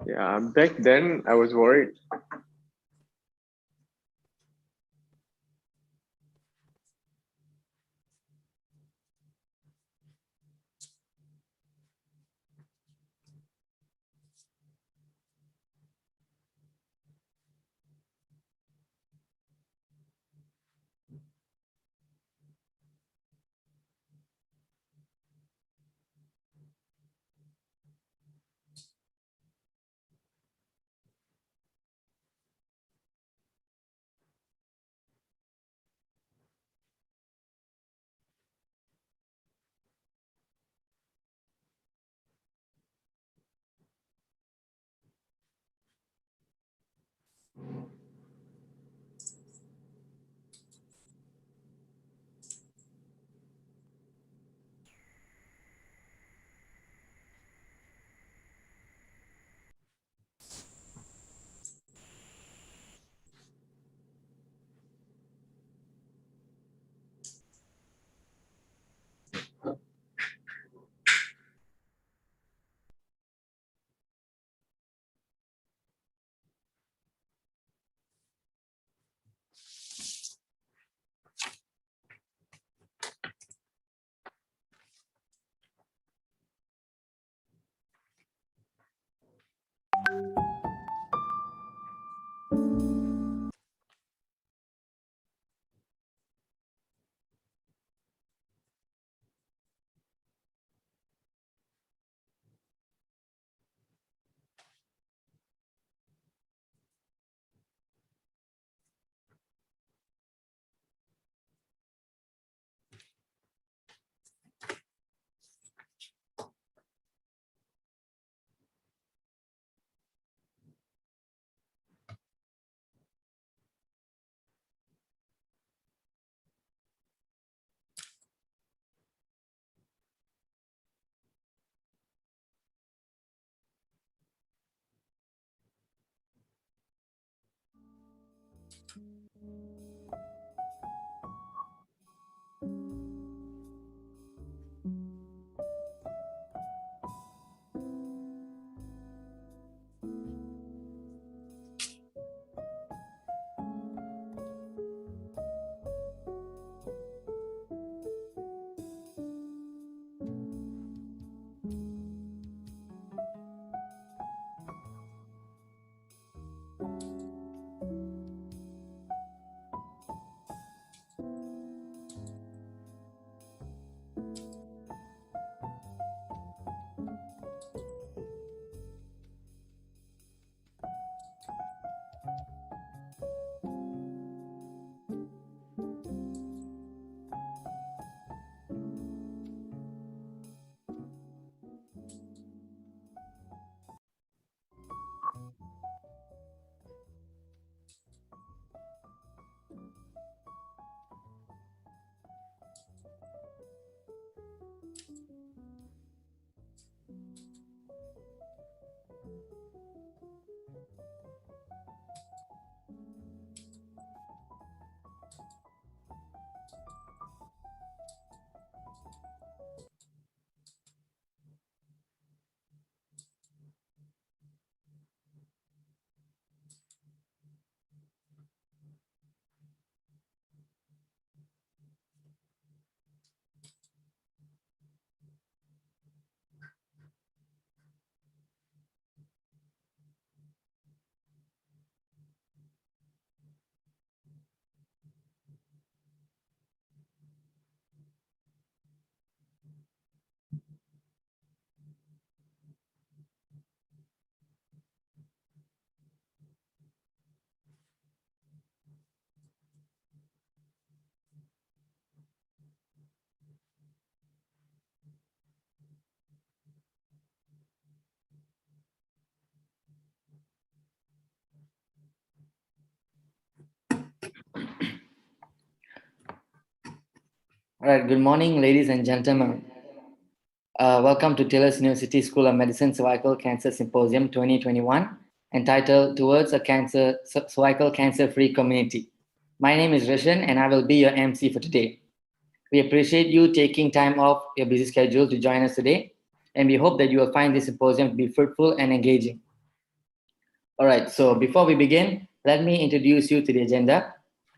Yeah, back then I was worried. All right, good morning, ladies and gentlemen. Welcome to Taylor's University School of Medicine Cervical Cancer Symposium 2021, entitled Towards a Cervical Cancer-Free Community. My name is Roshan, and I will be your MC for today. We appreciate you taking time off your busy schedule to join us today. and we hope that you will find this symposium to be fruitful and engaging. All right, so before we begin, let me introduce you to the agenda.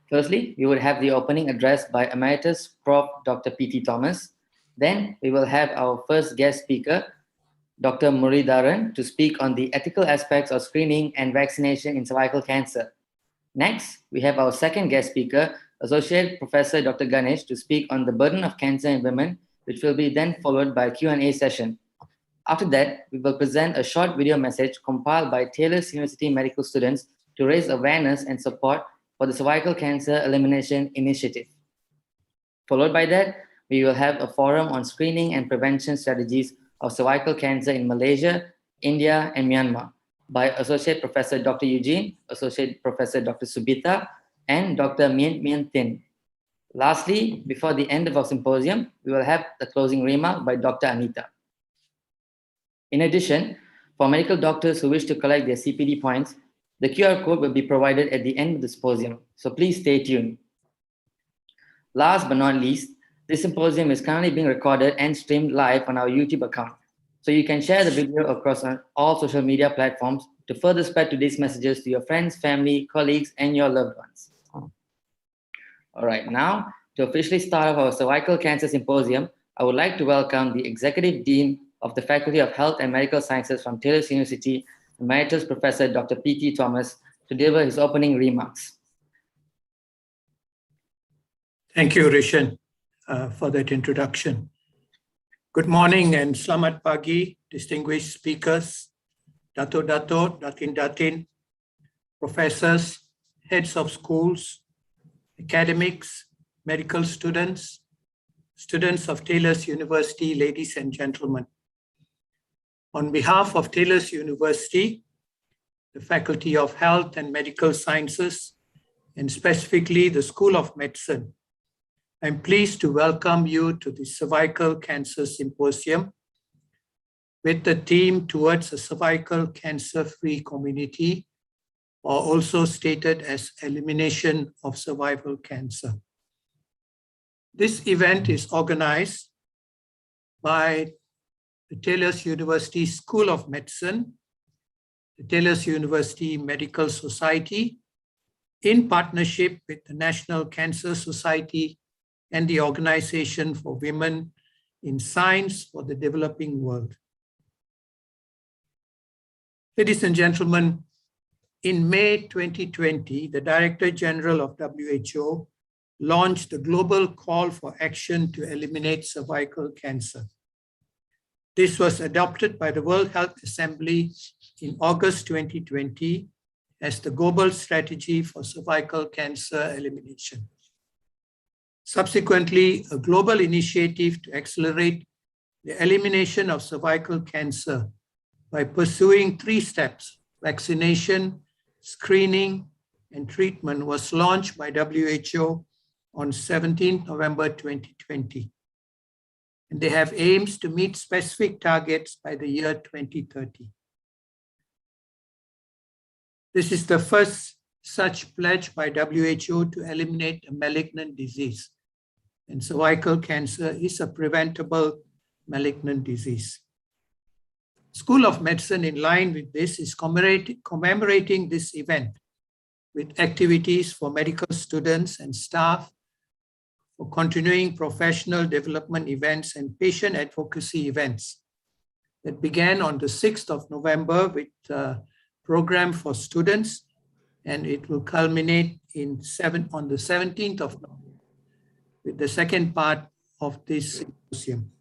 Firstly, we will have the opening address by Emeritus Prof. Dr. P.T. Thomas. Then we will have our first guest speaker, Dr. Muralitharan, to speak on the ethical aspects of screening and vaccination in cervical cancer. Next, we have our second guest speaker, Associate Professor Dr. Ganesh, to speak on the burden of cancer in women, which will be then followed by a Q&A session. After that, we will present a short video message compiled by Taylor's University medical students to raise awareness and support for the Cervical Cancer Elimination Initiative. Followed by that, we will have a forum on screening and prevention strategies of cervical cancer in Malaysia, India, and Myanmar by Associate Professor Dr. Eugene, Associate Professor Dr. Subita, and Dr. Myint Thinn. Lastly, before the end of our symposium, we will have the closing remark by Dr. Anita. In addition, for medical doctors who wish to collect their CPD points, the QR code will be provided at the end of the symposium, so please stay tuned. Last but not least, this symposium is currently being recorded and streamed live on our YouTube account. So you can share the video across all social media platforms to further spread today's messages to your friends, family, colleagues, and your loved ones. All right, now to officially start off our Cervical Cancer Symposium, I would like to welcome the Executive Dean of the Faculty of Health and Medical Sciences from Taylor's University, Emeritus Professor Dr. P.T. Thomas, to deliver his opening remarks. Thank you, Rishan, for that introduction. Good morning and selamat pagi, distinguished speakers, Dato, Datin, professors, heads of schools, academics, medical students, students of Taylor's University, ladies and gentlemen. On behalf of Taylor's University, the Faculty of Health and Medical Sciences, and specifically the School of Medicine, I'm pleased to welcome you to the Cervical Cancer Symposium with the theme towards a cervical cancer-free community, or also stated as elimination of cervical cancer. This event is organized by the Taylor's University School of Medicine, the Taylor's University Medical Society, in partnership with the National Cancer Society and the Organization for Women in Science for the Developing World. Ladies and gentlemen, in May 2020, the Director General of WHO launched a global call for action to eliminate cervical cancer. This was adopted by the World Health Assembly in August 2020 as the global strategy for cervical cancer elimination. Subsequently, a global initiative to accelerate the elimination of cervical cancer by pursuing 3 steps: vaccination, screening, and treatment was launched by WHO on 17 November 2020. And they have aims to meet specific targets by the year 2030. This is the first such pledge by WHO to eliminate a malignant disease. And cervical cancer is a preventable malignant disease. School of Medicine, in line with this, is commemorating this event with activities for medical students and staff, for continuing professional development events and patient advocacy events that began on the 6th of November with a program for students, and it will culminate on the 17th of November with the second part of this symposium.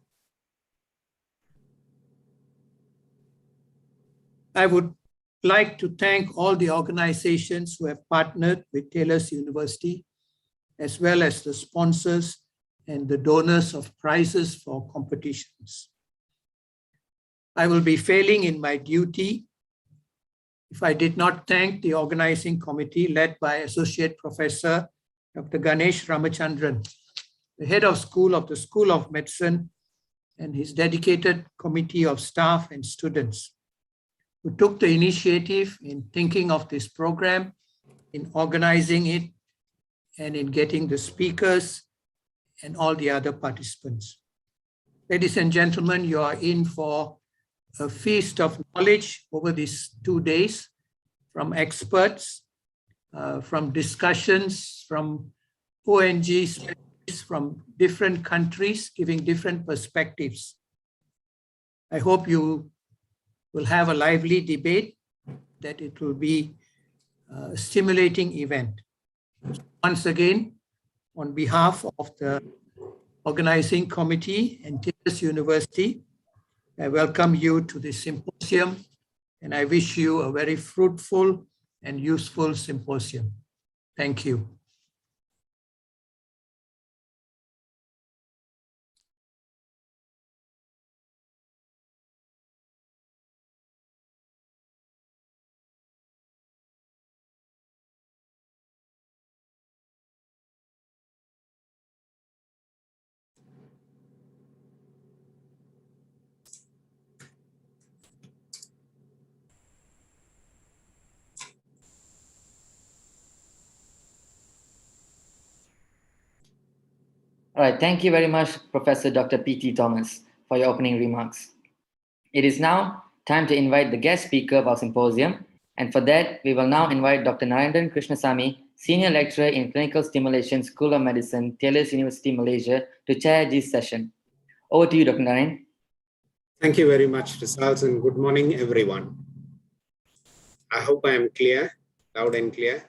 I would like to thank all the organizations who have partnered with Taylor's University, as well as the sponsors and the donors of prizes for competitions. I will be failing in my duty if I did not thank the organizing committee led by Associate Professor Dr. Ganesh Ramachandran, the head of the School of Medicine, and his dedicated committee of staff and students who took the initiative in thinking of this program, in organizing it, and in getting the speakers and all the other participants. Ladies and gentlemen, you are in for a feast of knowledge over these 2 days from experts, from discussions, from ONG specialists from different countries, giving different perspectives. I hope you will have a lively debate, that it will be a stimulating event. Once again, on behalf of the organizing committee and Teachers University, I welcome you to this symposium, and I wish you a very fruitful and useful symposium. Thank you. All right, thank you very much, Professor Dr. P.T. Thomas, for your opening remarks. It is now time to invite the guest speaker of our symposium, and for that, we will now invite Dr. Narendran Krishnasamy, Senior Lecturer in Clinical Stimulation, School of Medicine, Taylor's University, Malaysia, to chair this session. Over to you, Dr. Naren. Thank you very much, Rizal, and good morning, everyone. I hope I am clear, loud and clear.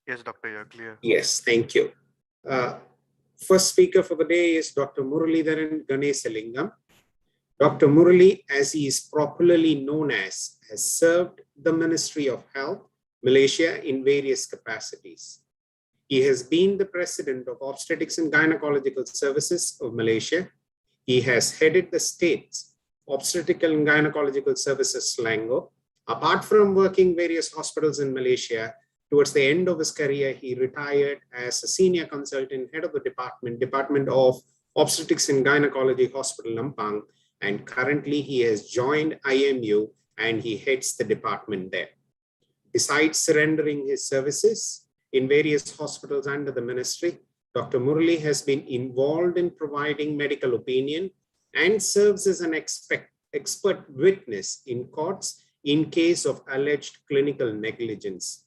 Yes, Doctor, you're clear. Yes, thank you. First speaker for the day is Dr. Muralitharan Ganesalingam. Dr. Murali, as he is popularly known as, has served the Ministry of Health, Malaysia, in various capacities. He has been the President of Obstetrics and Gynaecological Services of Malaysia. He has headed the state's Obstetrical and Gynaecological Services Selangor. Apart from working various hospitals in Malaysia, towards the end of his career, he retired as a senior consultant, head of the Department of Obstetrics and Gynecology Hospital, Lampang, and currently he has joined IMU and he heads the department there. Besides surrendering his services in various hospitals under the ministry, Dr. Murali has been involved in providing medical opinion and serves as an expert witness in courts in case of alleged clinical negligence.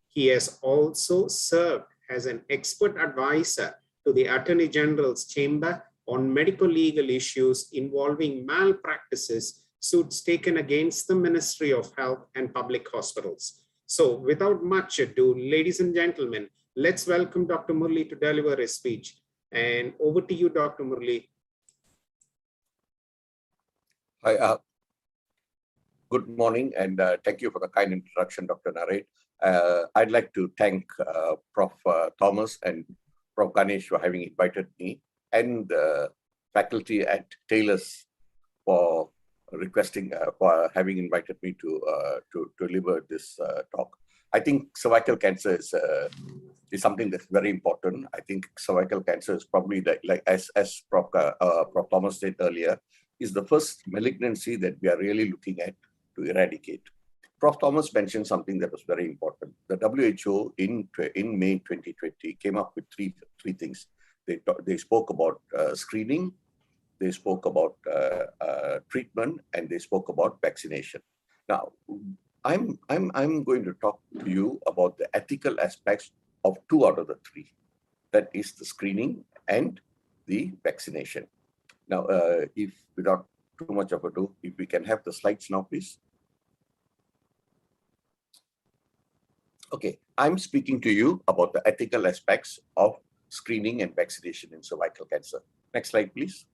He has also served as an expert advisor to the Attorney General's Chamber on medical legal issues involving malpractices, suits taken against the Ministry of Health and public hospitals. So without much ado, ladies and gentlemen, let's welcome Dr. Murali to deliver his speech. And over to you, Dr. Murali. Hi, good morning, and thank you for the kind introduction, Dr. Naren. I'd like to thank Prof. Thomas and Prof. Ganesh for having invited me, and the faculty at Taylor's for requesting, for having invited me to deliver this talk. I think cervical cancer is something that's very important. I think cervical cancer is probably like as Prof. Thomas said earlier, is the first malignancy that we are really looking at to eradicate. Prof. Thomas mentioned something that was very important. The WHO in May 2020 came up with three things. They spoke about screening, they spoke about treatment, and they spoke about vaccination. Now, I'm going to talk to you about the ethical aspects of 2 out of the 3. That is the screening and the vaccination. Now, if without too much of ado, if we can have the slides now, please. Okay, I'm speaking to you about the ethical aspects of screening and vaccination in cervical cancer. Next slide, please.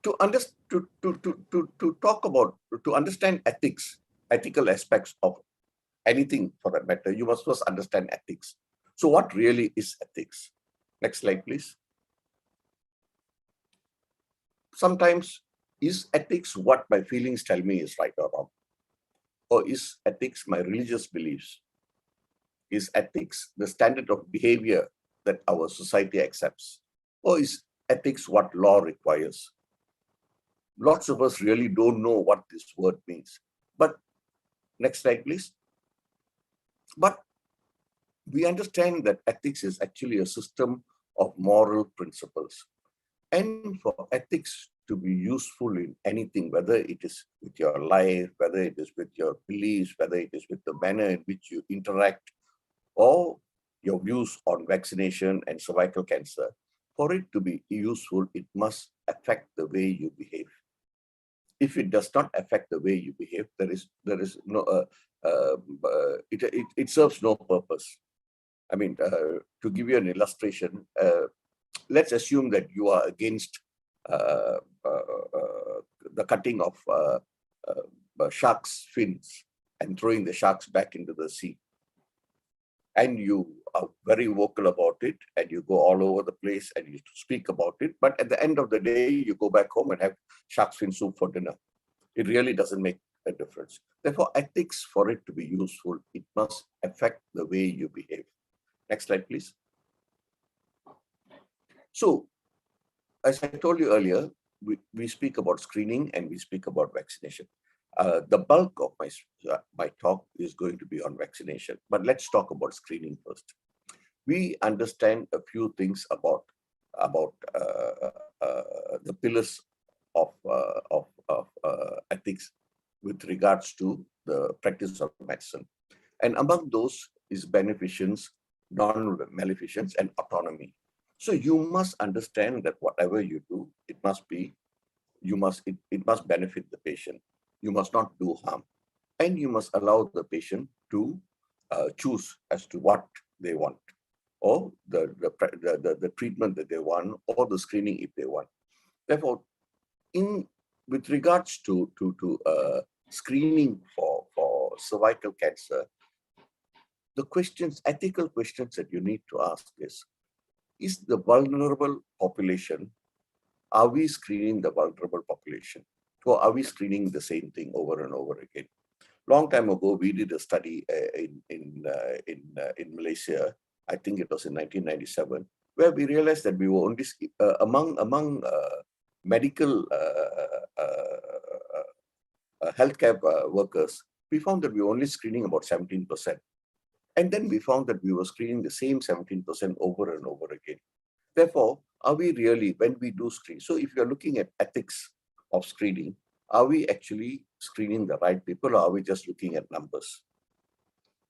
To understand ethical aspects of anything for that matter, you must first understand ethics. So what really is ethics? Next slide, please. Sometimes, is ethics what my feelings tell me is right or wrong? Or is ethics my religious beliefs? Is ethics the standard of behavior that our society accepts? Or is ethics what law requires? Lots of us really don't know what this word means. But next slide, please. But we understand that ethics is actually a system of moral principles. And for ethics to be useful in anything, whether it is with your life, whether it is with your beliefs, whether it is with the manner in which you interact, or your views on vaccination and cervical cancer, for it to be useful, it must affect the way you behave. If it does not affect the way you behave, there is no, it serves no purpose. I mean, to give you an illustration, let's assume that you are against the cutting of sharks' fins and throwing the sharks back into the sea. And you are very vocal about it, and you go all over the place and you speak about it. But at the end of the day, you go back home and have shark's fin soup for dinner. It really doesn't make a difference. Therefore, ethics, for it to be useful, it must affect the way you behave. Next slide, please. So, as I told you earlier, we speak about screening and we speak about vaccination. The bulk of my talk is going to be on vaccination, but let's talk about screening first. We understand a few things about the pillars of ethics with regards to the practice of medicine. And among those is beneficence, non-maleficence, and autonomy. So you must understand that whatever you do, it must benefit the patient. You must not do harm. And you must allow the patient to choose as to what they want, or the treatment that they want, or the screening if they want. Therefore, with regards to screening for cervical cancer, the ethical questions that you need to ask is the vulnerable population, are we screening the vulnerable population? Or are we screening the same thing over and over again? Long time ago, we did a study in Malaysia, I think it was in 1997, where we realized that we were only, among medical healthcare workers, we found that we were only screening about 17%. And then we found that we were screening the same 17% over and over again. Therefore, are we really, when we do screen, so if you're looking at ethics of screening, are we actually screening the right people, or are we just looking at numbers?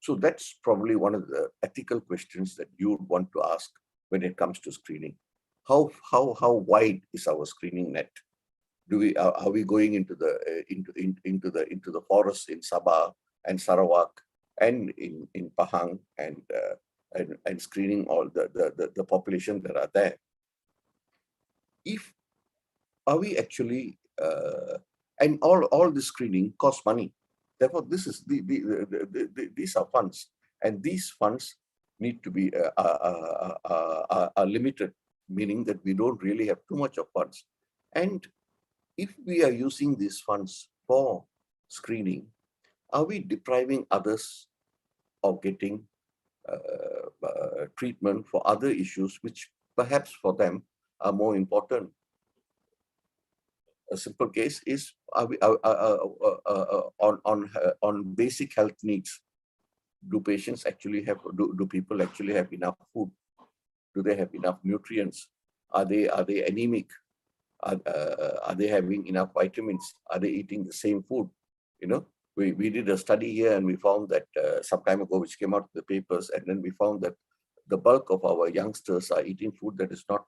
So that's probably one of the ethical questions that you would want to ask when it comes to screening. How wide is our screening net? Are we going into the forests in Sabah and Sarawak and in Pahang and screening all the population that are there? Are we actually and all the screening costs money. Therefore, this is these are funds, and these funds need to be are limited, meaning that we don't really have too much of funds. And if we are using these funds for screening, are we depriving others of getting treatment for other issues which perhaps for them are more important? A simple case is, are we, on basic health needs, do patients actually have, do people actually have enough food? Do they have enough nutrients? Are they anemic? Are they having enough vitamins? Are they eating the same food? You know, we did a study here and we found that some time ago, which came out in the papers, and then we found that the bulk of our youngsters are eating food that is not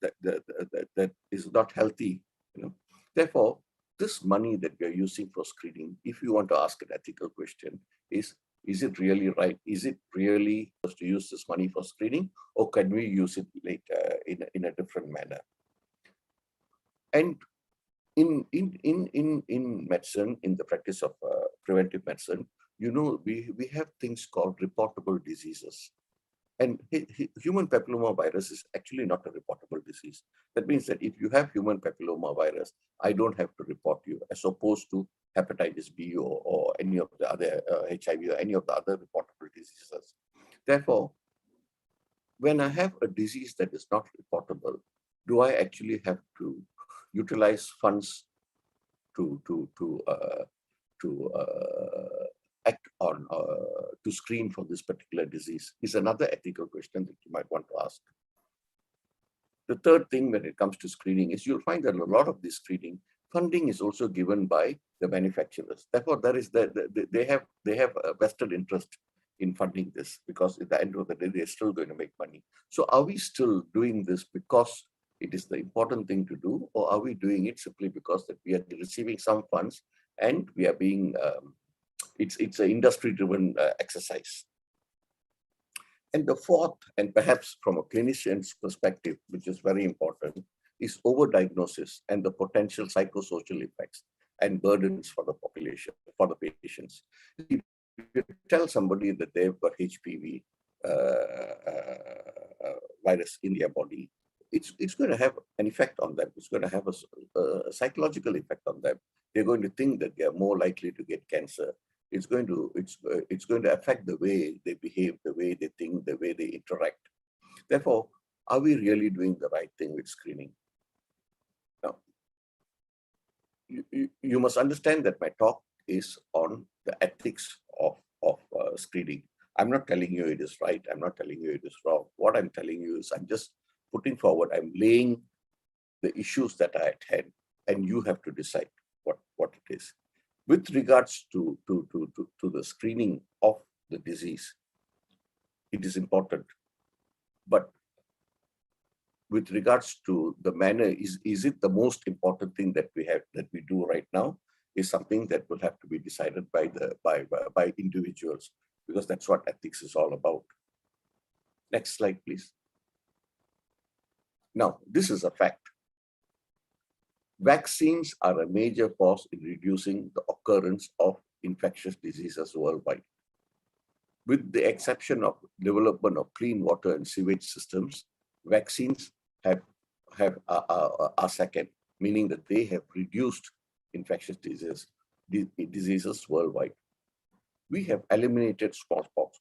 that is not healthy. You know, therefore, this money that we are using for screening, if you want to ask an ethical question, is it really right? Is it really supposed to use this money for screening, or can we use it later in a different manner? And in medicine, in the practice of preventive medicine, you know, we have things called reportable diseases. And human papilloma virus is actually not a reportable disease. That means that if you have human papilloma virus, I don't have to report you, as opposed to hepatitis B or any of the other HIV or any of the other reportable diseases. Therefore, when I have a disease that is not reportable, do I actually have to utilize funds to act on to screen for this particular disease is another ethical question that you might want to ask. The third thing when it comes to screening is you'll find that a lot of this screening funding is also given by the manufacturers. Therefore, they have a vested interest in funding this, because at the end of the day, they're still going to make money. So are we still doing this because it is the important thing to do, or are we doing it simply because that we are receiving some funds and we are being, it's an industry-driven exercise? And the fourth, and perhaps from a clinician's perspective, which is very important, is overdiagnosis and the potential psychosocial effects and burdens for the population, for the patients. If you tell somebody that they've got HPV virus in their body, it's going to have an effect on them. It's going to have a psychological effect on them. They're going to think that they are more likely to get cancer. It's going to affect the way they behave, the way they think, the way they interact. Therefore, are we really doing the right thing with screening? Now, you must understand that my talk is on the ethics of screening. I'm not telling you it is right. I'm not telling you it is wrong. What I'm telling you is I'm just putting forward, I'm laying the issues that are at hand, and you have to decide what it is. With regards to the screening of the disease, it is important. But with regards to the manner, is it the most important thing that we do right now? Is something that will have to be decided by individuals, because that's what ethics is all about. Next slide, please. Now, this is a fact. Vaccines are a major force in reducing the occurrence of infectious diseases worldwide. With the exception of development of clean water and sewage systems, vaccines are second, meaning that they have reduced infectious diseases worldwide. We have eliminated smallpox.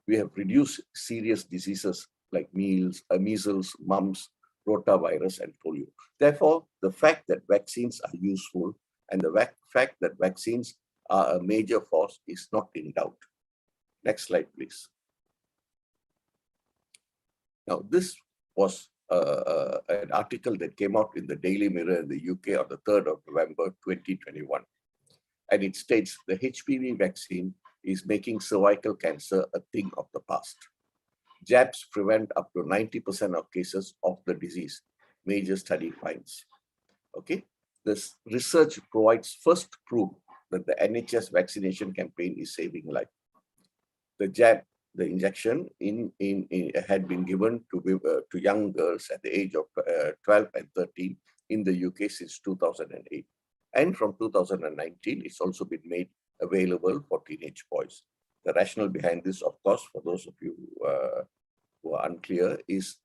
We have reduced serious diseases like measles, mumps, rotavirus, and polio. Therefore, the fact that vaccines are useful and the fact that vaccines are a major force is not in doubt. Next slide, please. Now, this was an article that came out in the Daily Mirror in the UK on the 3rd of November, 2021. And it states the HPV vaccine is making cervical cancer a thing of the past. Jabs prevent up to 90% of cases of the disease, major study finds. Okay, this research provides first proof that the NHS vaccination campaign is saving life. The jab, the injection had been given to young girls at the age of 12 and 13 in the UK since 2008. And from 2019, it's also been made available for teenage boys. The rationale behind this, of course, for those of you who are unclear, is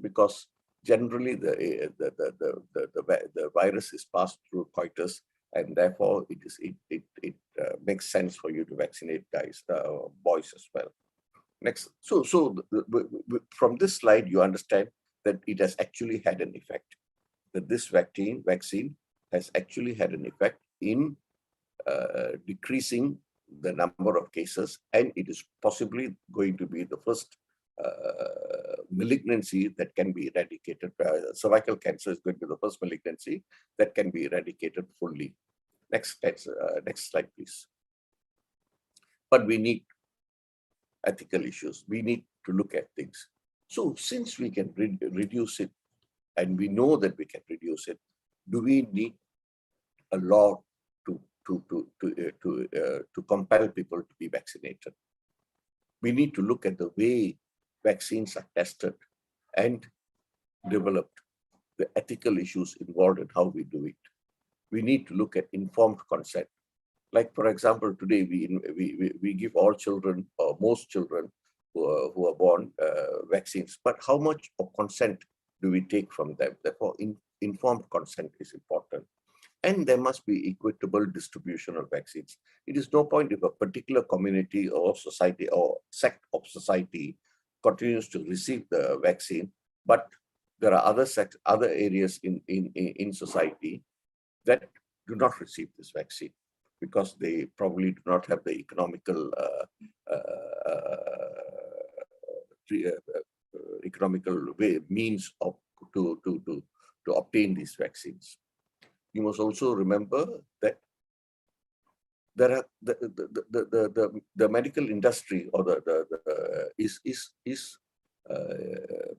because generally the virus is passed through coitus, and therefore it makes sense for you to vaccinate boys as well. Next, so from this slide, you understand that it has actually had an effect. That this vaccine has actually had an effect in decreasing the number of cases, and it is possibly going to be the first malignancy that can be eradicated. Cervical cancer is going to be the first malignancy that can be eradicated fully. Next slide, please. But we need ethical issues. We need to look at things. So since we can reduce it, and we know that we can reduce it, do we need a law to compel people to be vaccinated? We need to look at the way vaccines are tested and developed, the ethical issues involved in how we do it. We need to look at informed consent. Like, for example, today we give all children, or most children who are born, vaccines, but how much of consent do we take from them? Therefore, informed consent is important. And there must be equitable distribution of vaccines. It is no point if a particular community or society or sect of society continues to receive the vaccine, but there are other areas in society that do not receive this vaccine. because they probably do not have the economical means of to obtain these vaccines. You must also remember that there are the medical industry or is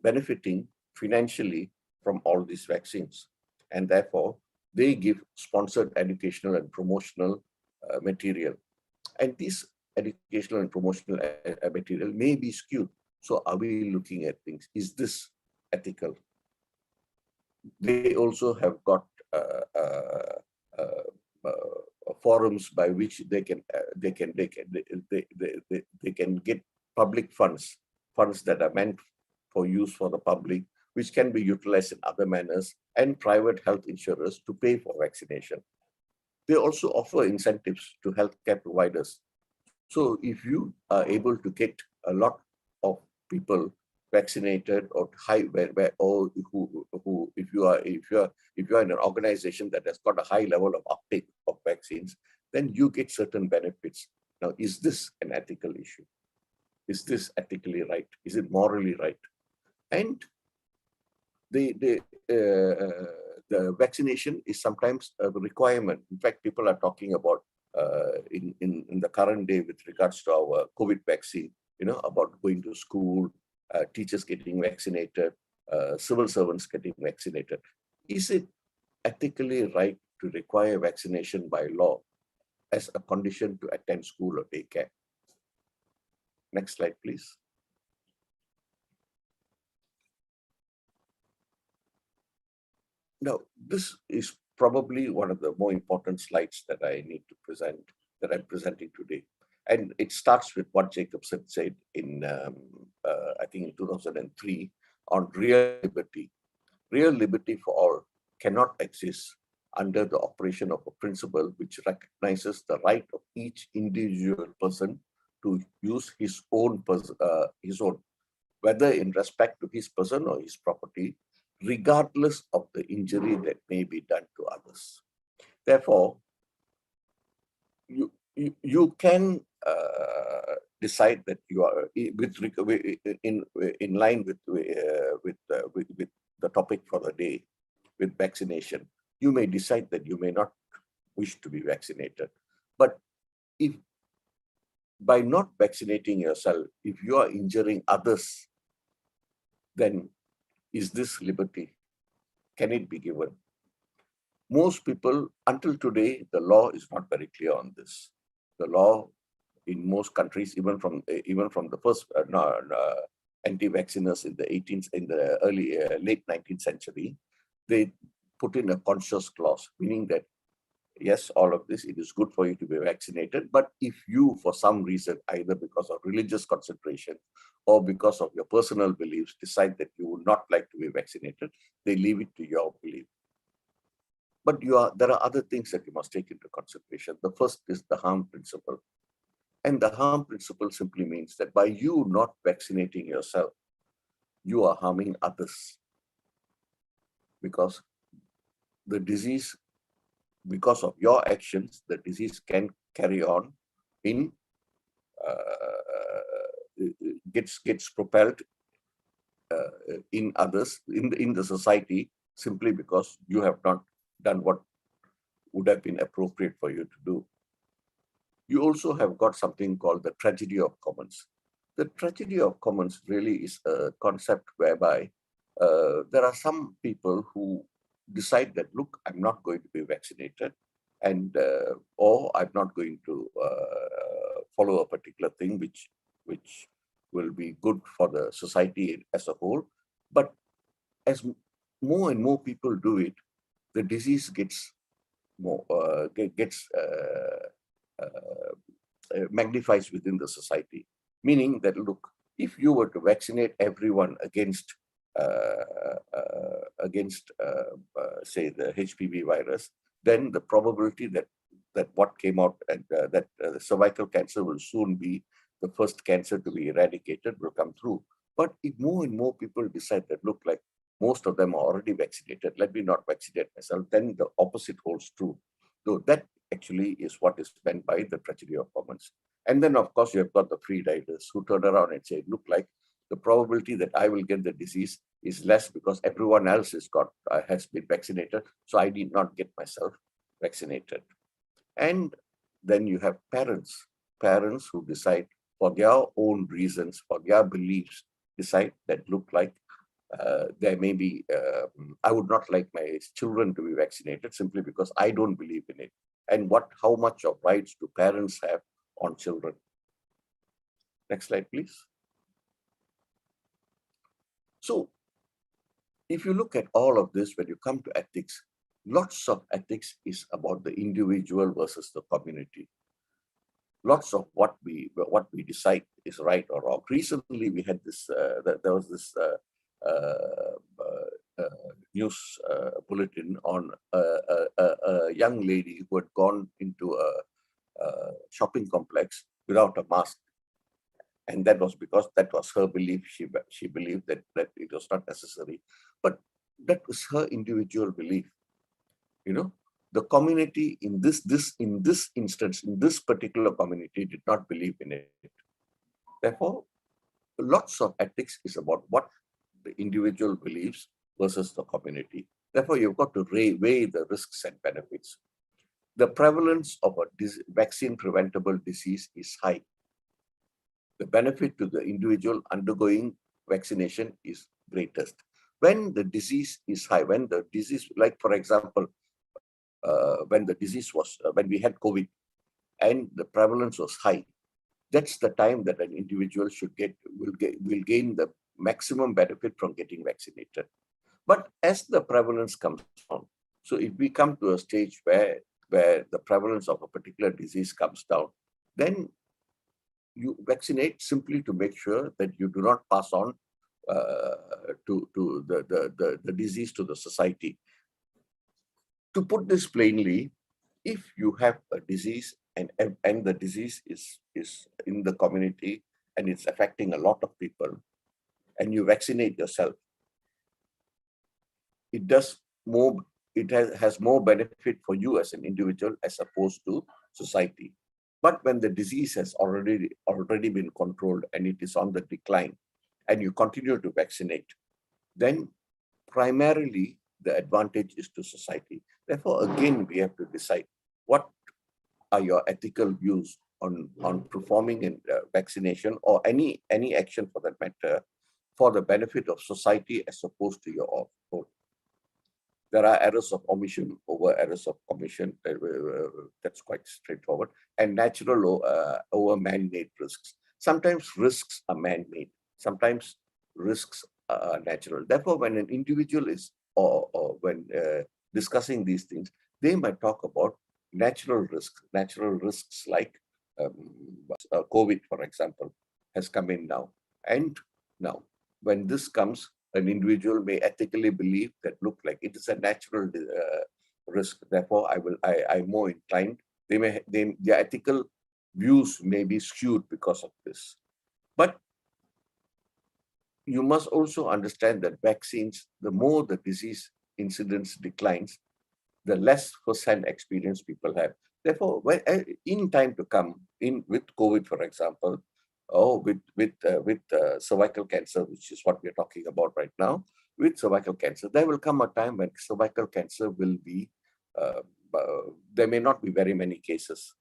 benefiting financially from all these vaccines, and therefore they give sponsored educational and promotional material, and this educational and promotional material may be skewed. So are we looking at things? Is this ethical? They also have got forums by which they can get public funds that are meant for use for the public, which can be utilized in other manners, and private health insurers to pay for vaccination. They also offer incentives to healthcare providers. So if you are able to get a lot of people vaccinated or if you are in an organization that has got a high level of uptake of vaccines, then you get certain benefits. Now, is this an ethical issue? Is this ethically right? Is it morally right? And the vaccination is sometimes a requirement. In fact, people are talking about in the current day with regards to our COVID vaccine, about going to school, teachers getting vaccinated, civil servants getting vaccinated. Is it ethically right to require vaccination by law as a condition to attend school or daycare? Next slide, please. Now, this is probably one of the more important slides that I need to present, that I'm presenting today. And it starts with what Jacobson said in, I think in 2003, on real liberty. Real liberty for all cannot exist under the operation of a principle which recognizes the right of each individual person to use his own, whether in respect to his person or his property, regardless of the injury that may be done to others. Therefore, you can decide that you are in line with the topic for the day, with vaccination. You may decide that you may not wish to be vaccinated, but if by not vaccinating yourself, if you are injuring others, then is this liberty? Can it be given? Most people, until today, the law is not very clear on this. The law in most countries, even from the first anti-vacciners in the late 19th century, they put in a conscious clause, meaning that yes, all of this, it is good for you to be vaccinated, but if you, for some reason, either because of religious concentration or because of your personal beliefs, decide that you would not like to be vaccinated, they leave it to your belief. But there are other things that you must take into consideration. The first is the harm principle. And the harm principle simply means that by you not vaccinating yourself, you are harming others. Because the disease, because of your actions, the disease can carry on gets propelled in others, in the society, simply because you have not done what would have been appropriate for you to do. You also have got something called the tragedy of commons. The tragedy of commons really is a concept whereby there are some people who decide that, look, I'm not going to be vaccinated, and or I'm not going to follow a particular thing which will be good for the society as a whole. But as more and more people do it, the disease gets magnifies within the society. Meaning that, look, if you were to vaccinate everyone against say the HPV virus, then the probability that what came out and that cervical cancer will soon be the first cancer to be eradicated will come through. But if more and more people decide that, look, like most of them are already vaccinated, let me not vaccinate myself, then the opposite holds true. So that actually is what is meant by the tragedy of commons. And then, of course, you have got the free riders who turn around and say, look, like the probability that I will get the disease is less because everyone else has been vaccinated, so I need not get myself vaccinated. And then you have parents who decide for their own reasons, for their beliefs, decide that look like there may be, I would not like my children to be vaccinated simply because I don't believe in it. And how much of rights do parents have on children? Next slide, please. So if you look at all of this, when you come to ethics, lots of ethics is about the individual versus the community. Lots of what we decide is right or wrong. Recently, we had this. There was this news bulletin on a young lady who had gone into a shopping complex without a mask, and that was because that was her belief. She believed that it was not necessary, but that was her individual belief. You know. The community in this instance, in this particular community, did not believe in it. Therefore, lots of ethics is about what the individual believes versus the community. Therefore, you've got to weigh the risks and benefits. The prevalence of a vaccine preventable disease is high. The benefit to the individual undergoing vaccination is greatest. When the disease is high, when the disease, like for example, when the disease was, when we had COVID and the prevalence was high, that's the time that an individual will gain the maximum benefit from getting vaccinated. But as the prevalence comes down, so if we come to a stage where the prevalence of a particular disease comes down, then you vaccinate simply to make sure that you do not pass on to the disease to the society. To put this plainly, if you have a disease and the disease is in the community and it's affecting a lot of people, and you vaccinate yourself, it has more benefit for you as an individual as opposed to society. But when the disease has already been controlled and it is on the decline, and you continue to vaccinate, then primarily the advantage is to society. Therefore, again, we have to decide what are your ethical views on performing a vaccination or any action for that matter for the benefit of society as opposed to your own. There are errors of omission over errors of commission. That's quite straightforward. And natural over man-made risks. Sometimes risks are man-made. Sometimes risks are natural. Therefore, when an individual is or when discussing these things, they might talk about natural risks like COVID, for example, has come in now. And now, when this comes, an individual may ethically believe that look like it is a natural risk. Therefore, I'm more inclined. Their ethical views may be skewed because of this. But you must also understand that vaccines, the more the disease incidence declines, the less first-hand experience people have. Therefore, in time to come, with COVID, for example, or with cervical cancer, which is what we're talking about right now, with cervical cancer, there will come a time when cervical cancer will be, there may not be very many cases.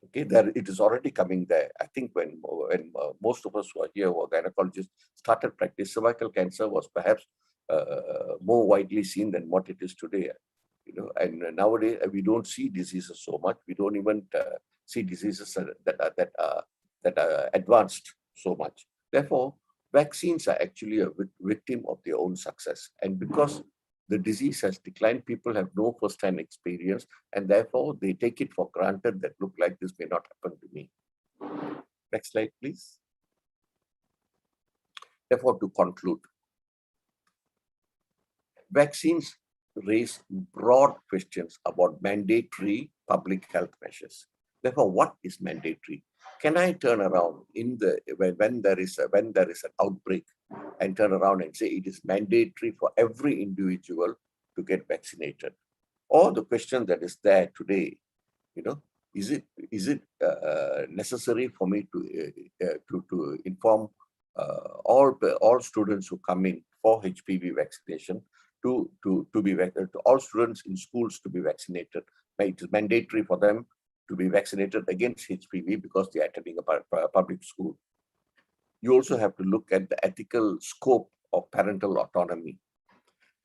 Okay, it is already coming there. I think when most of us who are here, who are gynecologists, started practice, cervical cancer was perhaps more widely seen than what it is today. You know, and nowadays we don't see diseases so much. We don't even see diseases that are advanced so much. Therefore, vaccines are actually a victim of their own success, and because the disease has declined, people have no first-hand experience, and therefore they take it for granted that look like this may not happen to me. Next slide, please. Therefore, to conclude, vaccines raise broad questions about mandatory public health measures. Therefore, what is mandatory? Can I turn around when there is an outbreak and turn around and say it is mandatory for every individual to get vaccinated? Or the question that is there today Is it necessary for me to inform all students who come in for HPV vaccination to be vaccinated, all students in schools to be vaccinated? It is mandatory for them to be vaccinated against HPV because they are attending a public school. You also have to look at the ethical scope of parental autonomy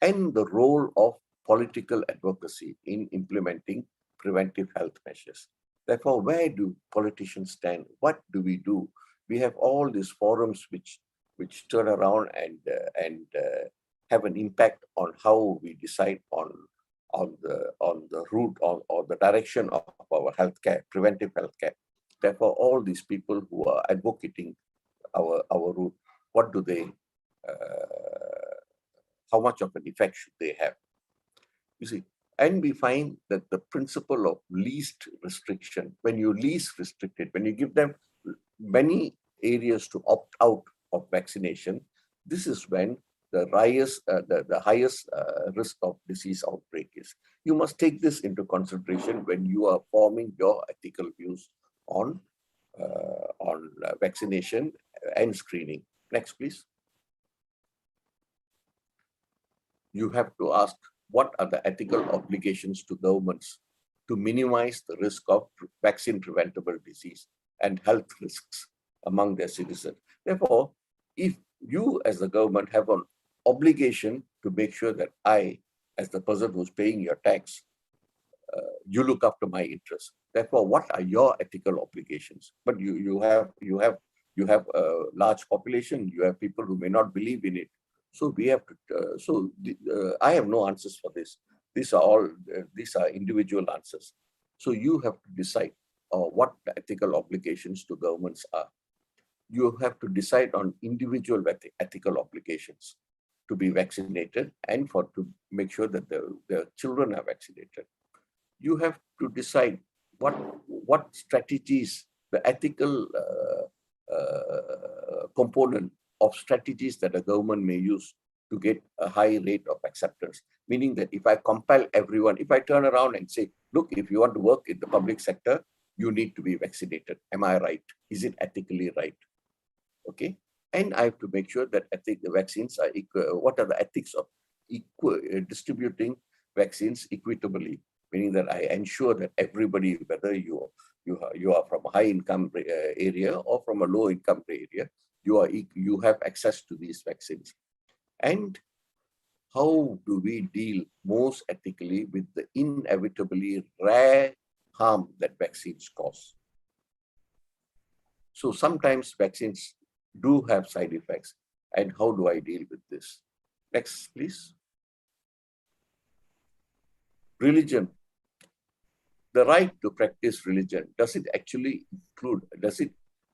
and the role of political advocacy in implementing preventive health measures. Therefore, where do politicians stand? What do we do? We have all these forums which turn around and have an impact on how we decide on the route or the direction of our healthcare, preventive healthcare. Therefore, all these people who are advocating our route, what do they? How much of an effect should they have? You see, and we find that the principle of least restriction, when you least restrict it, when you give them many areas to opt out of vaccination, this is when the highest risk of disease outbreak is. You must take this into consideration when you are forming your ethical views on vaccination and screening. Next, please. You have to ask, what are the ethical obligations to governments to minimize the risk of vaccine preventable disease and health risks among their citizens? Therefore, if you as the government have an obligation to make sure that I, as the person who's paying your tax, you look after my interests. Therefore, what are your ethical obligations? But you have a large population. You have people who may not believe in it. So we have to. I have no answers for this. These are individual answers. So you have to decide what the ethical obligations to governments are. You have to decide on individual ethical obligations to be vaccinated and to make sure that the children are vaccinated. You have to decide what strategies, the ethical component of strategies that a government may use to get a high rate of acceptance. Meaning that if I compel everyone, if I turn around and say, look, if you want to work in the public sector, you need to be vaccinated. Am I right? Is it ethically right? Okay. And I have to make sure that the vaccines are equal. What are the ethics of distributing vaccines equitably? Meaning that I ensure that everybody, whether you are from a high income area or from a low income area, you have access to these vaccines. And how do we deal most ethically with the inevitably rare harm that vaccines cause? So sometimes vaccines do have side effects, and how do I deal with this? Next, please. Religion. The right to practice religion, does it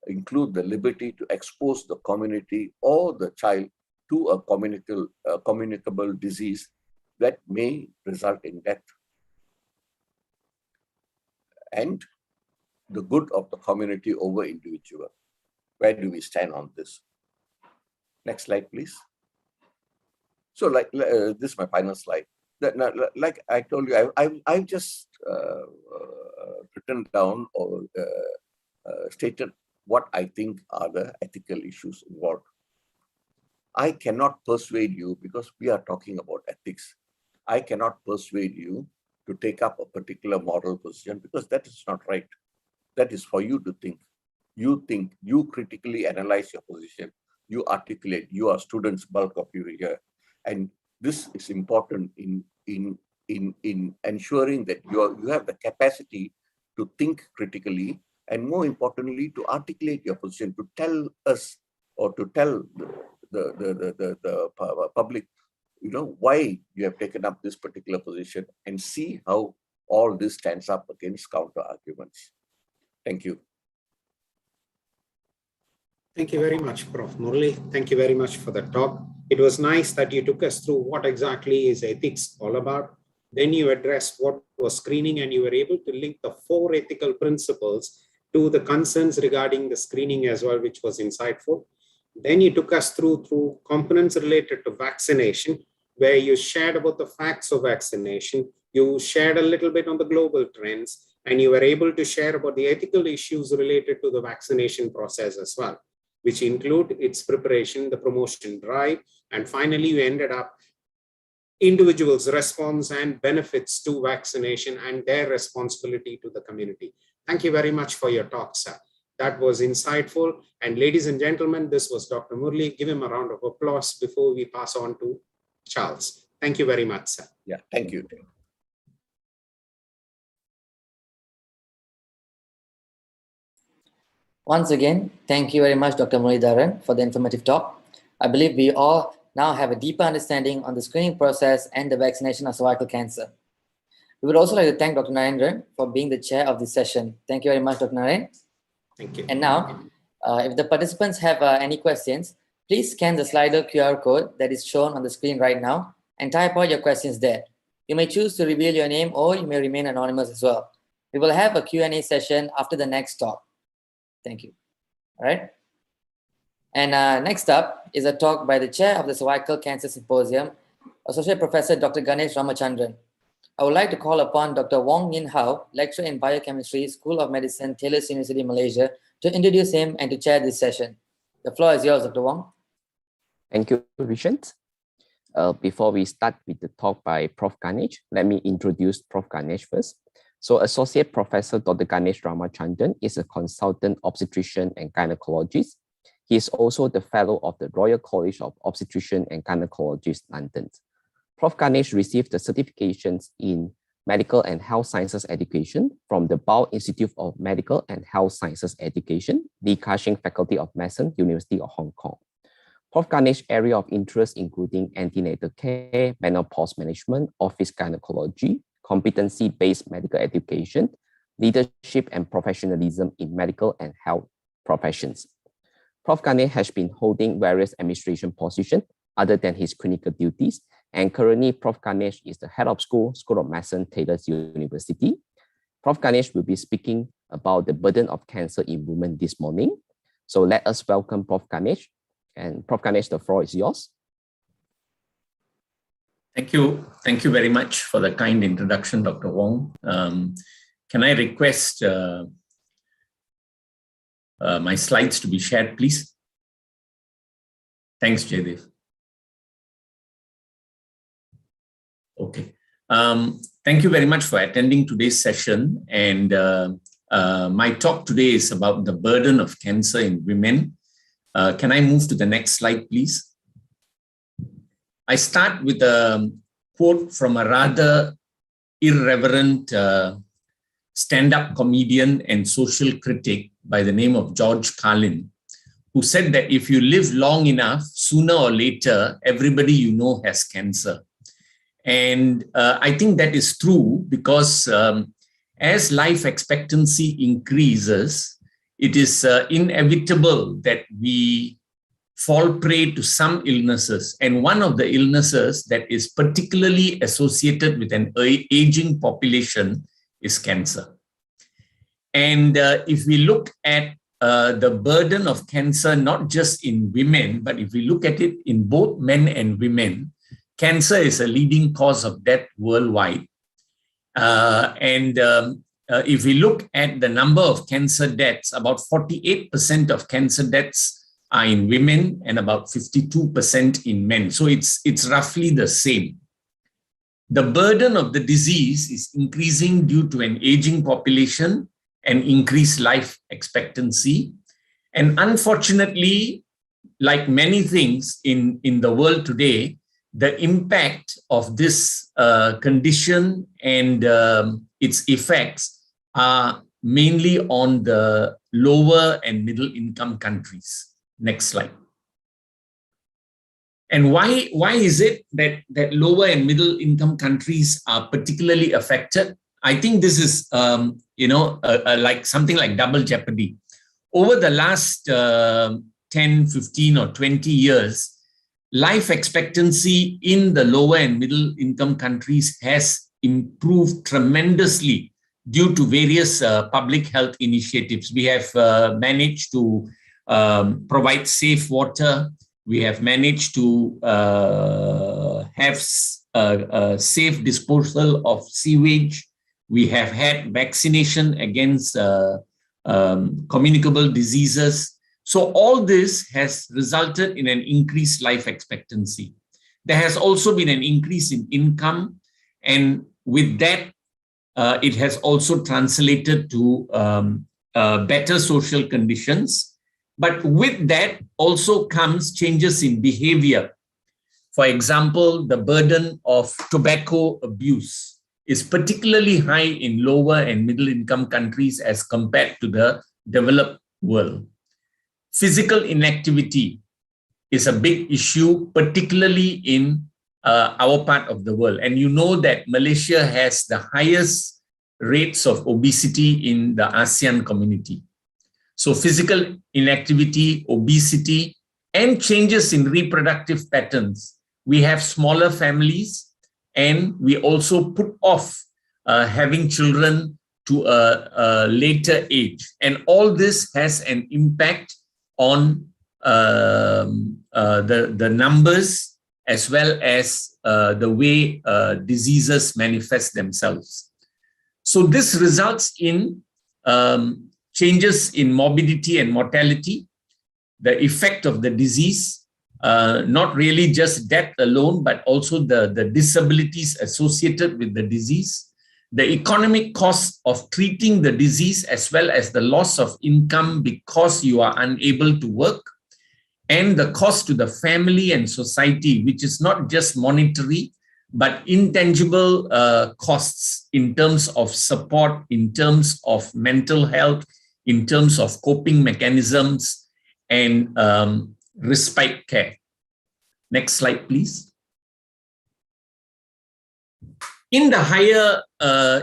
include the liberty to expose the community or the child to a communicable disease that may result in death? And the good of the community over individual. Where do we stand on this? Next slide, please. So this is my final slide. Like I told you, I've just written down or stated what I think are the ethical issues involved. I cannot persuade you, because we are talking about ethics. I cannot persuade you to take up a particular moral position, because that is not right. That is for you to think. You think, you critically analyze your position, you articulate, you are students, bulk of you here. And this is important in ensuring that you have the capacity to think critically, and more importantly, to articulate your position, to tell us or to tell the public, why you have taken up this particular position, and see how all this stands up against counter arguments. Thank you. Thank you very much, Prof. Murali. Thank you very much for the talk. It was nice that you took us through what exactly is ethics all about. Then you addressed what was screening, and you were able to link the 4 ethical principles to the concerns regarding the screening as well, which was insightful. Then you took us through components related to vaccination, where you shared about the facts of vaccination. You shared a little bit on the global trends, And you were able to share about the ethical issues related to the vaccination process as well, which include its preparation, the promotion drive, and finally you ended up individuals' response and benefits to vaccination and their responsibility to the community. Thank you very much for your talk, sir. That was insightful. And ladies and gentlemen, this was Dr. Murali. Give him a round of applause before we pass on to Charles. Thank you very much, sir. Yeah, thank you. Once again, thank you very much, Dr. Muralitharan, for the informative talk. I believe we all now have a deeper understanding on the screening process and the vaccination of cervical cancer. We would also like to thank Dr. Narendran for being the chair of this session. Thank you very much, Dr. Naren. Thank you. And now, if the participants have any questions, please scan the Slido QR code that is shown on the screen right now and type out your questions there. You may choose to reveal your name or you may remain anonymous as well. We will have a Q&A session after the next talk. Thank you. All right. And next up is a talk by the chair of the Cervical Cancer Symposium, Associate Professor Dr. Ganesh Ramachandran. I would like to call upon Dr. Wong Yin Hao, lecturer in Biochemistry, School of Medicine, Taylor University, Malaysia, to introduce him and to chair this session. The floor is yours, Dr. Wong. Thank you, Richard. Before we start with the talk by Prof. Ganesh, let me introduce Prof. Ganesh first. So Associate Professor Dr. Ganesh Ramachandran is a consultant obstetrician and gynecologist. He is also the fellow of the Royal College of Obstetricians and Gynecologists, London. Prof. Ganesh received the certifications in Medical and Health Sciences Education from the Bao Institute of Medical and Health Sciences Education, the Ka-Shing Faculty of Medicine, University of Hong Kong. Prof. Ganesh's area of interest including antenatal care, menopause management, office gynecology, competency-based medical education, leadership and professionalism in medical and health professions. Prof. Ganesh has been holding various administration positions other than his clinical duties, and currently Prof. Ganesh is the head of School of Medicine, Taylor University. Prof. Ganesh will be speaking about the burden of cancer in women this morning. So let us welcome Prof. Ganesh. And Prof. Ganesh, the floor is yours. Thank you. Thank you very much for the kind introduction, Dr. Wong. Can I request my slides to be shared, please? Thanks, Jaydev. Okay. Thank you very much for attending today's session. And my talk today is about the burden of cancer in women. Can I move to the next slide, please? I start with a quote from a rather irreverent stand-up comedian and social critic by the name of George Carlin, who said that if you live long enough, sooner or later, everybody you know has cancer. And I think that is true because as life expectancy increases, it is inevitable that we fall prey to some illnesses. And one of the illnesses that is particularly associated with an aging population is cancer. And if we look at the burden of cancer, not just in women, but if we look at it in both men and women, cancer is a leading cause of death worldwide. If we look at the number of cancer deaths, about 48% of cancer deaths are in women and about 52% in men. So it's roughly the same. The burden of the disease is increasing due to an aging population and increased life expectancy. And unfortunately, like many things in the world today, the impact of this condition and its effects are mainly on the lower and middle income countries. Next slide. And why is it that lower and middle income countries are particularly affected? I think this is like something like double jeopardy. Over the last 10, 15 or 20 years, life expectancy in the lower and middle income countries has improved tremendously due to various public health initiatives. We have managed to provide safe water. We have managed to have safe disposal of sewage. We have had vaccination against communicable diseases. So all this has resulted in an increased life expectancy. There has also been an increase in income, and with that, it has also translated to better social conditions. But with that also comes changes in behavior. For example, the burden of tobacco abuse is particularly high in lower and middle income countries as compared to the developed world. Physical inactivity is a big issue, particularly in our part of the world. And you know that Malaysia has the highest rates of obesity in the ASEAN community. So physical inactivity, obesity, and changes in reproductive patterns. We have smaller families, and we also put off having children to a later age. And all this has an impact on the numbers as well as the way diseases manifest themselves. So this results in changes in morbidity and mortality, the effect of the disease, not really just death alone, but also the disabilities associated with the disease, the economic cost of treating the disease, as well as the loss of income because you are unable to work, and the cost to the family and society, which is not just monetary, but intangible costs in terms of support, in terms of mental health, in terms of coping mechanisms, and respite care. Next slide, please. In the higher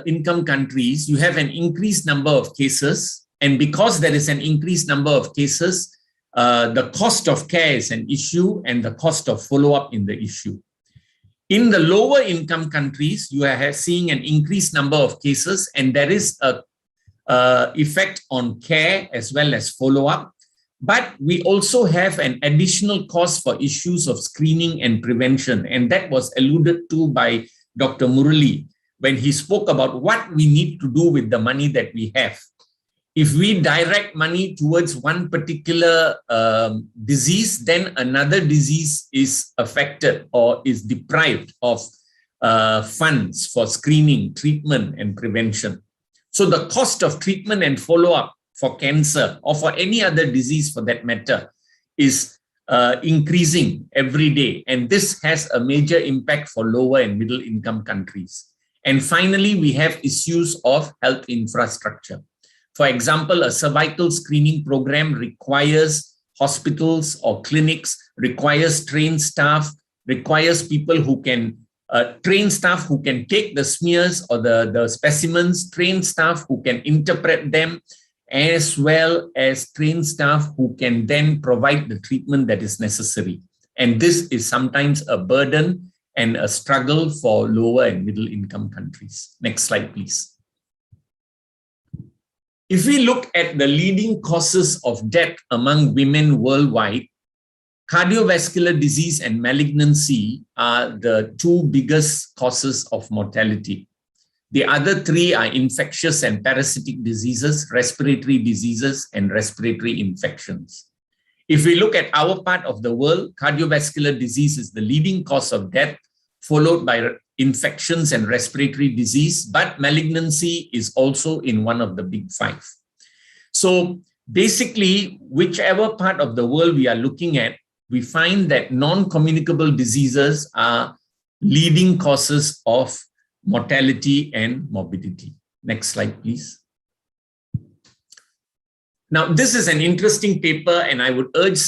income countries, you have an increased number of cases. And because there is an increased number of cases, the cost of care is an issue and the cost of follow-up in the issue. In the lower income countries, you are seeing an increased number of cases, and there is a effect on care as well as follow-up. But we also have an additional cost for issues of screening and prevention. And that was alluded to by Dr. Murali when he spoke about what we need to do with the money that we have. If we direct money towards one particular disease, then another disease is affected or is deprived of funds for screening, treatment, and prevention. So the cost of treatment and follow-up for cancer or for any other disease for that matter is increasing every day. And this has a major impact for lower and middle income countries. And finally, we have issues of health infrastructure. For example, a cervical screening program requires hospitals or clinics, requires trained staff, requires people who can train staff who can take the smears or the specimens, train staff who can interpret them, as well as trained staff who can then provide the treatment that is necessary. And this is sometimes a burden and a struggle for lower and middle income countries. Next slide, please. If we look at the leading causes of death among women worldwide, cardiovascular disease and malignancy are the two biggest causes of mortality. The other three are infectious and parasitic diseases, respiratory diseases, and respiratory infections. If we look at our part of the world, cardiovascular disease is the leading cause of death, followed by infections and respiratory disease, but malignancy is also in one of the big five. So basically, whichever part of the world we are looking at, we find that non-communicable diseases are leading causes of mortality and morbidity. Next slide, please. Now, this is an interesting paper, and I would urge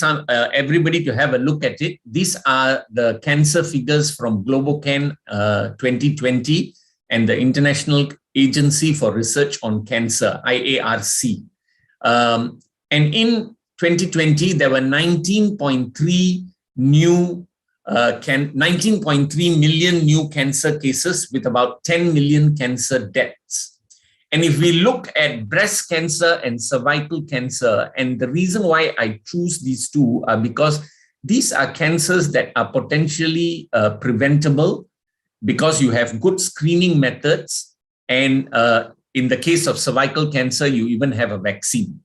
everybody to have a look at it. These are the cancer figures from GloboCan 2020 and the International Agency for Research on Cancer, IARC. And in 2020, there were 19.3 million new cancer cases with about 10 million cancer deaths. And if we look at breast cancer and cervical cancer, and the reason why I choose these two are because these are cancers that are potentially preventable because you have good screening methods And in the case of cervical cancer, you even have a vaccine.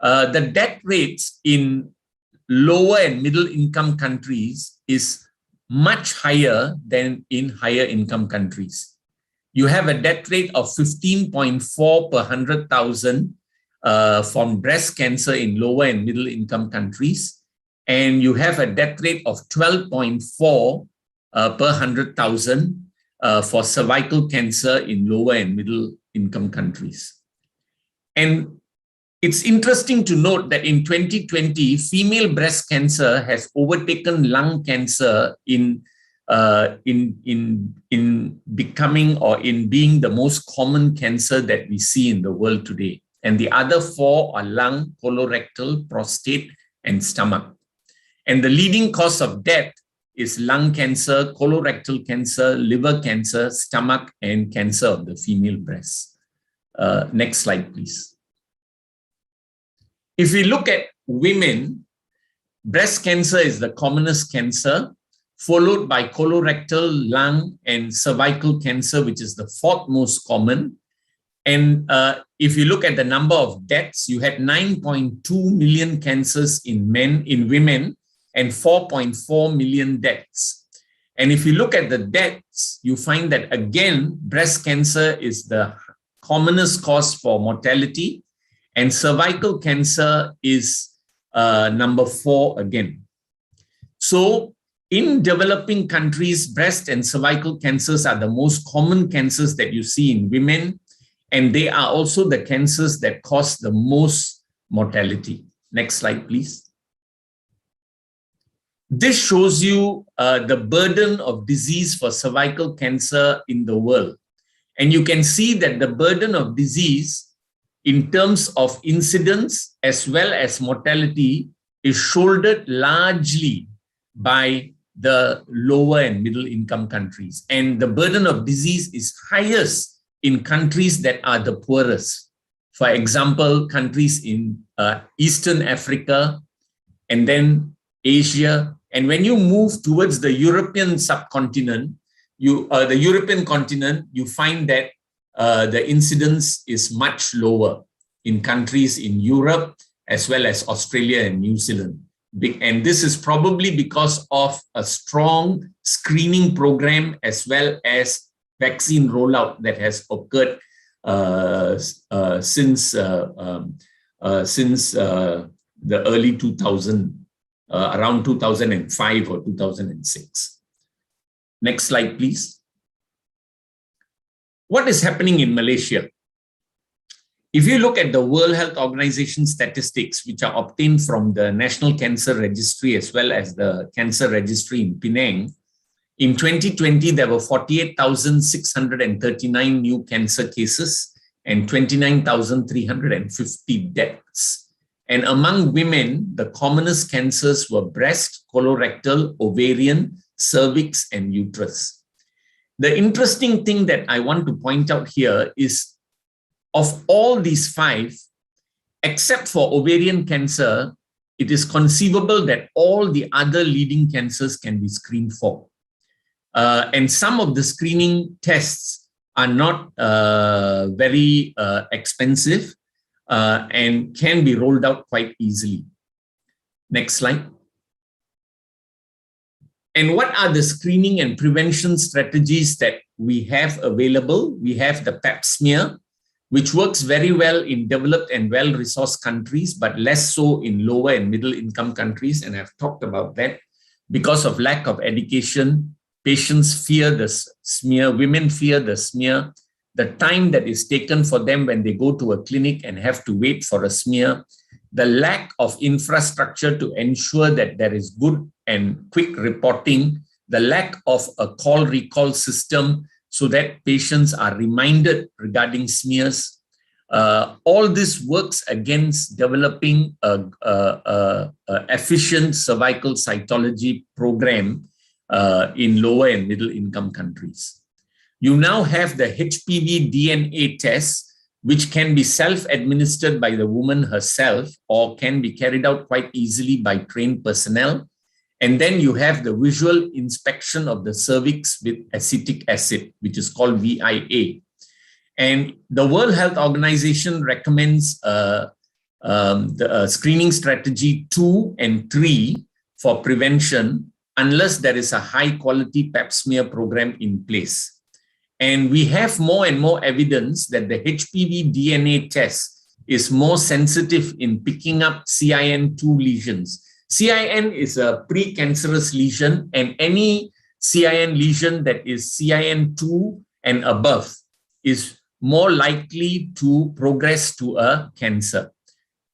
The death rates in lower and middle income countries is much higher than in higher income countries. You have a death rate of 15.4 per 100,000 from breast cancer in lower and middle income countries. And you have a death rate of 12.4 per 100,000 for cervical cancer in lower and middle income countries. And it's interesting to note that in 2020, female breast cancer has overtaken lung cancer in becoming or in being the most common cancer that we see in the world today. And the other four are lung, colorectal, prostate, and stomach. And the leading cause of death is lung cancer, colorectal cancer, liver cancer, stomach, and cancer of the female breast. Next slide, please. If we look at women, breast cancer is the commonest cancer, followed by colorectal, lung, and cervical cancer, which is the fourth most common. And if you look at the number of deaths, you had 9.2 million cancers in women, and 4.4 million deaths. And if you look at the deaths, you find that again, breast cancer is the commonest cause for mortality, and cervical cancer is number 4 again. So in developing countries, breast and cervical cancers are the most common cancers that you see in women, and they are also the cancers that cause the most mortality. Next slide, please. This shows you the burden of disease for cervical cancer in the world. And you can see that the burden of disease in terms of incidence as well as mortality is shouldered largely by the lower and middle income countries. And the burden of disease is highest in countries that are the poorest. For example, countries in Eastern Africa and then Asia. And when you move towards the European subcontinent, the European continent, you find that the incidence is much lower in countries in Europe as well as Australia and New Zealand. And this is probably because of a strong screening program as well as vaccine rollout that has occurred since the early 2000s. Around 2005 or 2006. Next slide, please. What is happening in Malaysia? If you look at the World Health Organization statistics, which are obtained from the National Cancer Registry as well as the Cancer Registry in Penang, in 2020, there were 48,639 new cancer cases and 29,350 deaths. And among women, the commonest cancers were breast, colorectal, ovarian, cervix, and uterus. The interesting thing that I want to point out here is of all these 5, except for ovarian cancer, it is conceivable that all the other leading cancers can be screened for. And some of the screening tests are not very expensive. And can be rolled out quite easily. Next slide. And what are the screening and prevention strategies that we have available? We have the Pap smear, which works very well in developed and well-resourced countries, but less so in lower and middle income countries. And I've talked about that. Because of lack of education, patients fear the smear, women fear the smear. The time that is taken for them when they go to a clinic and have to wait for a smear, the lack of infrastructure to ensure that there is good and quick reporting, the lack of a call recall system so that patients are reminded regarding smears. All this works against developing an efficient cervical cytology program in lower and middle income countries. You now have the HPV DNA test, which can be self-administered by the woman herself or can be carried out quite easily by trained personnel. And then you have the visual inspection of the cervix with acetic acid, which is called VIA. And the World Health Organization recommends the screening strategy 2 and 3 for prevention, unless there is a high quality pap smear program in place. And we have more and more evidence that the HPV DNA test is more sensitive in picking up CIN2 lesions. CIN is a precancerous lesion, and any CIN lesion that is CIN2 and above is more likely to progress to a cancer.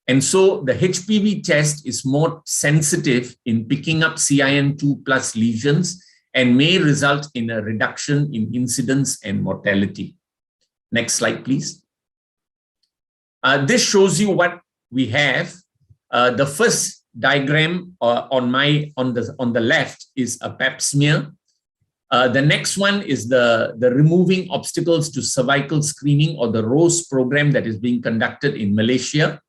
And so the HPV test is more sensitive in picking up CIN2 plus lesions and may result in a reduction in incidence and mortality. Next slide, please. This shows you what we have. The first diagram on the left is a pap smear. The next one is the removing obstacles to cervical screening, or the ROSE program that is being conducted in Malaysia.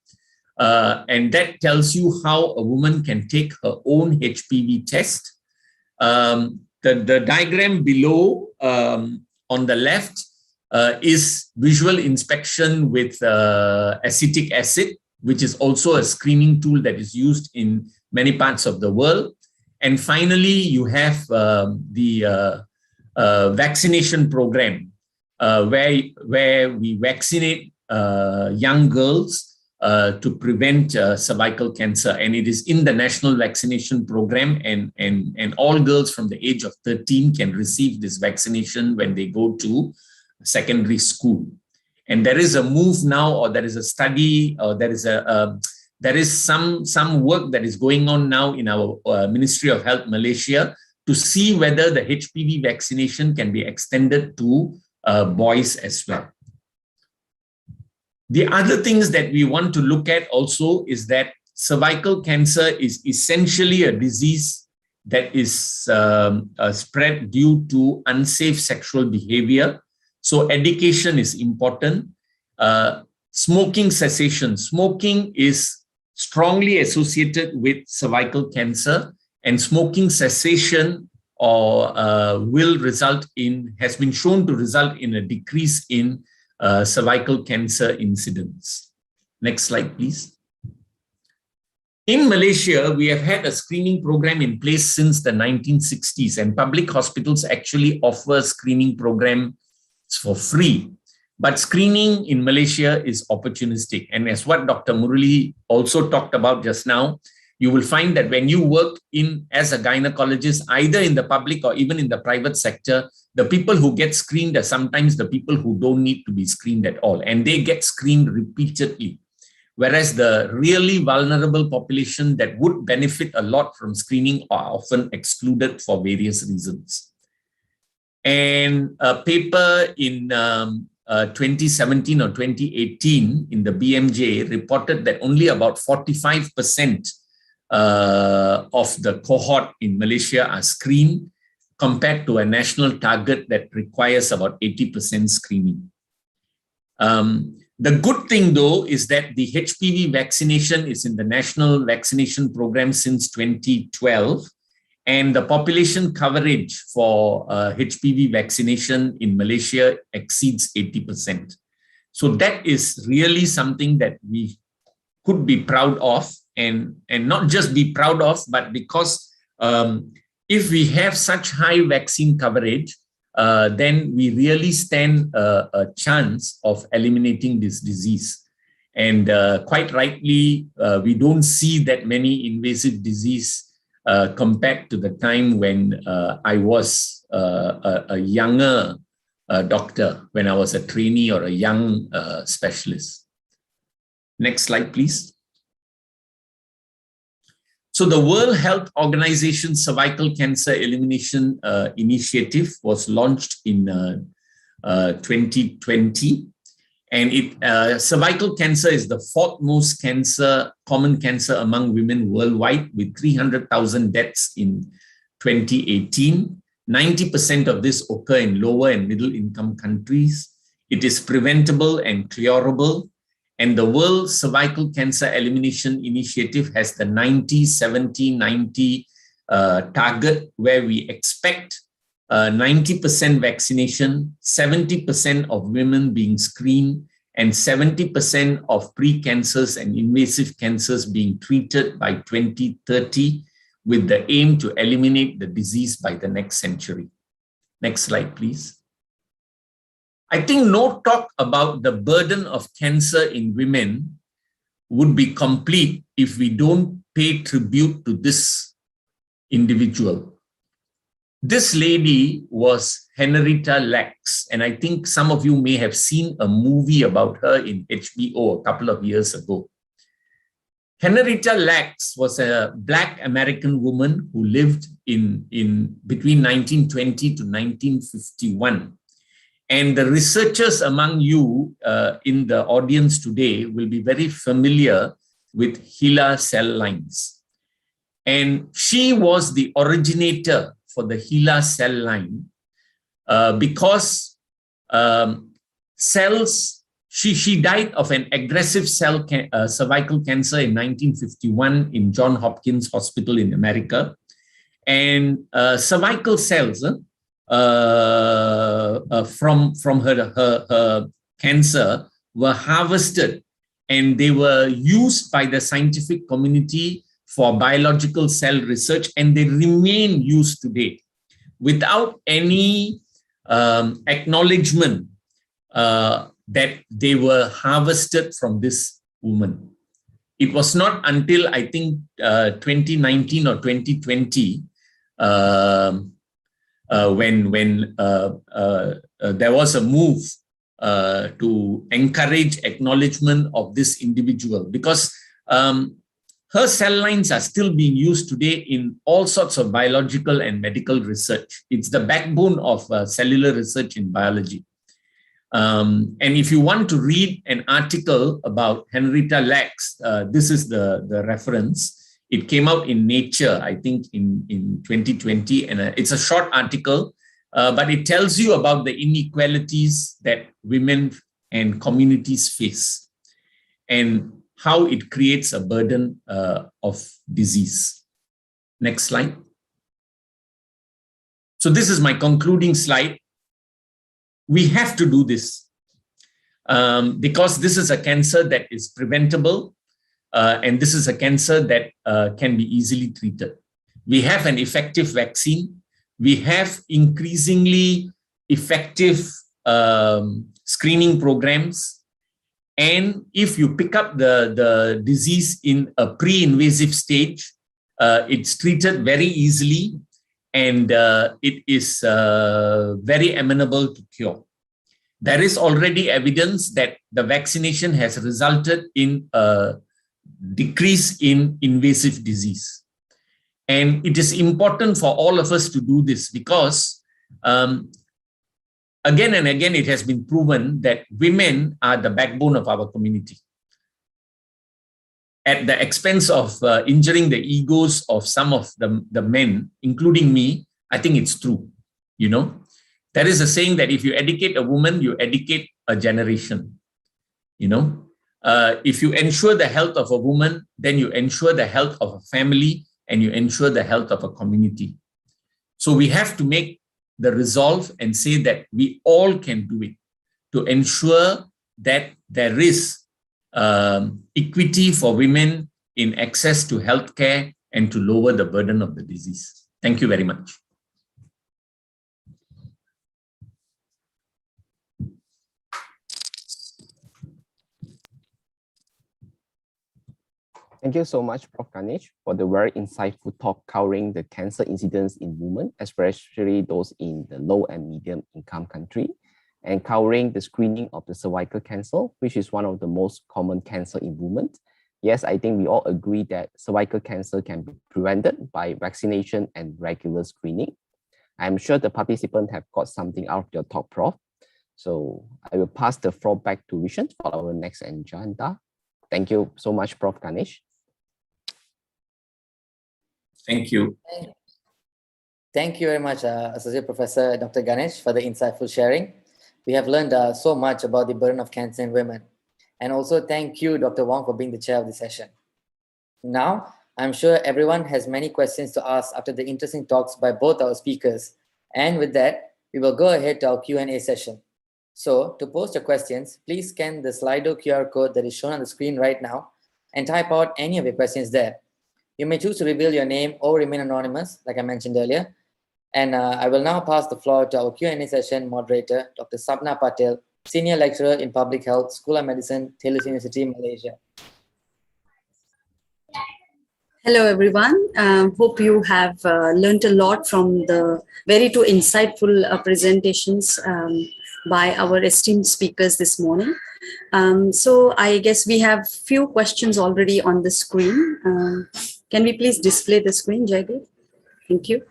And that tells you how a woman can take her own HPV test. The diagram below on the left is visual inspection with acetic acid, which is also a screening tool that is used in many parts of the world. And finally, you have the vaccination program, where we vaccinate young girls to prevent cervical cancer. And it is in the national vaccination program, and all girls from the age of 13 can receive this vaccination when they go to secondary school. And there is a move now, or there is a study, or there is some work that is going on now in our Ministry of Health Malaysia to see whether the HPV vaccination can be extended to boys as well. The other things that we want to look at also is that cervical cancer is essentially a disease that is spread due to unsafe sexual behavior. So education is important. Smoking cessation. Smoking is strongly associated with cervical cancer, and smoking cessation has been shown to result in a decrease in cervical cancer incidence. Next slide, please. In Malaysia, we have had a screening program in place since the 1960s, and public hospitals actually offer screening programs for free. But screening in Malaysia is opportunistic. And as what Dr. Murali also talked about just now, you will find that when you work as a gynecologist, either in the public or even in the private sector, the people who get screened are sometimes the people who don't need to be screened at all. And they get screened repeatedly. Whereas the really vulnerable population that would benefit a lot from screening are often excluded for various reasons. And a paper in 2017 or 2018 in the BMJ reported that only about 45% of the cohort in Malaysia are screened, compared to a national target that requires about 80% screening. The good thing, though, is that the HPV vaccination is in the national vaccination program since 2012, and the population coverage for HPV vaccination in Malaysia exceeds 80%. So that is really something that we could be proud of, and not just be proud of, but because if we have such high vaccine coverage, then we really stand a chance of eliminating this disease. And quite rightly, we don't see that many invasive disease compared to the time when I was a younger doctor, when I was a trainee or a young specialist. Next slide, please. So the World Health Organization Cervical Cancer Elimination Initiative was launched in 2020. And cervical cancer is the fourth most common cancer among women worldwide, with 300,000 deaths in 2018. 90% of this occur in lower and middle income countries. It is preventable and curable. And the World Cervical Cancer Elimination Initiative has the 90-70-90 target, where we expect 90% vaccination, 70% of women being screened, and 70% of pre-cancers and invasive cancers being treated by 2030, with the aim to eliminate the disease by the next century. Next slide, please. I think no talk about the burden of cancer in women would be complete if we don't pay tribute to this individual. This lady was Henrietta Lacks, and I think some of you may have seen a movie about her in HBO a couple of years ago. Henrietta Lacks was a Black American woman who lived in between 1920 to 1951. And the researchers among you in the audience today will be very familiar with HeLa cell lines. And she was the originator for the HeLa cell line because cells, she died of an aggressive cervical cancer in 1951 in Johns Hopkins Hospital in America. And cervical cells from her cancer were harvested, and they were used by the scientific community for biological cell research, and they remain used today without any acknowledgement that they were harvested from this woman. It was not until, I think, 2019 or 2020 when there was a move to encourage acknowledgement of this individual, because her cell lines are still being used today in all sorts of biological and medical research. It's the backbone of cellular research in biology. And if you want to read an article about Henrietta Lacks, this is the reference. It came out in Nature, I think, in 2020, and it's a short article, but it tells you about the inequalities that women and communities face and how it creates a burden of disease. Next slide. So this is my concluding slide. We have to do this because this is a cancer that is preventable. And this is a cancer that can be easily treated. We have an effective vaccine. We have increasingly effective screening programs. And if you pick up the disease in a pre-invasive stage, it's treated very easily, and it is very amenable to cure. There is already evidence that the vaccination has resulted in a decrease in invasive disease. And it is important for all of us to do this because again and again, it has been proven that women are the backbone of our community. At the expense of injuring the egos of some of the men, including me, I think it's true. You know, there is a saying that if you educate a woman, you educate a generation. You know, if you ensure the health of a woman, then you ensure the health of a family and you ensure the health of a community. So we have to make the resolve and say that we all can do it to ensure that there is equity for women in access to healthcare and to lower the burden of the disease. Thank you very much. Thank you so much, Prof. Ganesh, for the very insightful talk covering the cancer incidence in women, especially those in the low and medium income country, and covering the screening of the cervical cancer, which is one of the most common cancer in women. Yes, I think we all agree that cervical cancer can be prevented by vaccination and regular screening. I'm sure the participants have got something out of your talk, Prof. So I will pass the floor back to Vishen for our next agenda. Thank you so much, Prof. Ganesh. Thank you. Thank you very much, Associate Professor Dr. Ganesh, for the insightful sharing. We have learned so much about the burden of cancer in women. And also thank you, Dr. Wong, for being the chair of the session. Now, I'm sure everyone has many questions to ask after the interesting talks by both our speakers. And with that, we will go ahead to our Q&A session. So to post your questions, please scan the Slido QR code that is shown on the screen right now and type out any of your questions there. You may choose to reveal your name or remain anonymous, like I mentioned earlier. And I will now pass the floor to our Q&A session moderator, Dr. Sapna Patil, Senior Lecturer in Public Health, School of Medicine, Thinn University, Malaysia. Hello, everyone. Hope you have learned a lot from the very two insightful presentations by our esteemed speakers this morning. So I guess we have few questions already on the screen. Can we please display the screen, Jaideep? Thank you.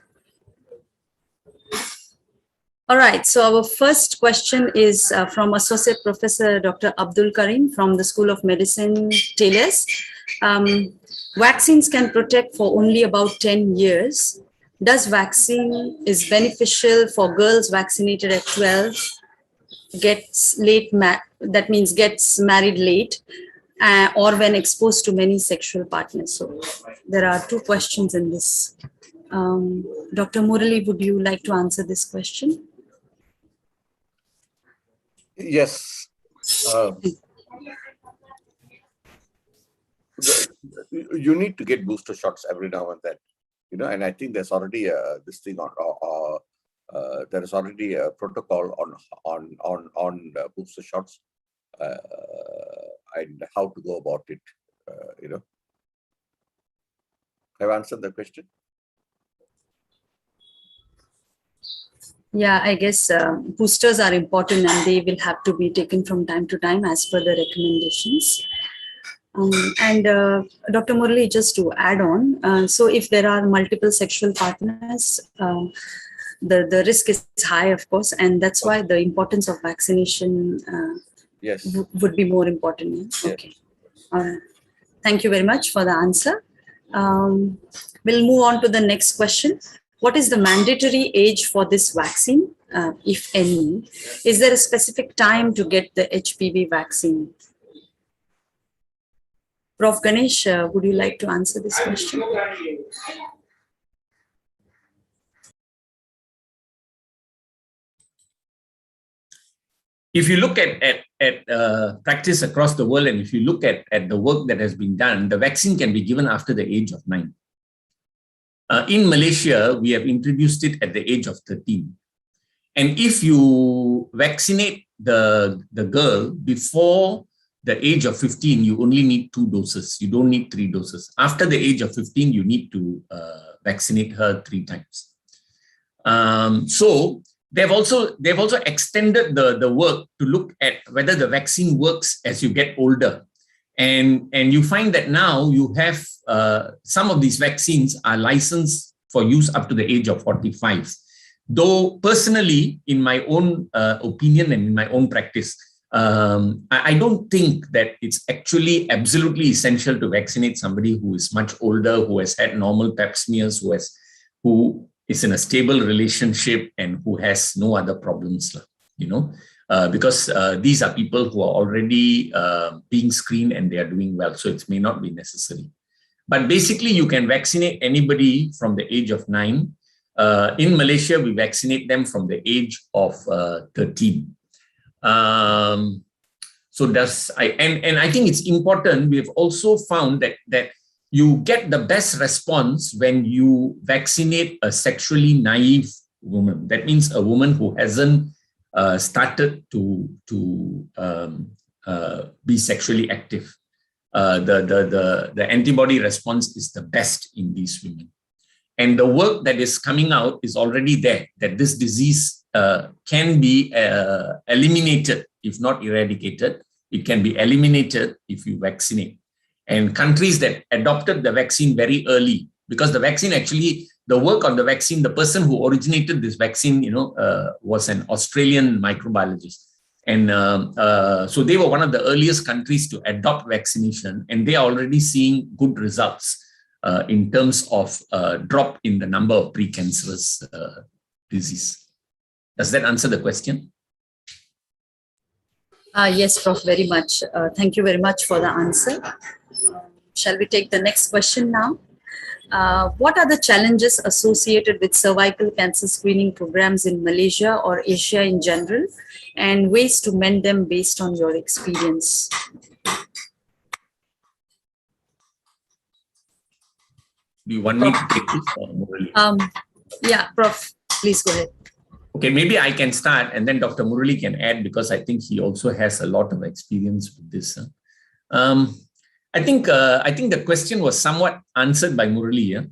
All right, so our first question is from Associate Professor Dr. Abdul Karim from the School of Medicine, Taylors. Vaccines can protect for only about 10 years. Does vaccine is beneficial for girls vaccinated at 12, gets late, that means gets married late, or when exposed to many sexual partners? So there are two questions in this. Dr. Murali, would you like to answer this question? Yes. You need to get booster shots every now and then, you know, and I think there's already this thing on, there is already a protocol on booster shots and how to go about it, you know. Have I answered the question? Yeah, I guess boosters are important and they will have to be taken from time to time as per the recommendations. Dr. Murali, just to add on, so if there are multiple sexual partners, the risk is high, of course, and that's why the importance of vaccination yes. would be more important. Yeah? Okay. All right. Thank you very much for the answer. We'll move on to the next question. What is the mandatory age for this vaccine, if any? Is there a specific time to get the HPV vaccine? Prof. Ganesh, would you like to answer this question? If you look at practice across the world, and if you look at the work that has been done, the vaccine can be given after the age of 9. In Malaysia, we have introduced it at the age of 13. And if you vaccinate the girl before the age of 15, you only need 2 doses. You don't need 3 doses. After the age of 15, you need to vaccinate her 3 times. So they've also extended the work to look at whether the vaccine works as you get older. And you find that now you have some of these vaccines are licensed for use up to the age of 45. Though personally, in my own opinion and in my own practice, I don't think that it's actually absolutely essential to vaccinate somebody who is much older, who has had normal pap smears, who is in a stable relationship and who has no other problems, you know, because these are people who are already being screened and they are doing well. So it may not be necessary. But basically, you can vaccinate anybody from the age of 9. In Malaysia, we vaccinate them from the age of 13. So I think it's important. We have also found that you get the best response when you vaccinate a sexually naive woman. That means a woman who hasn't started to be sexually active. The antibody response is the best in these women. And the work that is coming out is already there, that this disease can be eliminated, if not eradicated. It can be eliminated if you vaccinate. And countries that adopted the vaccine very early, because the vaccine actually, the work on the vaccine, the person who originated this vaccine, you know, was an Australian microbiologist. And so they were one of the earliest countries to adopt vaccination, and they are already seeing good results in terms of drop in the number of precancerous disease. Does that answer the question? Yes, Prof, very much. Thank you very much for the answer. Shall we take the next question now? What are the challenges associated with cervical cancer screening programs in Malaysia or Asia in general, and ways to mend them based on your experience? Do you want me to take this or Murali? Yeah, Prof, please go ahead. Okay, maybe I can start and then Dr. Murali can add because I think he also has a lot of experience with this. I think the question was somewhat answered by Murali.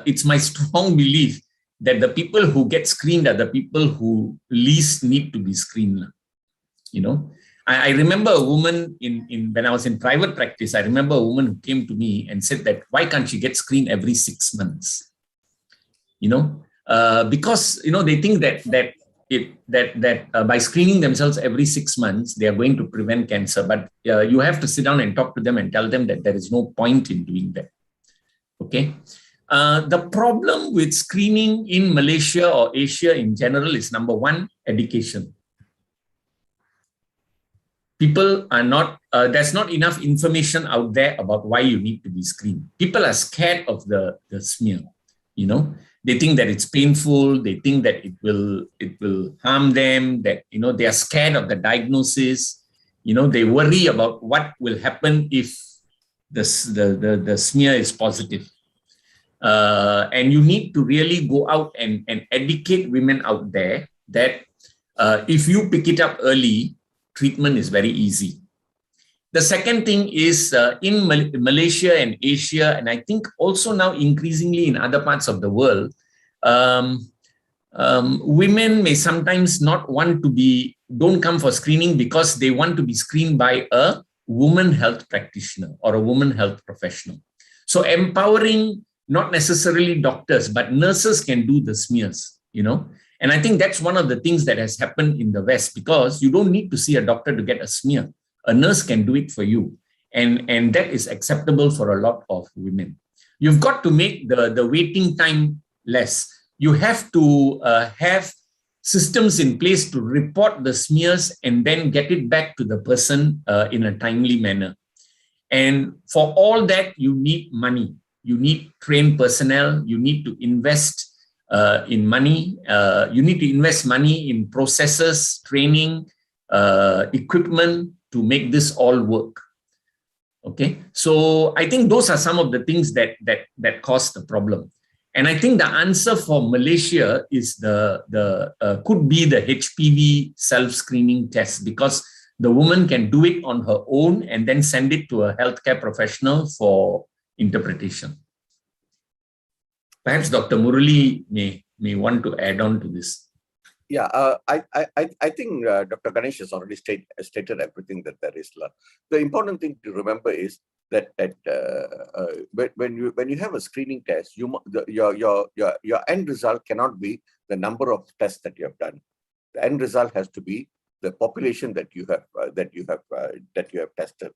It's my strong belief that the people who get screened are the people who least need to be screened. You know, I remember a woman when I was in private practice. I remember a woman who came to me and said that why can't she get screened every 6 months? You know, because they think that by screening themselves every 6 months they are going to prevent cancer. But you have to sit down and talk to them and tell them that there is no point in doing that. Okay. The problem with screening in Malaysia or Asia in general is, number one, education. People are not, there's not enough information out there about why you need to be screened. People are scared of the smear, you know. They think that it's painful. They think that it will harm them, that, they are scared of the diagnosis. They worry about what will happen if the smear is positive. And you need to really go out and educate women out there that if you pick it up early, treatment is very easy. The second thing is in Malaysia and Asia, and I think also now increasingly in other parts of the world, women may sometimes not want to don't come for screening because they want to be screened by a woman health practitioner or a woman health professional. So empowering not necessarily doctors, but nurses can do the smears, And I think that's one of the things that has happened in the West, because you don't need to see a doctor to get a smear. A nurse can do it for you. And that is acceptable for a lot of women. You've got to make the waiting time less. You have to have systems in place to report the smears and then get it back to the person in a timely manner. And for all that, you need money. You need trained personnel. You need to invest in money. You need to invest money in processes, training, equipment to make this all work. Okay, so I think those are some of the things that cause the problem. And I think the answer for Malaysia is could be the HPV self-screening test, because the woman can do it on her own and then send it to a healthcare professional for interpretation. Perhaps Dr. Murali may want to add on to this. Yeah, I think Dr. Ganesh has already stated everything that there is. The important thing to remember is that when you have a screening test, your end result cannot be the number of tests that you have done. The end result has to be the population that you have tested.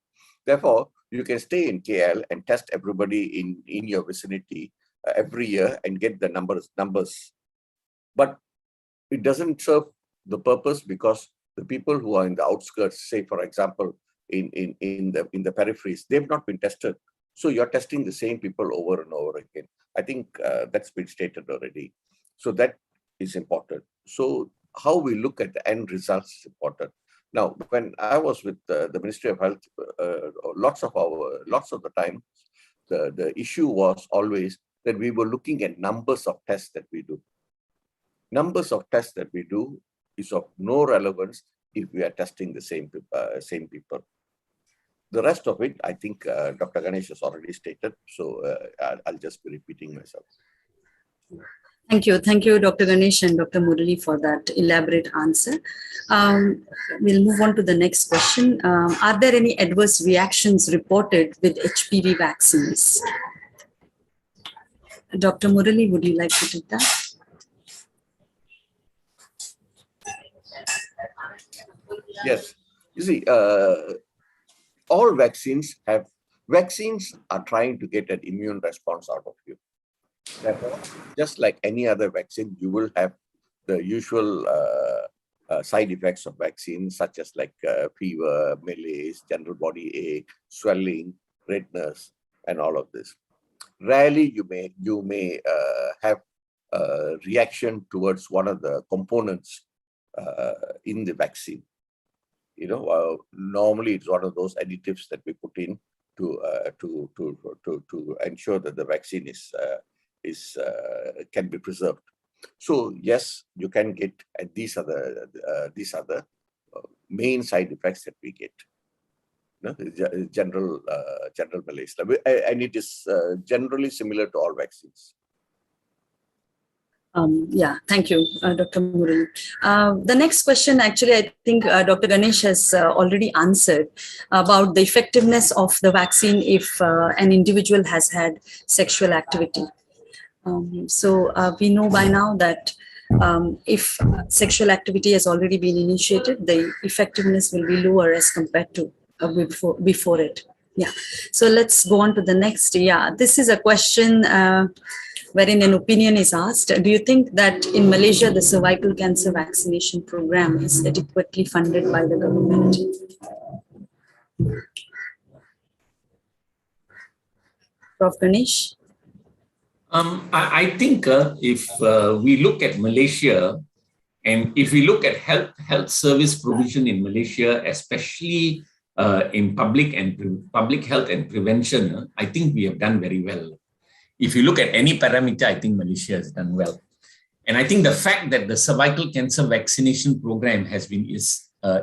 Therefore, you can stay in KL and test everybody in your vicinity every year and get the numbers. But it doesn't serve the purpose, because the people who are in the outskirts, say for example, in the peripheries, they've not been tested. So you're testing the same people over and over again. I think that's been stated already. So that is important. So how we look at the end results is important. Now, when I was with the Ministry of Health, lots of the time, the issue was always that we were looking at numbers of tests that we do. Numbers of tests that we do is of no relevance if we are testing the same people. The rest of it, I think Dr. Ganesh has already stated, so I'll just be repeating myself. Thank you, Dr. Ganesh and Dr. Murali, for that elaborate answer. We'll move on to the next question. Are there any adverse reactions reported with HPV vaccines? Dr. Murali, would you like to take that? Yes, you see, all vaccines are trying to get an immune response out of you. Therefore, just like any other vaccine, you will have the usual side effects of vaccines, such as like fever, malaise, general body ache, swelling, redness, and all of this. rarely you may have a reaction towards one of the components in the vaccine. Normally it's one of those additives that we put in to ensure that the vaccine can be preserved. So yes, you can get, and these are the main side effects that we get. General malaise, and it is generally similar to all vaccines. Yeah, thank you, Dr. Murali. The next question, actually, I think Dr. Ganesh has already answered about the effectiveness of the vaccine if an individual has had sexual activity. So we know by now that if sexual activity has already been initiated, the effectiveness will be lower as compared to before it. Yeah. So let's go on to the next. Yeah, this is a question wherein an opinion is asked. Do you think that in Malaysia, the cervical cancer vaccination program is adequately funded by the government? Prof. Ganesh? I think if we look at Malaysia, and if we look at health service provision in Malaysia, especially in public health and prevention, I think we have done very well. If you look at any parameter, I think Malaysia has done well. And I think the fact that the cervical cancer vaccination program has been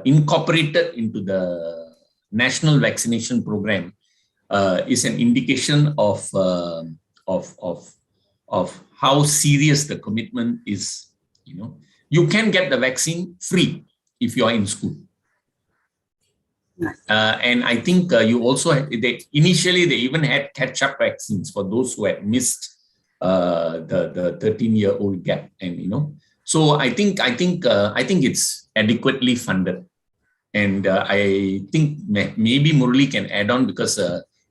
incorporated into the national vaccination program is an indication of how serious the commitment is. You can get the vaccine free if you are in school. And I think you also initially they even had catch-up vaccines for those who had missed the 13-year-old gap, and so I think it's adequately funded, and I think maybe Murali can add on because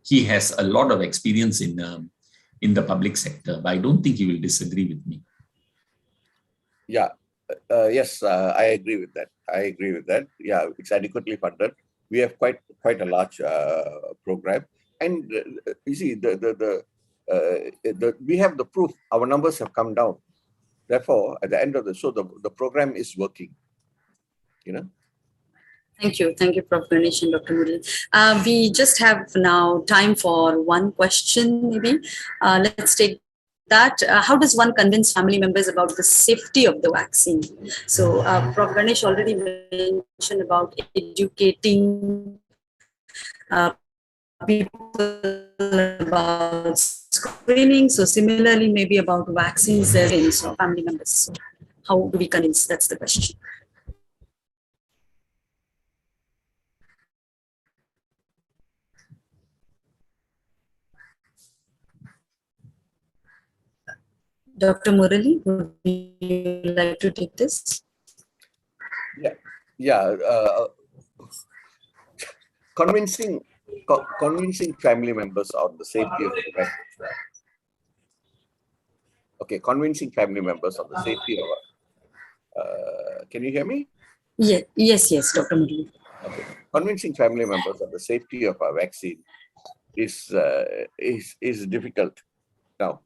he has a lot of experience in the public sector, but I don't think he will disagree with me. Yeah. Yes, I agree with that. Yeah, it's adequately funded. We have quite a large program, and you see we have the proof. Our numbers have come down. Therefore, at the end of the program is working. Thank you, Prof. Ganesh and Dr. Murali. We just have now time for one question, maybe. Let's take that. How does one convince family members about the safety of the vaccine? So Prof. Ganesh already mentioned about educating people about screening. So similarly, maybe about vaccines, so family members. So how do we convince? That's the question. Dr. Murali, would you like to take this? Yeah. Convincing family members on the safety of the vaccine. Okay, convincing family members on the safety of. Can you hear me? Yes, Dr. Murali. Okay, convincing family members on the safety of our vaccine is difficult. Now,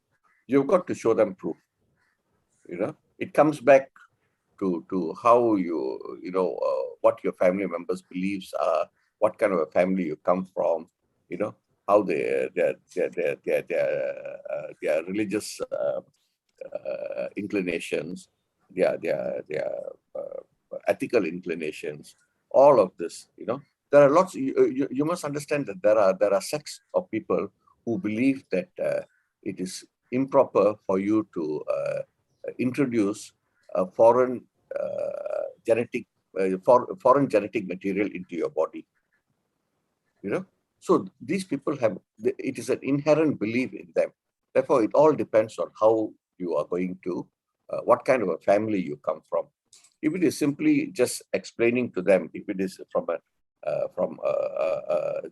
you've got to show them proof. It comes back to how what your family members' beliefs are, what kind of a family you come from, how their religious inclinations, their ethical inclinations, all of this. There are lots. You must understand that there are sects of people who believe that it is improper for you to introduce a foreign genetic material into your body. So these people it is an inherent belief in them. Therefore, it all depends on how you are going to, what kind of a family you come from. If it is simply just explaining to them, if it is from a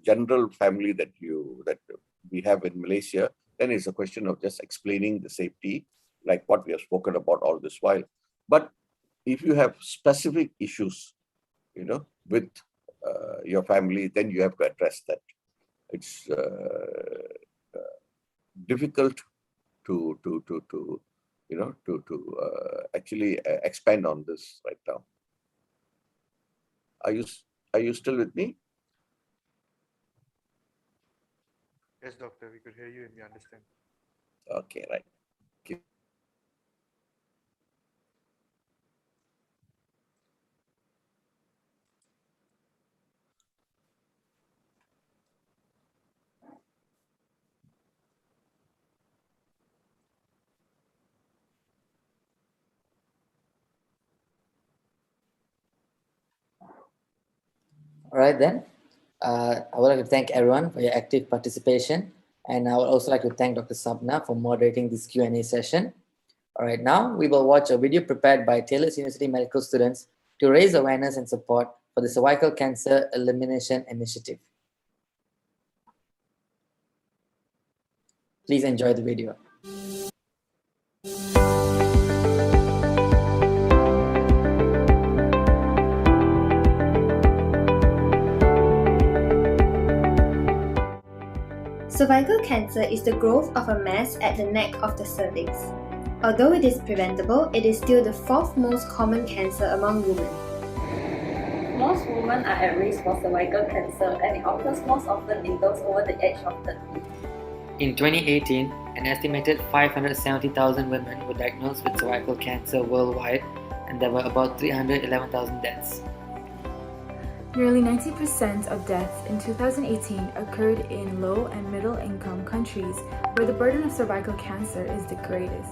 general family that we have in Malaysia, then it's a question of just explaining the safety, like what we have spoken about all this while. But if you have specific issues, with your family, then you have to address that. It's difficult to actually expand on this right now. Are you still with me? Yes, doctor, we could hear you and we understand. Okay, right. Thank you. All right, then. I would like to thank everyone for your active participation. And I would also like to thank Dr. Sabna for moderating this Q&A session. All right, now we will watch a video prepared by Taylor's University medical students to raise awareness and support for the Cervical Cancer Elimination Initiative. Please enjoy the video. Cervical cancer is the growth of a mass at the neck of the cervix. Although it is preventable, it is still the fourth most common cancer among women. Most women are at risk for cervical cancer, and it occurs most often in those over the age of 30. In 2018, an estimated 570,000 women were diagnosed with cervical cancer worldwide, and there were about 311,000 deaths. Nearly 90% of deaths in 2018 occurred in low and middle income countries where the burden of cervical cancer is the greatest.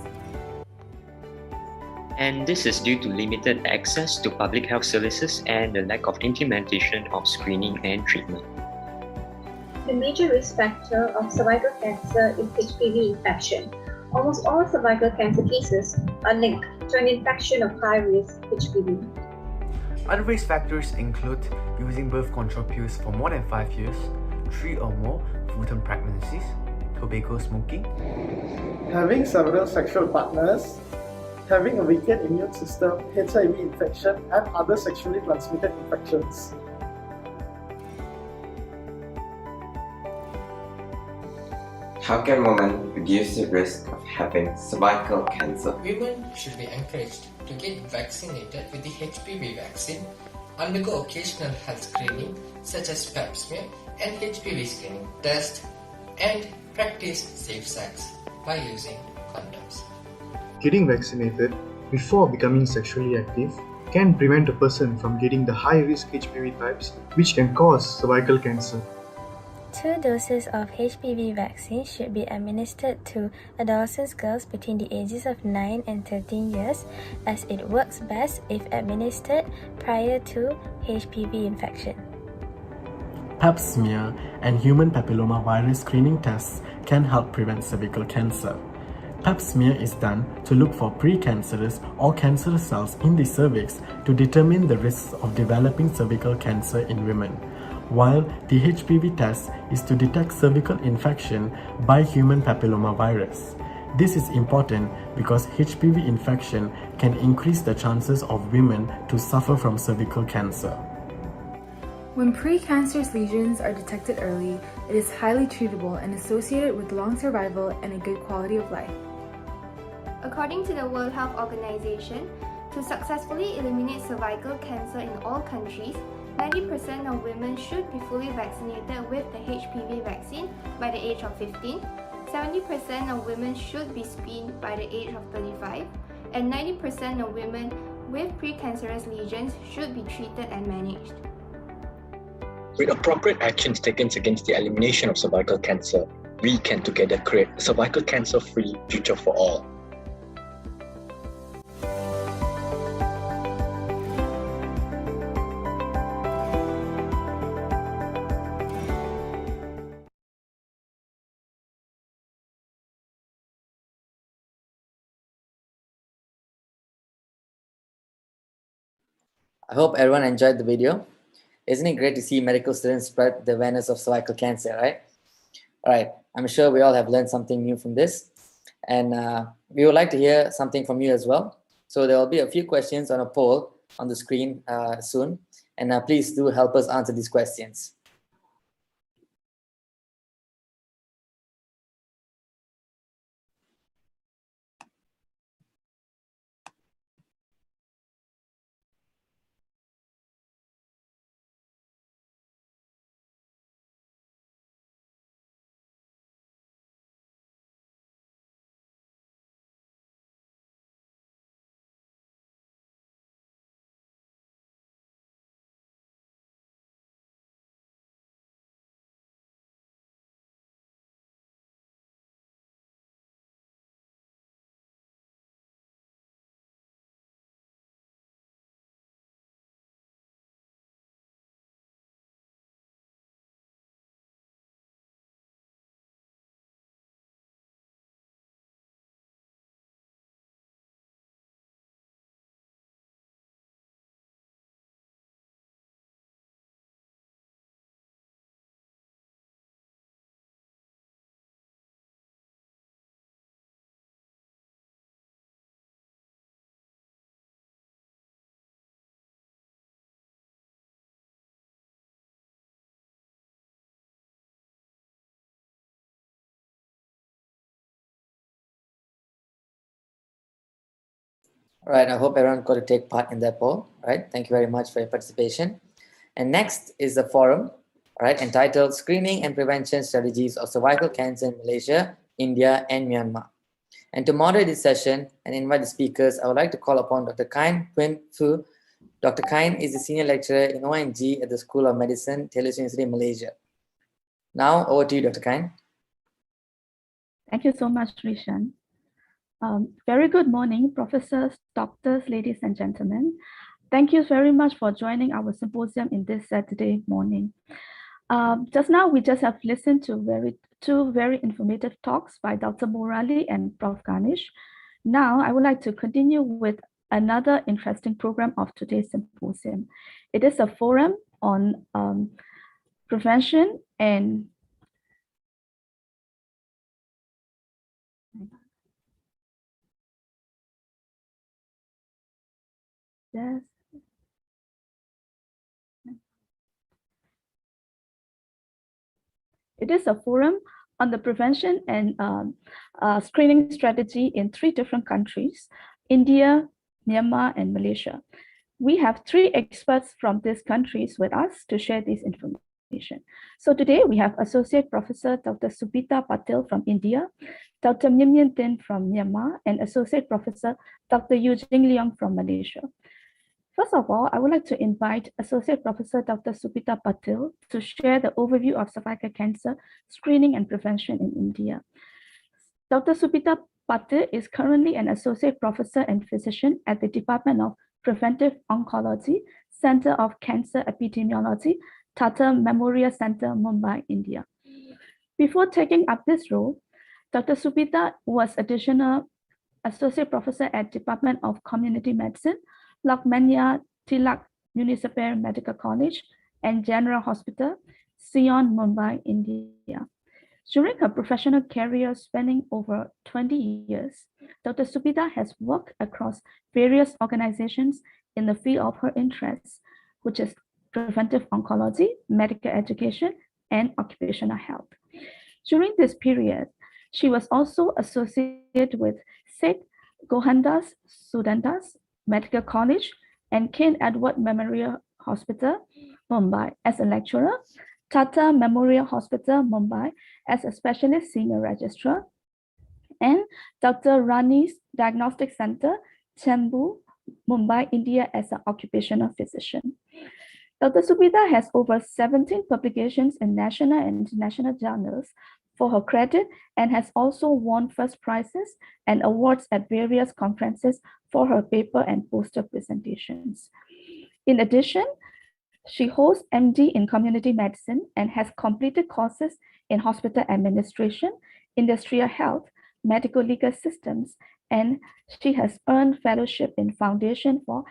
And this is due to limited access to public health services and the lack of implementation of screening and treatment. The major risk factor of cervical cancer is HPV infection. Almost all cervical cancer cases are linked to an infection of high-risk HPV. Other risk factors include using birth control pills for more than 5 years, 3 or more full-term pregnancies, tobacco smoking, having several sexual partners, having a weakened immune system, HIV infection, and other sexually transmitted infections. How can women reduce the risk of having cervical cancer? Women should be encouraged to get vaccinated with the HPV vaccine, undergo occasional health screening such as pap smear and HPV screening test, and practice safe sex by using condoms. Getting vaccinated before becoming sexually active can prevent a person from getting the high-risk HPV types which can cause cervical cancer. 2 doses of HPV vaccine should be administered to adolescent girls between the ages of 9 and 13 years, as it works best if administered prior to HPV infection. Pap smear and human papillomavirus screening tests can help prevent cervical cancer. Pap smear is done to look for precancerous or cancerous cells in the cervix to determine the risks of developing cervical cancer in women, while the HPV test is to detect cervical infection by human papillomavirus. This is important because HPV infection can increase the chances of women to suffer from cervical cancer. When precancerous lesions are detected early, it is highly treatable and associated with long survival and a good quality of life. According to the World Health Organization, to successfully eliminate cervical cancer in all countries, 90% of women should be fully vaccinated with the HPV vaccine by the age of 15, 70% of women should be screened by the age of 35, and 90% of women with precancerous lesions should be treated and managed. With appropriate actions taken against the elimination of cervical cancer, we can together create a cervical cancer-free future for all. I hope everyone enjoyed the video. Isn't it great to see medical students spread the awareness of cervical cancer, right? All right, I'm sure we all have learned something new from this. And we would like to hear something from you as well. So there will be a few questions on a poll on the screen soon. And please do help us answer these questions. All right, I hope everyone got to take part in that poll. All right, thank you very much for your participation. And next is the forum, all right, entitled Screening and Prevention Strategies of Cervical Cancer in Malaysia, India, and Myanmar. And to moderate this session and invite the speakers, I would like to call upon Dr. Kine Quinn Fu. Dr. Kine is a senior lecturer in ONG at the School of Medicine, Taylor University, Malaysia. Now, over to you, Dr. Kine. Thank you so much, Rishan. Very good morning, professors, doctors, ladies and gentlemen. Thank you very much for joining our symposium in this Saturday morning. Just now, we just have listened to two very informative talks by Dr. Murali and Prof. Ganesh. Now, I would like to continue with another interesting program of today's symposium. It is a forum on prevention and yes. It is a forum on the prevention and screening strategy in 3 different countries, India, Myanmar, and Malaysia. We have 3 experts from these countries with us to share this information. So today we have Associate Professor Dr. Subita Patil from India, Dr. Myint Thinn from Myanmar, and Associate Professor Dr. Eugene Leong from Malaysia. First of all, I would like to invite Associate Professor Dr. Subita Patil to share the overview of cervical cancer screening and prevention in India. Dr. Subita Patil is currently an Associate Professor and Physician at the Department of Preventive Oncology, Center of Cancer Epidemiology, Tata Memorial Center, Mumbai, India. Before taking up this role, Dr. Subita was additional Associate Professor at Department of Community Medicine, Lokmanya Tilak Municipal Medical College and General Hospital, Sion, Mumbai, India. During her professional career spanning over 20 years, Dr. Subita has worked across various organizations in the field of her interests, which is preventive oncology, medical education, and occupational health. During this period, she was also associated with Sikh Gohandas Sudandas Medical College and King Edward Memorial Hospital, Mumbai as a lecturer, Tata Memorial Hospital, Mumbai as a specialist senior registrar, and Dr. Rani's Diagnostic Center, Chembur, Mumbai, India as an occupational physician. Dr. Subita has over 17 publications in national and international journals for her credit and has also won first prizes and awards at various conferences for her paper and poster presentations. In addition, she holds MD in community medicine and has completed courses in hospital administration, industrial health, medical legal systems, and she has earned fellowship in Foundation for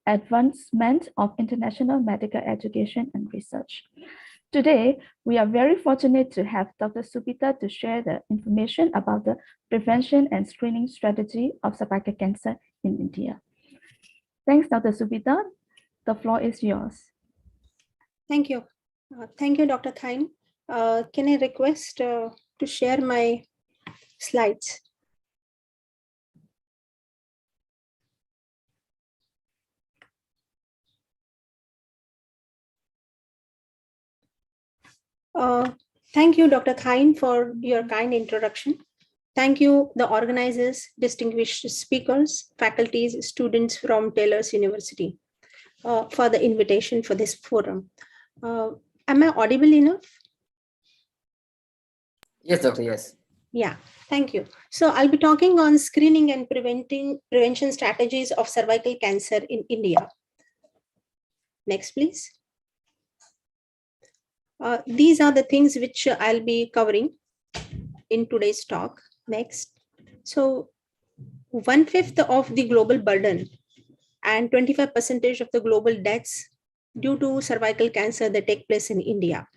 Advancement of International Medical Education and Research. Today, we are very fortunate to have Dr. Subita to share the information about the prevention and screening strategy of cervical cancer in India. Thanks, Dr. Subita. The floor is yours. Thank you. Thank you, Dr. Thinn. Can I request to share my slides? Thank you, Dr. Thinn, for your kind introduction. Thank you, the organizers, distinguished speakers, faculties, students from Taylor's University for the invitation for this forum. Am I audible enough? Yes, doctor, yes. Yeah, thank you. So I'll be talking on screening and prevention strategies of cervical cancer in India. Next, please. These are the things which I'll be covering in today's talk. Next. So 1/5 of the global burden and 25% of the global deaths due to cervical cancer that take place in India.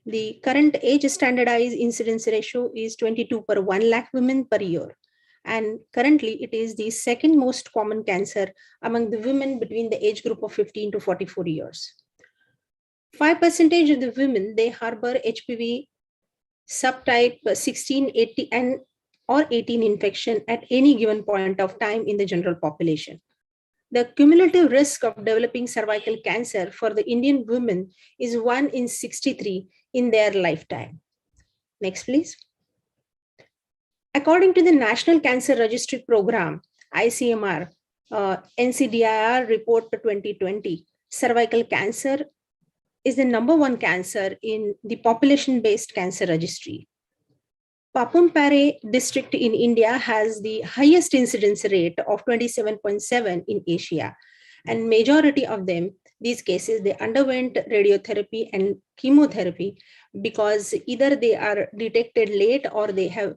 The current age standardized incidence ratio is 22 per 1 lakh women per year. And currently it is the second most common cancer among the women between the age group of 15 to 44 years. 5% of the women, they harbor HPV subtype 16, 80 or 18 infection at any given point of time in the general population. The cumulative risk of developing cervical cancer for the Indian women is 1 in 63 in their lifetime. Next, please. According to the National Cancer Registry Program, ICMR, NCDIR report 2020, cervical cancer is the #1 cancer in the population-based cancer registry. Papumpare district in India has the highest incidence rate of 27.7 in Asia, and majority of them, these cases, they underwent radiotherapy and chemotherapy because either they are detected late or they have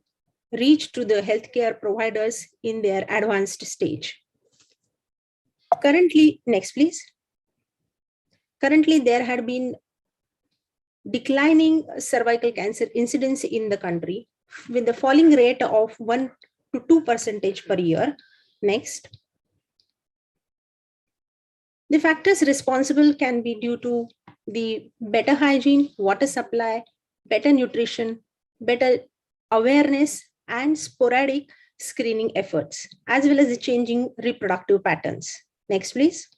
reached to the healthcare providers in their advanced stage. Currently, next please. Currently, there had been declining cervical cancer incidence in the country with the falling rate of 1 to 2% per year. Next. The factors responsible can be due to the better hygiene, water supply, better nutrition, better awareness, and sporadic screening efforts, as well as the changing reproductive patterns. Next, please.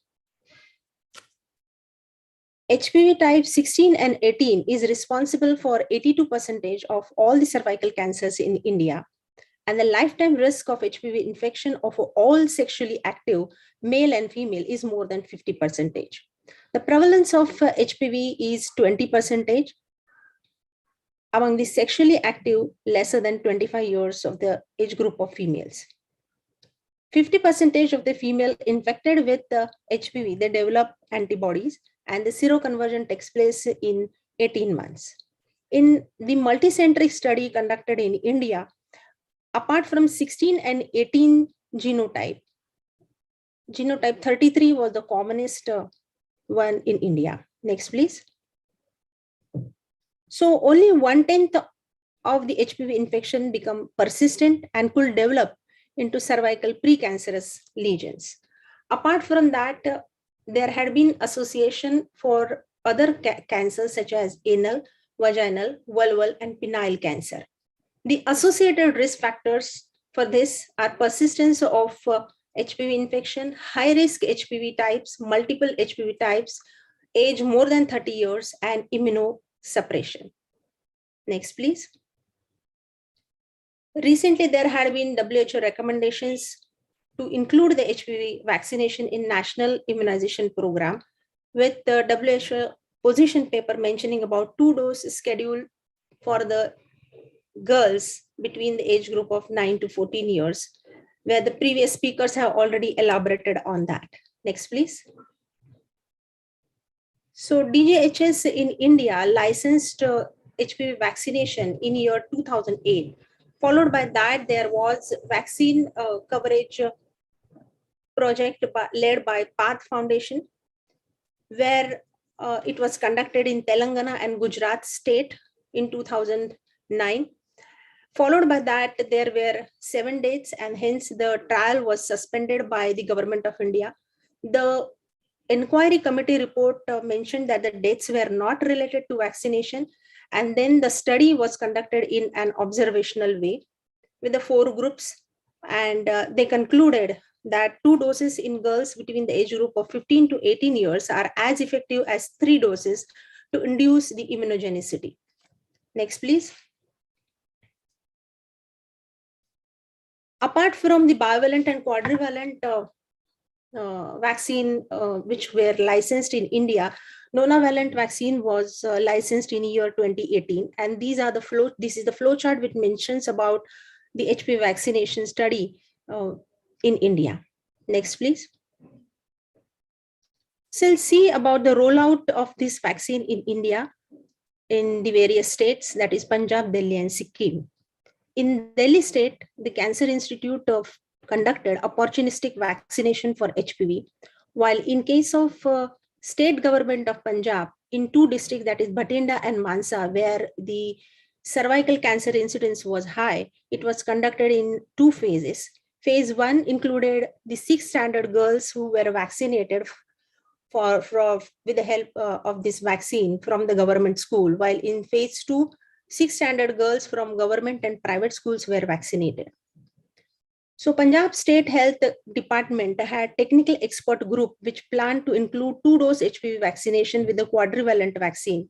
HPV type 16 and 18 is responsible for 82% of all the cervical cancers in India. And the lifetime risk of HPV infection of all sexually active male and female is more than 50%. The prevalence of HPV is 20%. Among the sexually active, lesser than 25 years of the age group of females. 50% of the female infected with the HPV, they develop antibodies, and the seroconversion takes place in 18 months. In the multicentric study conducted in India, apart from 16 and 18 genotype 33 was the commonest one in India. Next, please. So only 1/10 of the HPV infection become persistent and could develop into cervical precancerous lesions. Apart from that, there had been association for other cancers such as anal, vaginal, vulval, and penile cancer. The associated risk factors for this are persistence of HPV infection, high-risk HPV types, multiple HPV types, age more than 30 years, and immunosuppression. Next, please. Recently, there had been WHO recommendations to include the HPV vaccination in National Immunization Program, with the WHO position paper mentioning about 2-dose schedule for the girls between the age group of 9 to 14 years, where the previous speakers have already elaborated on that. Next, please. So DGHS in India licensed HPV vaccination in year 2008. Followed by that, there was vaccine coverage project led by PATH Foundation, where it was conducted in Telangana and Gujarat state in 2009. Followed by that, there were 7 dates, and hence the trial was suspended by the government of India. The inquiry committee report mentioned that the dates were not related to vaccination, and then the study was conducted in an observational way with the 4 groups, and they concluded that 2 doses in girls between the age group of 15 to 18 years are as effective as 3 doses to induce the immunogenicity. Next, please. Apart from the bivalent and quadrivalent vaccine which were licensed in India, nonavalent vaccine was licensed in year 2018, and these are the flow. This is the flow chart which mentions about the HPV vaccination study in India. Next, please. So we'll see about the rollout of this vaccine in India in the various states, that is Punjab, Delhi, and Sikkim. In Delhi state, the Cancer Institute conducted opportunistic vaccination for HPV, while in case of state government of Punjab, in 2 districts, that is Bhatinda and Mansa, where the cervical cancer incidence was high, it was conducted in 2 phases. Phase 1 included the 6 standard girls who were vaccinated with the help of this vaccine from the government school, while in phase 2, 6 standard girls from government and private schools were vaccinated. So Punjab State Health Department had technical expert group which planned to include 2-dose HPV vaccination with a quadrivalent vaccine,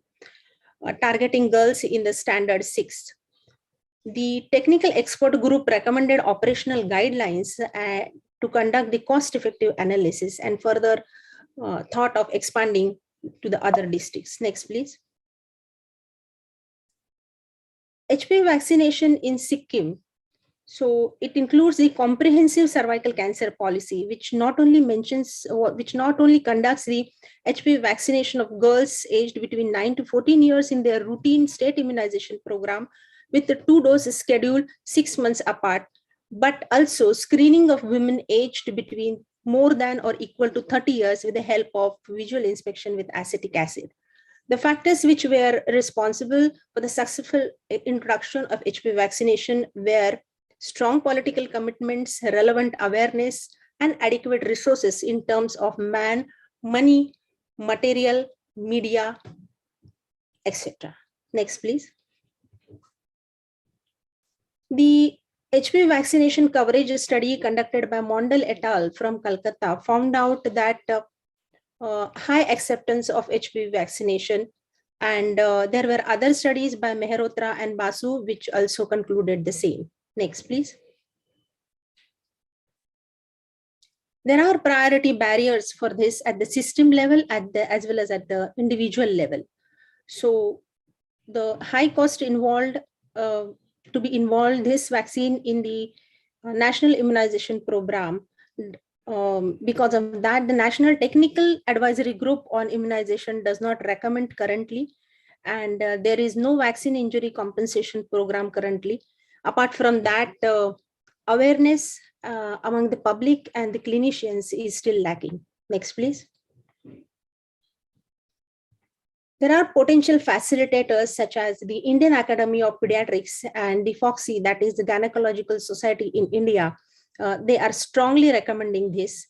targeting girls in the standard 6. The technical expert group recommended operational guidelines to conduct the cost-effective analysis and further thought of expanding to the other districts. Next, please. HPV vaccination in Sikkim. So it includes the comprehensive cervical cancer policy, which not only conducts the HPV vaccination of girls aged between 9 to 14 years in their routine state immunization program with the 2 doses scheduled 6 months apart, but also screening of women aged between more than or equal to 30 years with the help of visual inspection with acetic acid. The factors which were responsible for the successful introduction of HPV vaccination were strong political commitments, relevant awareness, and adequate resources in terms of man, money, material, media, etc. Next, please. The HPV vaccination coverage study conducted by Mondal et al. From Calcutta found out that high acceptance of HPV vaccination, and there were other studies by Mehrotra and Basu which also concluded the same. Next, please. There are priority barriers for this at the system level as well as at the individual level. So the high cost involved to be involved this vaccine in the national immunization program. Because of that, the National Technical Advisory Group on Immunization does not recommend currently, and there is no vaccine injury compensation program currently. Apart from that, awareness among the public and the clinicians is still lacking. Next, please. There are potential facilitators such as the Indian Academy of Pediatrics and the FOXI, that is the Gynecological Society in India. They are strongly recommending this,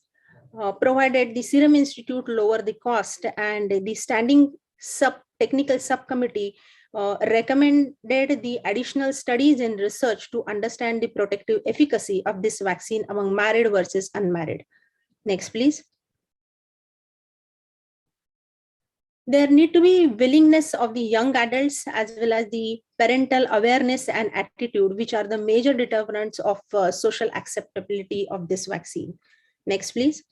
provided the Serum Institute lower the cost, and the standing technical subcommittee recommended the additional studies and research to understand the protective efficacy of this vaccine among married versus unmarried. Next, please. There need to be willingness of the young adults as well as the parental awareness and attitude, which are the major determinants of social acceptability of this vaccine. Next, please.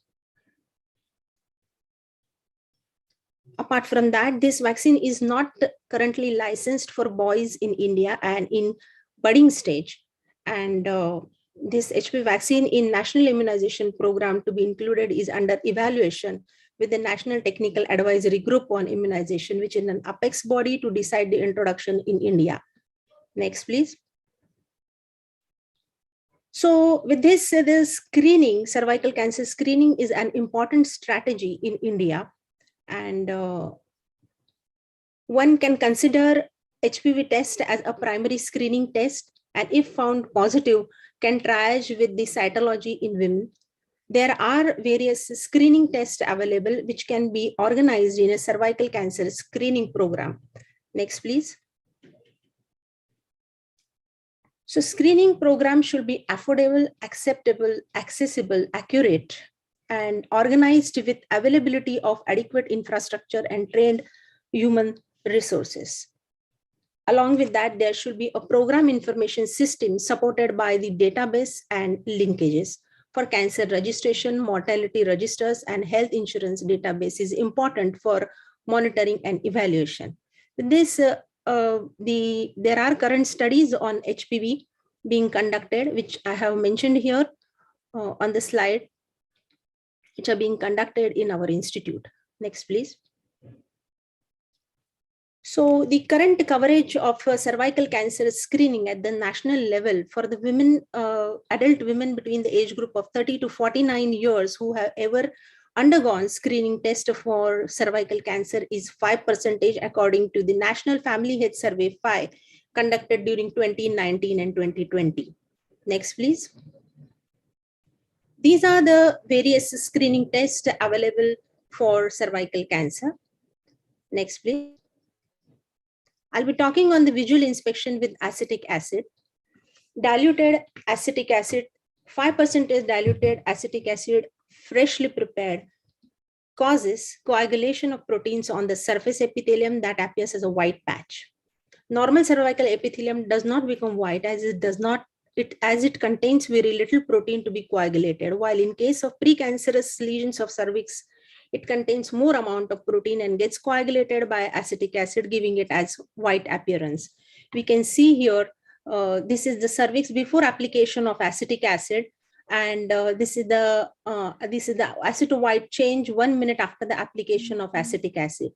Apart from that, this vaccine is not currently licensed for boys in India and in budding stage. And this HPV vaccine in National Immunization Program to be included is under evaluation with the National Technical Advisory Group on Immunization, which is an apex body to decide the introduction in India. Next, please. So with this, the screening, cervical cancer screening is an important strategy in India. And one can consider HPV test as a primary screening test, and if found positive, can triage with the cytology in women. There are various screening tests available which can be organized in a cervical cancer screening program. Next, please. So screening program should be affordable, acceptable, accessible, accurate, and organized with availability of adequate infrastructure and trained human resources. Along with that, there should be a program information system supported by the database and linkages. For cancer registration, mortality registers, and health insurance database is important for monitoring and evaluation. With this, there are current studies on HPV being conducted, which I have mentioned here on the slide, which are being conducted in our institute. Next, please. So the current coverage of cervical cancer screening at the national level for the women, adult women between the age group of 30 to 49 years who have ever undergone screening test for cervical cancer is 5% according to the National Family Health Survey 5 conducted during 2019 and 2020. Next, please. These are the various screening tests available for cervical cancer. Next, please. I'll be talking on the visual inspection with acetic acid. Diluted acetic acid 5% is diluted acetic acid freshly prepared causes coagulation of proteins on the surface epithelium that appears as a white patch. Normal cervical epithelium does not become white as it contains very little protein to be coagulated, while in case of precancerous lesions of cervix, it contains more amount of protein and gets coagulated by acetic acid, giving it as white appearance. We can see here, this is the cervix before application of acetic acid, and this is the acid to white change 1 minute after the application of acetic acid.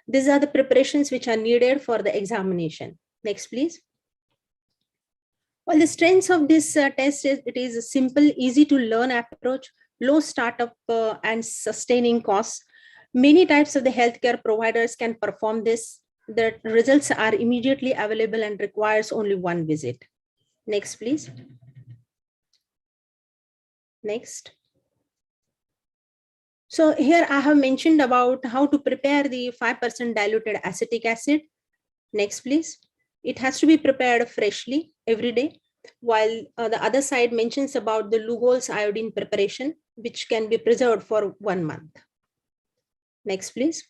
These are the preparations which are needed for the examination. Next, please. Well, the strengths of this test is it is a simple, easy to learn approach, low startup and sustaining costs. Many types of the healthcare providers can perform this. The results are immediately available and requires only one visit. Next, please. Next. So here I have mentioned about how to prepare the 5% diluted acetic acid. Next, please. It has to be prepared freshly every day, while the other side mentions about the Lugol's iodine preparation, which can be preserved for 1 month. Next, please.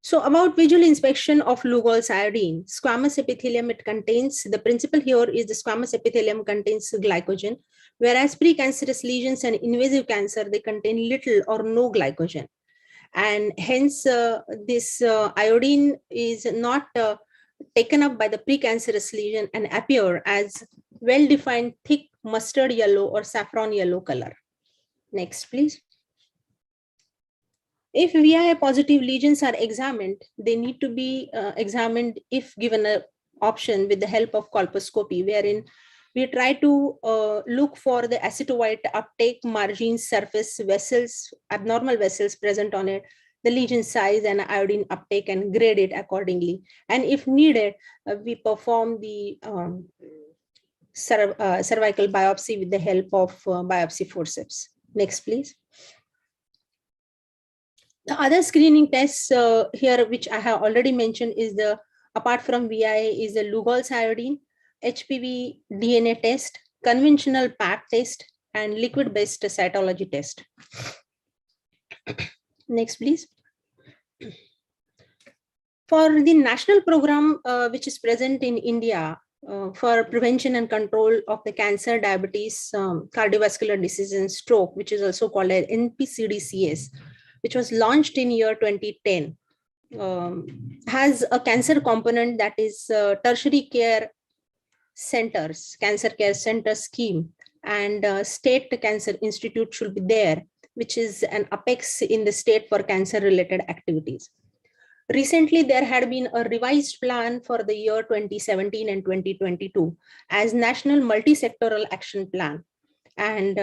So about visual inspection of Lugol's iodine, squamous epithelium, it contains, the principle here is the squamous epithelium contains glycogen, whereas precancerous lesions and invasive cancer, they contain little or no glycogen. And hence this iodine is not taken up by the precancerous lesion and appear as well-defined thick mustard yellow or saffron yellow color. Next, please. If VIA positive lesions are examined, they need to be examined if given an option with the help of colposcopy, wherein we try to look for the acetocyte uptake, margins, surface, vessels, abnormal vessels present on it, the lesion size and iodine uptake, and grade it accordingly. And if needed, we perform the cervical biopsy with the help of biopsy forceps. Next, please. The other screening tests here, which I have already mentioned, is apart from VIA, is the Lugol's iodine, HPV DNA test, conventional PAC test, and liquid-based cytology test. Next, please. For the national program, which is present in India for prevention and control of the cancer, diabetes, cardiovascular disease, and stroke, which is also called as NPCDCS, which was launched in year 2010, has a cancer component that is tertiary care centers, cancer care center scheme, and state cancer institute should be there, which is an apex in the state for cancer related activities. Recently, there had been a revised plan for the year 2017 and 2022 as National Multi-Sectoral Action Plan, and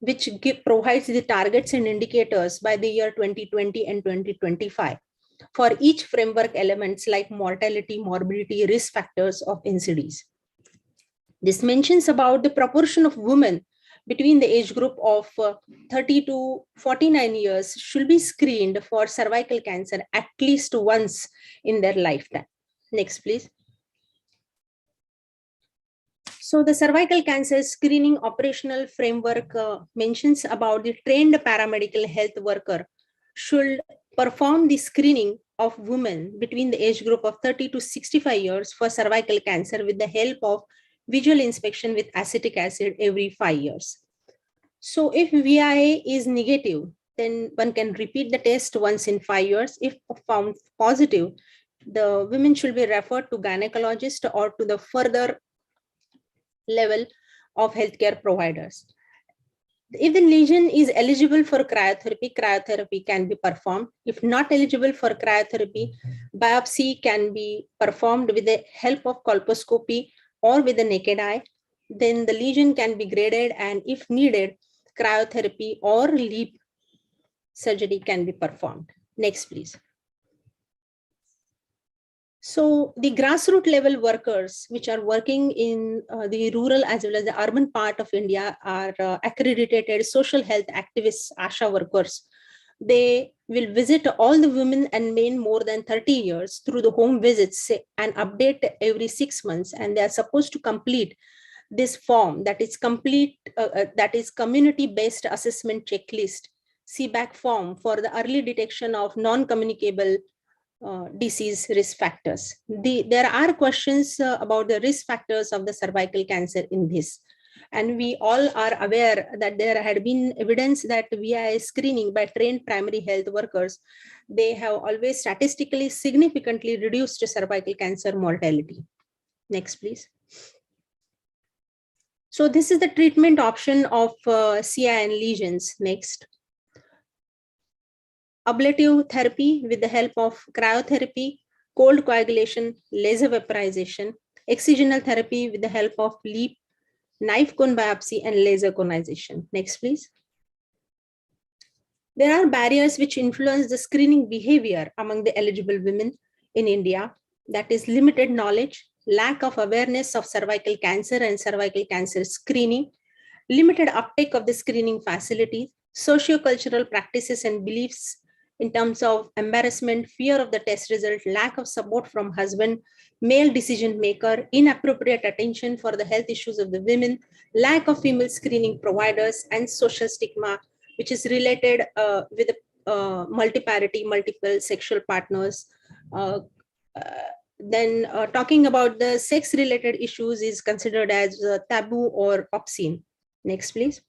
which provides the targets and indicators by the year 2020 and 2025 for each framework elements like mortality, morbidity, risk factors of NCDs. This mentions about the proportion of women between the age group of 30 to 49 years should be screened for cervical cancer at least once in their lifetime. Next, please. So the cervical cancer screening operational framework mentions about the trained paramedical health worker should perform the screening of women between the age group of 30 to 65 years for cervical cancer with the help of visual inspection with acetic acid every 5 years. So if VIA is negative, then one can repeat the test once in 5 years. If found positive, the women should be referred to gynecologist or to the further level of healthcare providers. If the lesion is eligible for cryotherapy, cryotherapy can be performed. If not eligible for cryotherapy, biopsy can be performed with the help of colposcopy or with the naked eye. Then the lesion can be graded, and if needed, cryotherapy or LEEP surgery can be performed. Next, please. So the grassroots level workers, which are working in the rural as well as the urban part of India, are accredited social health activists, ASHA workers. They will visit all the women and men more than 30 years through the home visits and update every 6 months. And they are supposed to complete this form, that is community-based assessment checklist, CBAC form, for the early detection of non-communicable disease risk factors. There are questions about the risk factors of the cervical cancer in this. And we all are aware that there had been evidence that via screening by trained primary health workers, they have always statistically significantly reduced cervical cancer mortality. Next, please. So this is the treatment option of CIN lesions. Next. Ablative therapy with the help of cryotherapy, cold coagulation, laser vaporization, excisional therapy with the help of LEEP, knife cone biopsy, and laser conization. Next, please. There are barriers which influence the screening behavior among the eligible women in India. That is limited knowledge, lack of awareness of cervical cancer and cervical cancer screening, limited uptake of the screening facilities, socio-cultural practices and beliefs in terms of embarrassment, fear of the test result, lack of support from husband, male decision maker, inappropriate attention for the health issues of the women, lack of female screening providers, and social stigma, which is related with multiparity, multiple sexual partners. Then talking about the sex-related issues is considered as taboo or obscene. Next, please.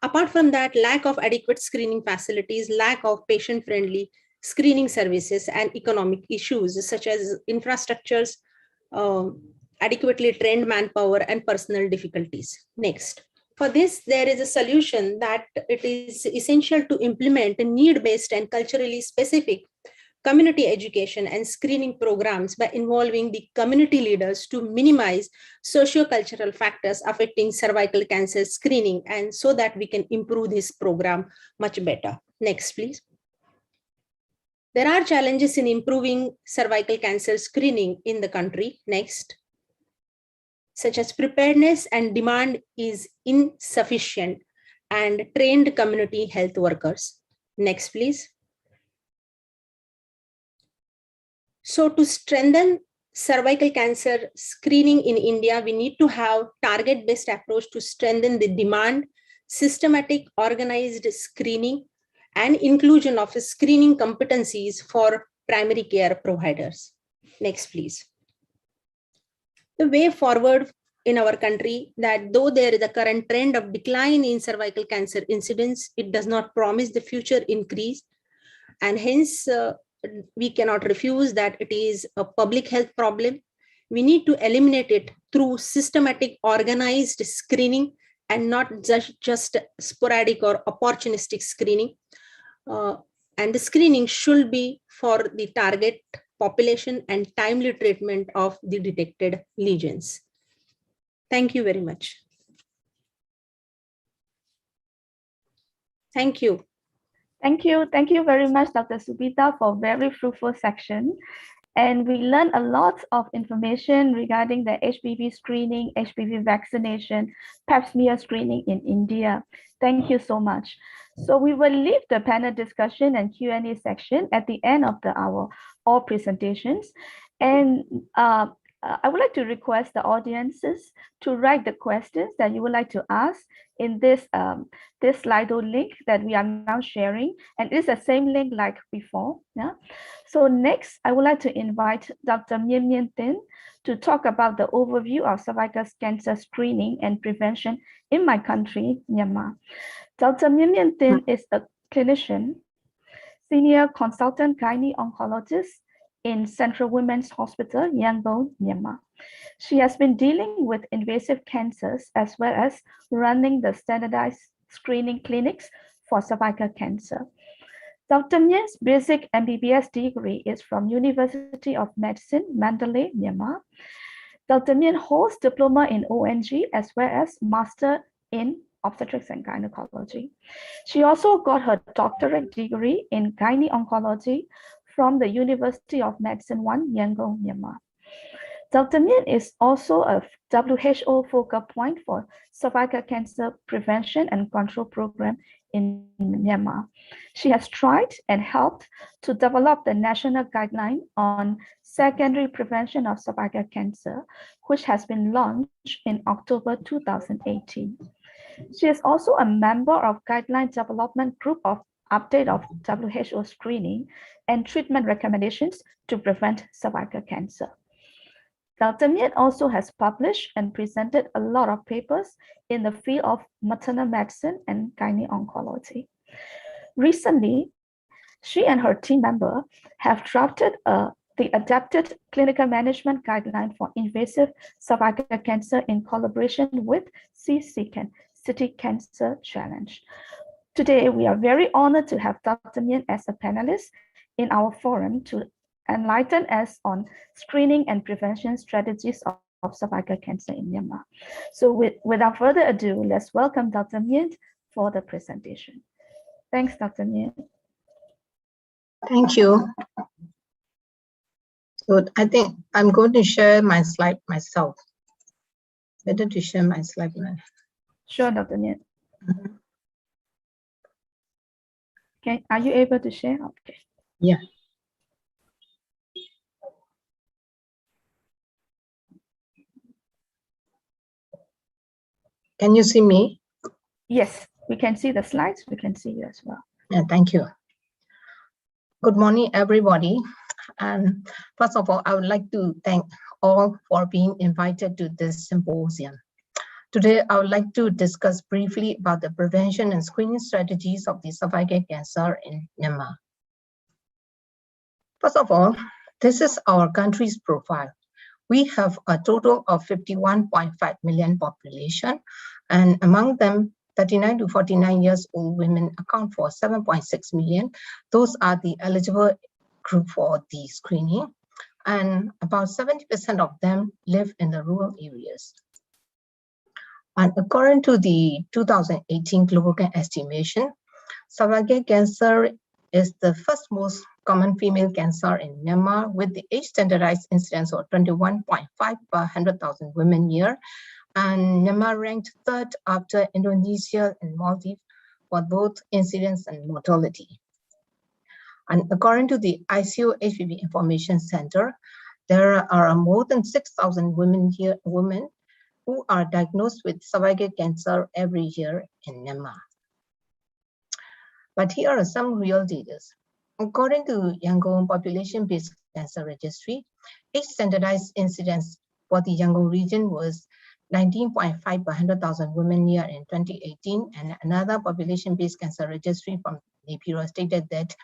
Apart from that, lack of adequate screening facilities, lack of patient-friendly screening services, and economic issues such as infrastructures, adequately trained manpower, and personal difficulties. Next. For this, there is a solution that it is essential to implement need-based and culturally specific community education and screening programs by involving the community leaders to minimize socio-cultural factors affecting cervical cancer screening, and so that we can improve this program much better. Next, please. There are challenges in improving cervical cancer screening in the country. Next. Such as preparedness and demand is insufficient and trained community health workers. Next, please. So to strengthen cervical cancer screening in India, we need to have target-based approach to strengthen the demand, systematic organized screening, and inclusion of screening competencies for primary care providers. Next, please. The way forward in our country, that though there is a current trend of decline in cervical cancer incidence, it does not promise the future increase, and hence we cannot refuse that it is a public health problem. We need to eliminate it through systematic organized screening and not just sporadic or opportunistic screening. And the screening should be for the target population and timely treatment of the detected lesions. Thank you very much. Thank you. Thank you. Thank you very much, Dr. Subita, for a very fruitful section. And we learned a lot of information regarding the HPV screening, HPV vaccination, pap smear screening in India. Thank you so much. So we will leave the panel discussion and Q&A section at the end of our all presentations. And I would like to request the audiences to write the questions that you would like to ask in this Slido link that we are now sharing, and it's the same link like before. Yeah. So next, I would like to invite Dr. Myint Thinn to talk about the overview of cervical cancer screening and prevention in my country, Myanmar. Dr. Myint Thinn is a clinician, senior consultant gynaecologist in Central Women's Hospital, Yangon, Myanmar. She has been dealing with invasive cancers as well as running the standardized screening clinics for cervical cancer. Dr. Myint's basic MBBS degree is from University of Medicine, Mandalay, Myanmar. Dr. Myint holds diploma in ONG as well as master in Obstetrics and Gynaecology. She also got her doctorate degree in Gynaecology from the University of Medicine 1, Yangon, Myanmar. Dr. Myint is also a WHO focal point for cervical cancer prevention and control program in Myanmar. She has tried and helped to develop the national guideline on secondary prevention of cervical cancer, which has been launched in October 2018. She is also a member of Guideline Development Group of Update of WHO Screening and Treatment Recommendations to Prevent Cervical Cancer. Dr. Myint also has published and presented a lot of papers in the field of maternal medicine and gynaecology. Recently, she and her team member have drafted the Adapted Clinical Management Guideline for Invasive Cervical Cancer in collaboration with CCCAN, City Cancer Challenge. Today, we are very honored to have Dr. Myint as a panelist in our forum to enlighten us on screening and prevention strategies of cervical cancer in Myanmar. So without further ado, let's welcome Dr. Myint for the presentation. Thanks, Dr. Myint. Thank you. So I think I'm going to share my slide myself. Better to share my slide now. Sure, Dr. Myint. Okay, are you able to share? Okay. Yeah. Can you see me? Yes, we can see the slides. We can see you as well. Yeah, thank you. Good morning, everybody. And first of all, I would like to thank all for being invited to this symposium. Today, I would like to discuss briefly about the prevention and screening strategies of the cervical cancer in Myanmar. First of all, this is our country's profile. We have a total of 51.5 million population, and among them, 39 to 49 years old women account for 7.6 million. Those are the eligible group for the screening, and about 70% of them live in the rural areas. And according to the 2018 Global Cancer Estimation, cervical cancer is the first most common female cancer in Myanmar, with the age standardized incidence of 21.5 per 100,000 women year. And Myanmar ranked third after Indonesia and Maldives for both incidence and mortality. And according to the ICO HPV Information Center, there are more than 6,000 women who are diagnosed with cervical cancer every year in Myanmar. But here are some real data. According to Yangon Population-Based Cancer Registry, age standardized incidence for the Yangon region was 19.5 per 100,000 women year in 2018, and another population-based cancer registry from Napier stated that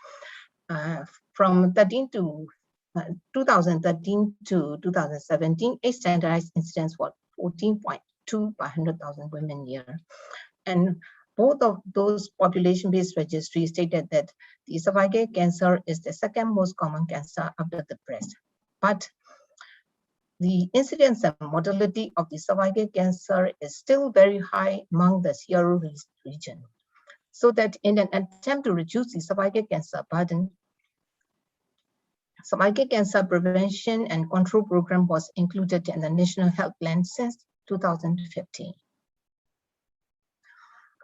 from 2013 to 2017, age standardized incidence was 14.2 per 100,000 women year. And both of those population-based registries stated that the cervical cancer is the second most common cancer after the breast. But the incidence and mortality of the cervical cancer is still very high among the Sierra region. So that in an attempt to reduce the cervical cancer burden, cervical cancer prevention and control program was included in the National Health Plan since 2015.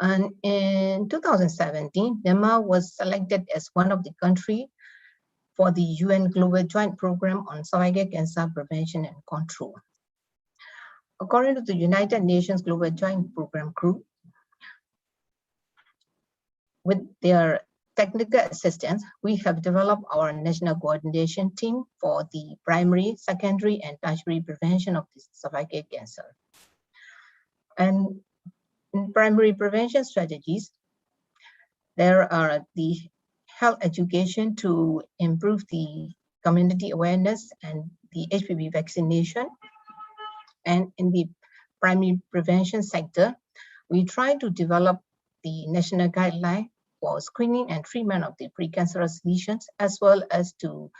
And in 2017, Myanmar was selected as one of the countries for the UN Global Joint Program on Cervical Cancer Prevention and Control. According to the United Nations Global Joint Program Group, with their technical assistance, we have developed our national coordination team for the primary, secondary, and tertiary prevention of cervical cancer. And in primary prevention strategies, there are the health education to improve the community awareness and the HPV vaccination. And in the primary prevention sector, we try to develop the national guideline for screening and treatment of the precancerous lesions, as well as to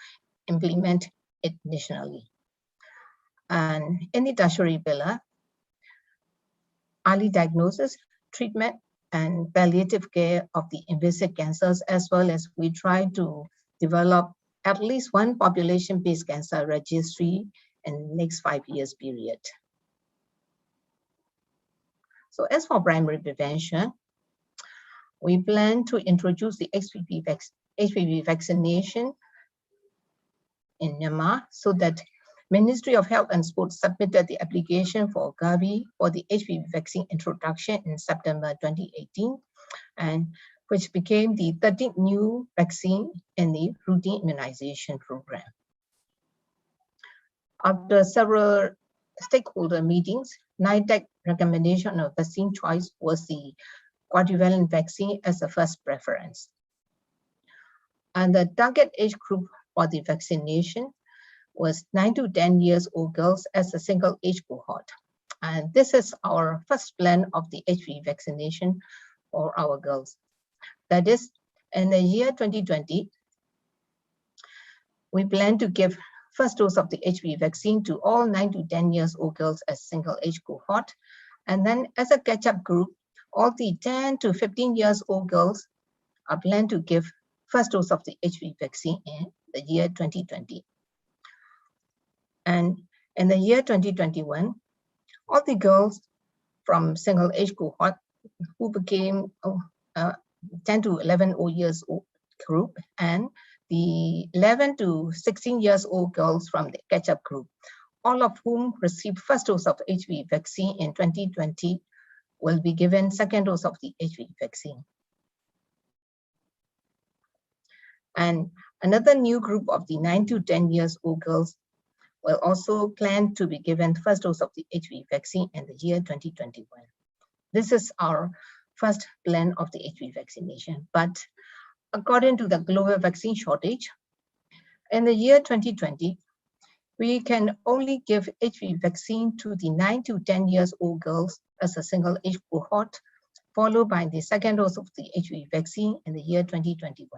implement it nationally. And in the tertiary pillar, early diagnosis, treatment, and palliative care of the invasive cancers, as well as we try to develop at least one population-based cancer registry in the next 5 years period. So as for primary prevention, we plan to introduce the HPV vaccination in Myanmar so that Ministry of Health and Sports submitted the application for Gavi for the HPV vaccine introduction in September 2018, and which became the 13th new vaccine in the routine immunization program. After several stakeholder meetings, NIDAC recommendation of vaccine choice was the quadrivalent vaccine as the first preference. And the target age group for the vaccination was 9 to 10 years old girls as a single age cohort. And this is our first plan of the HPV vaccination for our girls. That is, in the year 2020, we plan to give first dose of the HPV vaccine to all 9 to 10 years old girls as single age cohort. And then as a catch-up group, all the 10 to 15 years old girls are planned to give first dose of the HPV vaccine in the year 2020. And in the year 2021, all the girls from single age cohort who became 10 to 11 years old group and the 11 to 16 years old girls from the catch-up group, all of whom received first dose of HPV vaccine in 2020 will be given second dose of the HPV vaccine. And another new group of the 9 to 10 years old girls will also plan to be given first dose of the HPV vaccine in the year 2021. This is our first plan of the HPV vaccination. But according to the global vaccine shortage, in the year 2020, we can only give HPV vaccine to the 9 to 10 years old girls as a single age cohort, followed by the second dose of the HPV vaccine in the year 2021.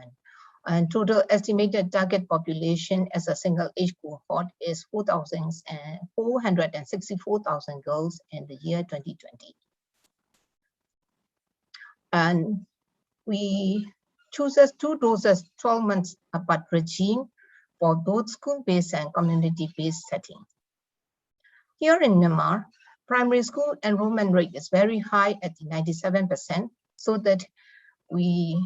And total estimated target population as a single age cohort is 464,000 girls in the year 2020. And we chooses 2 doses 12 months apart regime for both school-based and community-based setting. Here in Myanmar, primary school enrollment rate is very high at 97%, so that we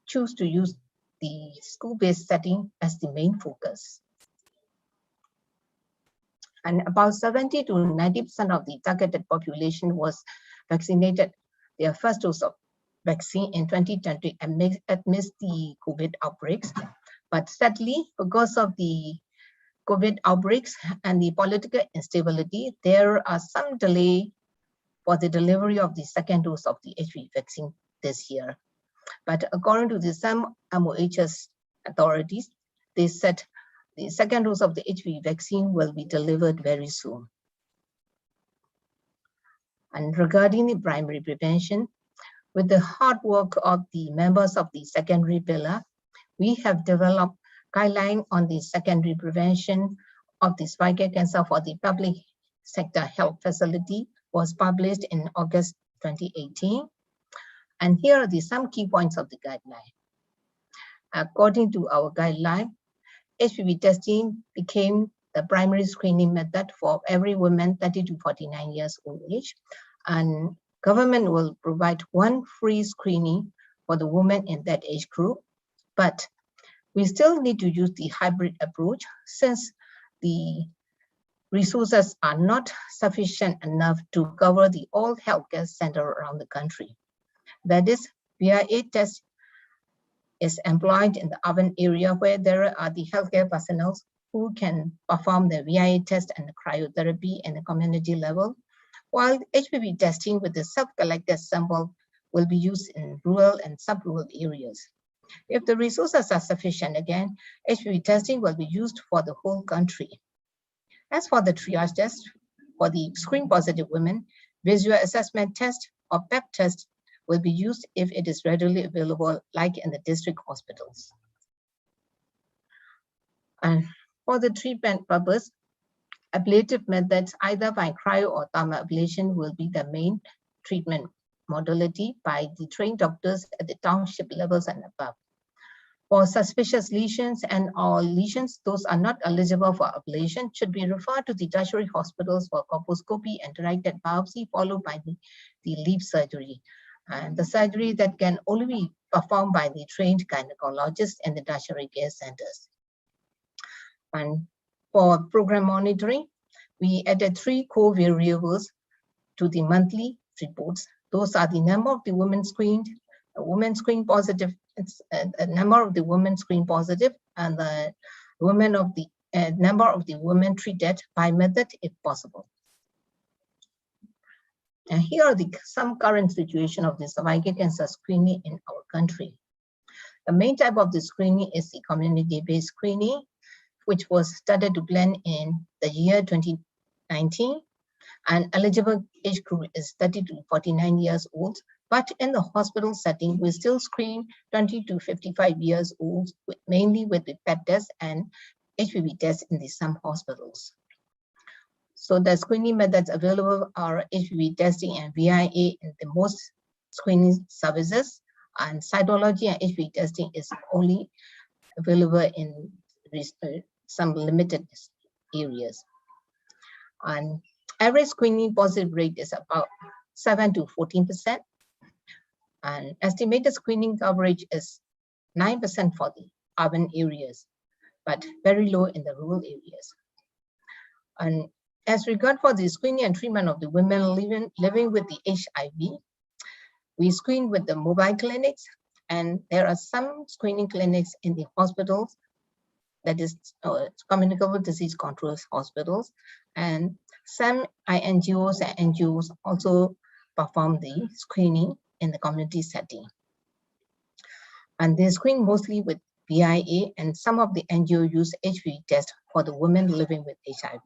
choose to use the school-based setting as the main focus. And about 70 to 90% of the targeted population was vaccinated their first dose of vaccine in 2020 amidst the COVID outbreaks. But sadly, because of the COVID outbreaks and the political instability, there are some delay for the delivery of the second dose of the HPV vaccine this year. But according to some MOHS authorities, they said the second dose of the HPV vaccine will be delivered very soon. And regarding the primary prevention, with the hard work of the members of the secondary pillar, we have developed guidelines on the secondary prevention of the cervical cancer for the public sector health facility, was published in August 2018. And here are some key points of the guideline. According to our guideline, HPV testing became the primary screening method for every woman 30 to 49 years old age. And government will provide 1 free screening for the women in that age group. But we still need to use the hybrid approach since the resources are not sufficient enough to cover the all healthcare center around the country. That is, VIA test is employed in the urban area where there are the healthcare personnel who can perform the VIA test and the cryotherapy in the community level, while HPV testing with the self-collected sample will be used in rural and sub-rural areas. If the resources are sufficient, again, HPV testing will be used for the whole country. As for the triage test, for the screen-positive women, visual assessment test or PEP test will be used if it is readily available, like in the district hospitals. And for the treatment purpose, ablative methods either by cryo or thermal ablation will be the main treatment modality by the trained doctors at the township levels and above. For suspicious lesions and all lesions, those are not eligible for ablation should be referred to the tertiary hospitals for colposcopy and directed biopsy, followed by the leaf surgery. and the surgery that can only be performed by the trained gynecologists in the tertiary care centers. And for program monitoring, we added 3 core variables to the monthly reports. Those are the number of the women screened, women screen positive, a number of the women screen positive, and the number of the women treated by method if possible. And here are some current situation of the cervical cancer screening in our country. The main type of the screening is the community-based screening, which was started to plan in the year 2019. And eligible age group is 30 to 49 years old. But in the hospital setting, we still screen 20 to 55 years old, mainly with the PET test and HPV test in some hospitals. So the screening methods available are HPV testing and VIA in the most screening services, and cytology and HPV testing is only available in some limited areas. And average screening positive rate is about 7 to 14%, and estimated screening coverage is 9% for the urban areas, but very low in the rural areas. And as regard for the screening and treatment of the women living with the HIV, we screen with the mobile clinics, and there are some screening clinics in the hospitals, that is communicable disease control hospitals, and some INGOs and NGOs also perform the screening in the community setting. And they screen mostly with VIA, and some of the NGOs use HPV test for the women living with HIV.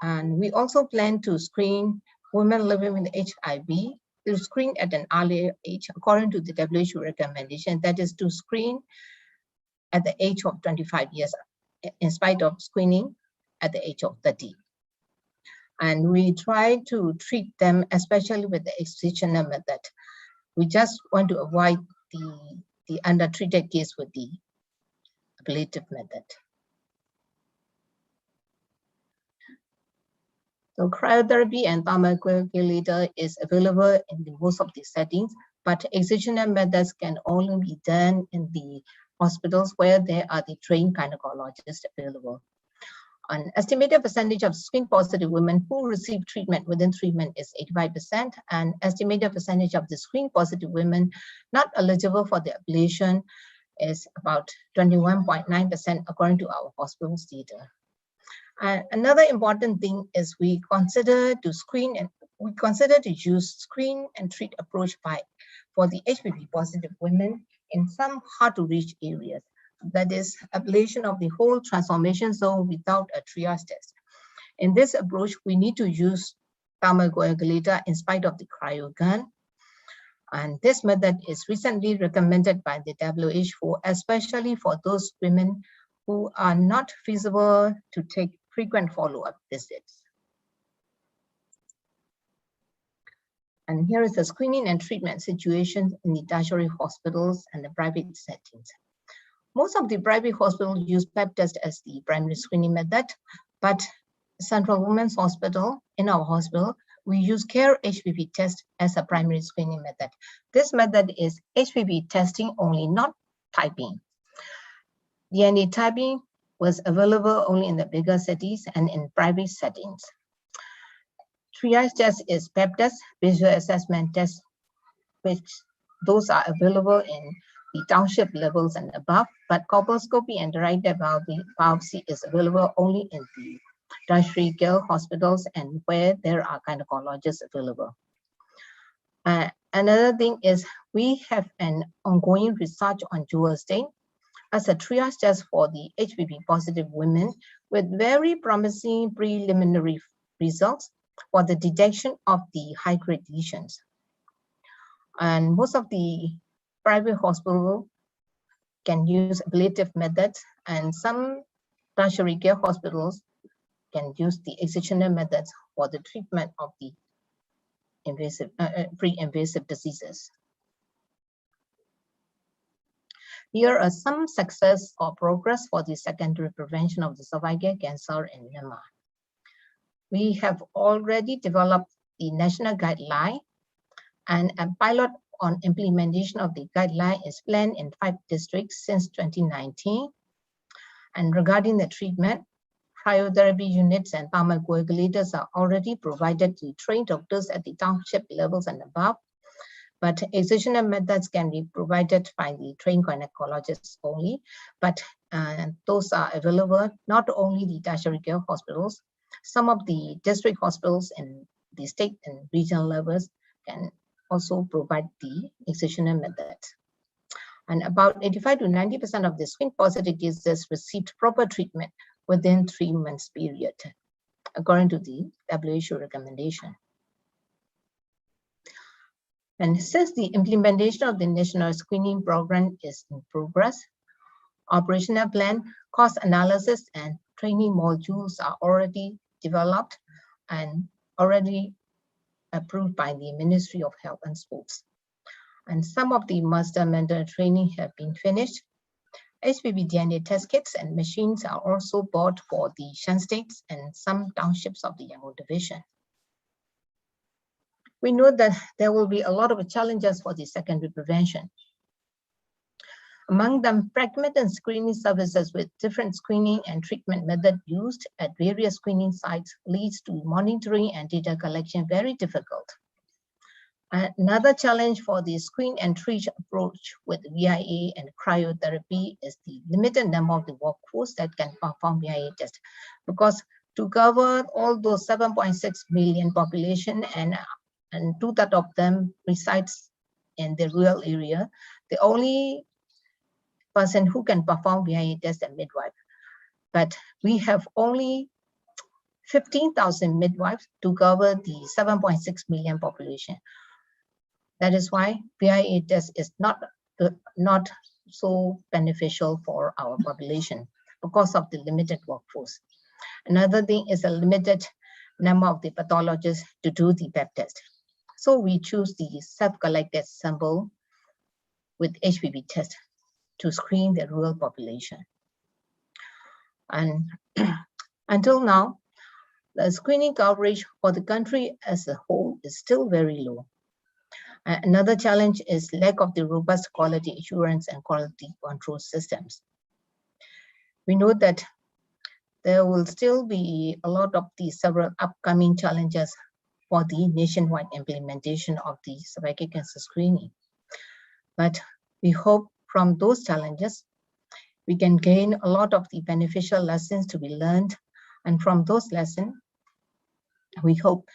And we also plan to screen women living with HIV, to screen at an earlier age according to the WHO recommendation, that is to screen at the age of 25 years, in spite of screening at the age of 30. And we try to treat them, especially with the excisional method. We just want to avoid the undertreated case with the ablative method. So cryotherapy and thermocoagulator is available in most of the settings, but excisional methods can only be done in the hospitals where there are the trained gynecologists available. An estimated percentage of screen positive women who receive treatment within 3 months is 85%, and estimated percentage of the screen positive women not eligible for the ablation is about 21.9% according to our hospital's data. Another important thing is we consider to use screen and treat approach for the HPV positive women in some hard to reach areas. That is ablation of the whole transformation zone without a triage test. In this approach, we need to use thermocoagulator in spite of the cryo gun. And this method is recently recommended by the WHO, especially for those women who are not feasible to take frequent follow-up visits. And here is the screening and treatment situation in the tertiary hospitals and the private settings. Most of the private hospitals use PEP test as the primary screening method, but Central Women's Hospital, in our hospital, we use CARE HPV test as a primary screening method. This method is HPV testing only, not typing. DNA typing was available only in the bigger cities and in private settings. Triage test is PEP test, visual assessment test, which those are available in the township levels and above, but colposcopy and direct biopsy is available only in the tertiary care hospitals and where there are gynecologists available. Another thing is we have an ongoing research on dual stain as a triage test for the HPV positive women with very promising preliminary results for the detection of the high-grade lesions. And most of the private hospitals can use ablative methods, and some tertiary care hospitals can use the excisional methods for the treatment of the invasive, pre-invasive diseases. Here are some success or progress for the secondary prevention of the cervical cancer in Myanmar. We have already developed the national guideline, and a pilot on implementation of the guideline is planned in 5 districts since 2019. And regarding the treatment, cryotherapy units and thermocoagulators are already provided to trained doctors at the township levels and above, but excisional methods can be provided by the trained gynecologists only, but those are available not only the tertiary care hospitals, some of the district hospitals in the state and regional levels can also provide the excisional method. And about 85 to 90% of the screen positive cases received proper treatment within 3 months period, according to the WHO recommendation. And since the implementation of the national screening program is in progress, operational plan, cost analysis, and training modules are already developed and already approved by the Ministry of Health and Sports. And some of the master mentor training have been finished. HPV DNA test kits and machines are also bought for the Shan states and some townships of the Yangon division. We know that there will be a lot of challenges for the secondary prevention. Among them, fragmented screening services with different screening and treatment methods used at various screening sites leads to monitoring and data collection very difficult. Another challenge for the screen and treat approach with VIA and cryotherapy is the limited number of the workforce that can perform VIA tests, because to cover all those 7.6 million population and 2/3 of them resides in the rural area, the only person who can perform VIA test is a midwife. But we have only 15,000 midwives to cover the 7.6 million population. That is why VIA test is not so beneficial for our population because of the limited workforce. Another thing is a limited number of the pathologists to do the Pap test. So we choose the self-collected sample with HPV test to screen the rural population. And until now, the screening coverage for the country as a whole is still very low. Another challenge is lack of the robust quality assurance and quality control systems. We know that there will still be a lot of the several upcoming challenges for the nationwide implementation of the cervical cancer screening. But we hope from those challenges, we can gain a lot of the beneficial lessons to be learned. And from those lessons, we hope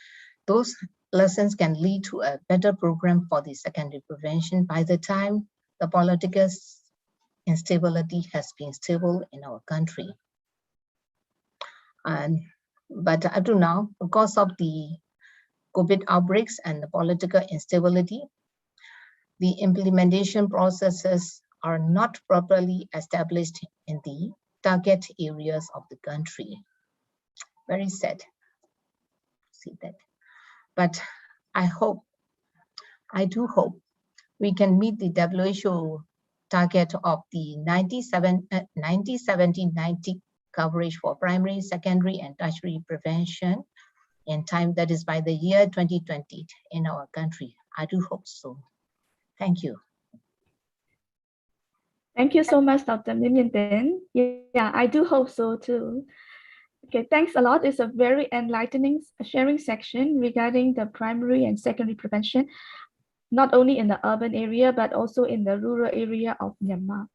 those lessons can lead to a better program for the secondary prevention by the time the political instability has been stable in our country. But up to now, because of the COVID outbreaks and the political instability, the implementation processes are not properly established in the target areas of the country. Very sad to see that. But I do hope we can meet the WHO target of the 90-70-90 coverage for primary, secondary, and tertiary prevention in time, that is by the year 2020 in our country. I do hope so. Thank you. Thank you so much, Dr. Myint. Yeah, I do hope so too. Okay, thanks a lot. It's a very enlightening sharing section regarding the primary and secondary prevention, not only in the urban area, but also in the rural area of Myanmar.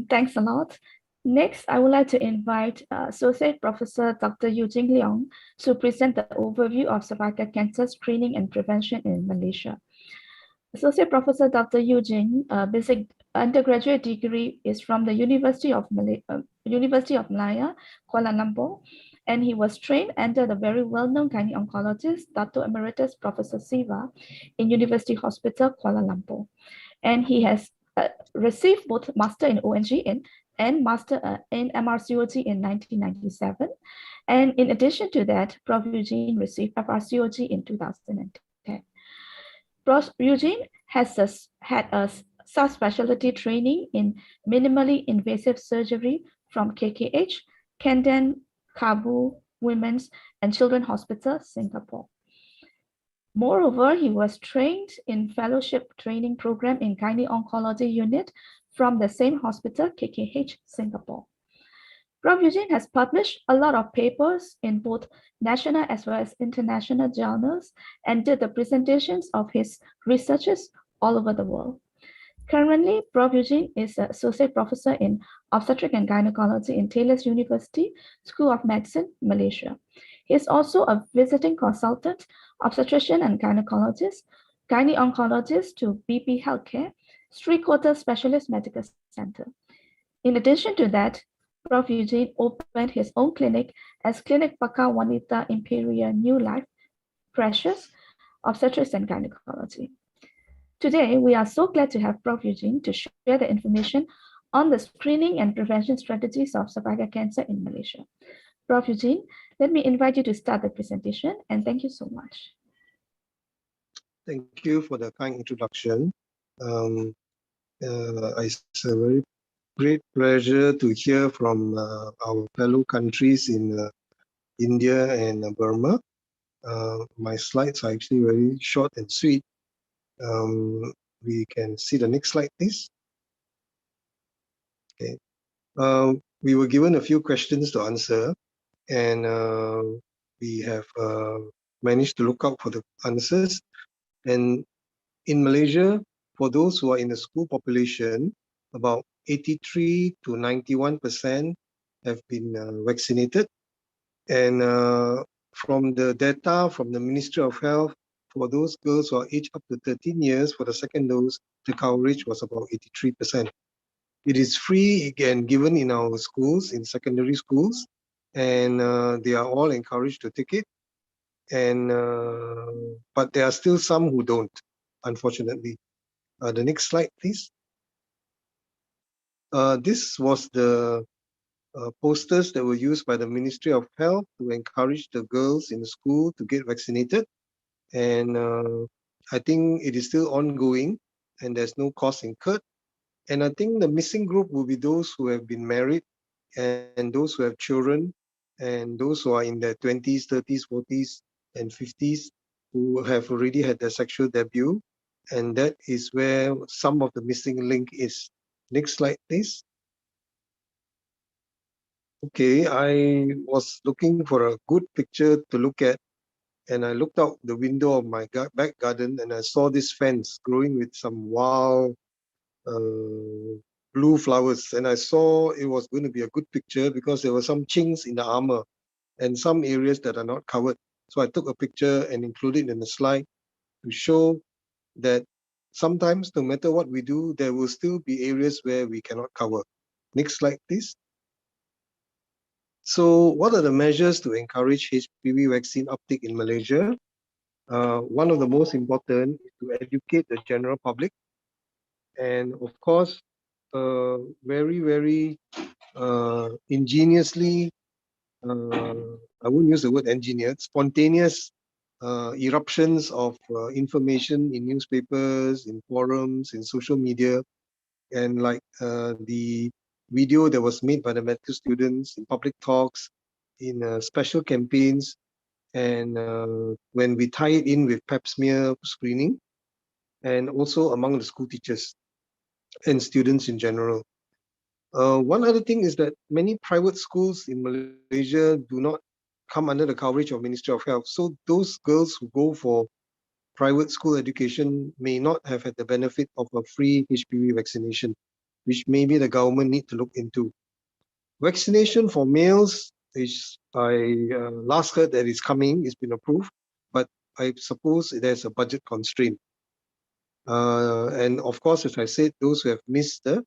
Thanks a lot. Next, I would like to invite Associate Professor Dr. Eugene Leong to present the overview of cervical cancer screening and prevention in Malaysia. Associate Professor Dr. Eugene, basic undergraduate degree is from the University of Malaya, Kuala Lumpur, and he was trained under the very well-known gynae oncologist, Dr. Emeritus Professor Siva, in University Hospital, Kuala Lumpur. And he has received both Master in ONG and Master in MRCOG in 1997. And in addition to that, Prof. Eugene received FRCOG in 2010. Prof. Eugene has had a subspecialty training in minimally invasive surgery from KKH, Camden, Kabul Women's and Children's Hospital, Singapore. Moreover, he was trained in fellowship training program in Gynaecology unit from the same hospital, KKH, Singapore. Prof. Eugene has published a lot of papers in both national as well as international journals and did the presentations of his researches all over the world. Currently, Prof. Eugene is an associate professor in obstetrics and gynecology in Taylor's University, School of Medicine, Malaysia. He is also a visiting consultant, obstetrician and gynecologist, gyne-oncologist to BP Healthcare, three-quarter specialist medical center. In addition to that, Prof. Eugene opened his own clinic as Clinic Pakar Wanita Imperial New Life, Precious, Obstetrics and Gynecology. Today, we are so glad to have Prof. Eugene to share the information on the screening and prevention strategies of cervical cancer in Malaysia. Prof. Eugene, let me invite you to start the presentation, and thank you so much. Thank you for the kind introduction. It's a very great pleasure to hear from our fellow countries in India and Burma. My slides are actually very short and sweet. We can see the next slide, please. Okay. We were given a few questions to answer, and we have managed to look out for the answers. And in Malaysia, for those who are in the school population, about 83 to 91% have been vaccinated. And from the data from the Ministry of Health, for those girls who are aged up to 13 years for the second dose, the coverage was about 83%. It is free, again, given in our schools, in secondary schools, and they are all encouraged to take it. And but there are still some who don't, unfortunately. The next slide, please. This was the posters that were used by the Ministry of Health to encourage the girls in the school to get vaccinated. And I think it is still ongoing and there's no cost incurred. And I think the missing group will be those who have been married and those who have children and those who are in their 20s, 30s, 40s, and 50s who have already had their sexual debut. And that is where some of the missing link is. Next slide, please. Okay, I was looking for a good picture to look at, and I looked out the window of my back garden and I saw this fence growing with some wild blue flowers, and I saw it was going to be a good picture because there were some chinks in the armor and some areas that are not covered. So I took a picture and included it in the slide to show that sometimes no matter what we do, there will still be areas where we cannot cover. Next slide, please. So what are the measures to encourage HPV vaccine uptake in Malaysia? One of the most important is to educate the general public. And of course, very ingeniously, I wouldn't use the word engineered, spontaneous eruptions of information in newspapers, in forums, in social media, and like the video that was made by the medical students in public talks, in special campaigns, and when we tie it in with pap smear screening, and also among the school teachers and students in general. One other thing is that many private schools in Malaysia do not come under the coverage of Ministry of Health. So those girls who go for private school education may not have had the benefit of a free HPV vaccination, which maybe the government need to look into. Vaccination for males is, I last heard that it's coming, it's been approved, but I suppose there's a budget constraint. And of course, as I said, those who have missed the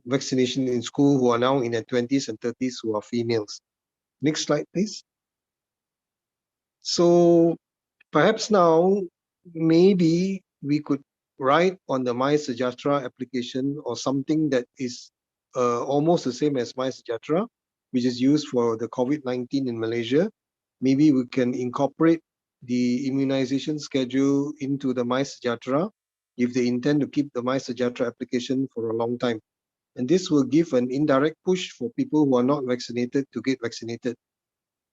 vaccination in school who are now in their 20s and 30s who are females. Next slide, please. So perhaps now, maybe we could write on the MySejahtera application or something that is almost the same as MySejahtera, which is used for the COVID-19 in Malaysia. Maybe we can incorporate the immunization schedule into the MySejahtera if they intend to keep the MySejahtera application for a long time. And this will give an indirect push for people who are not vaccinated to get vaccinated,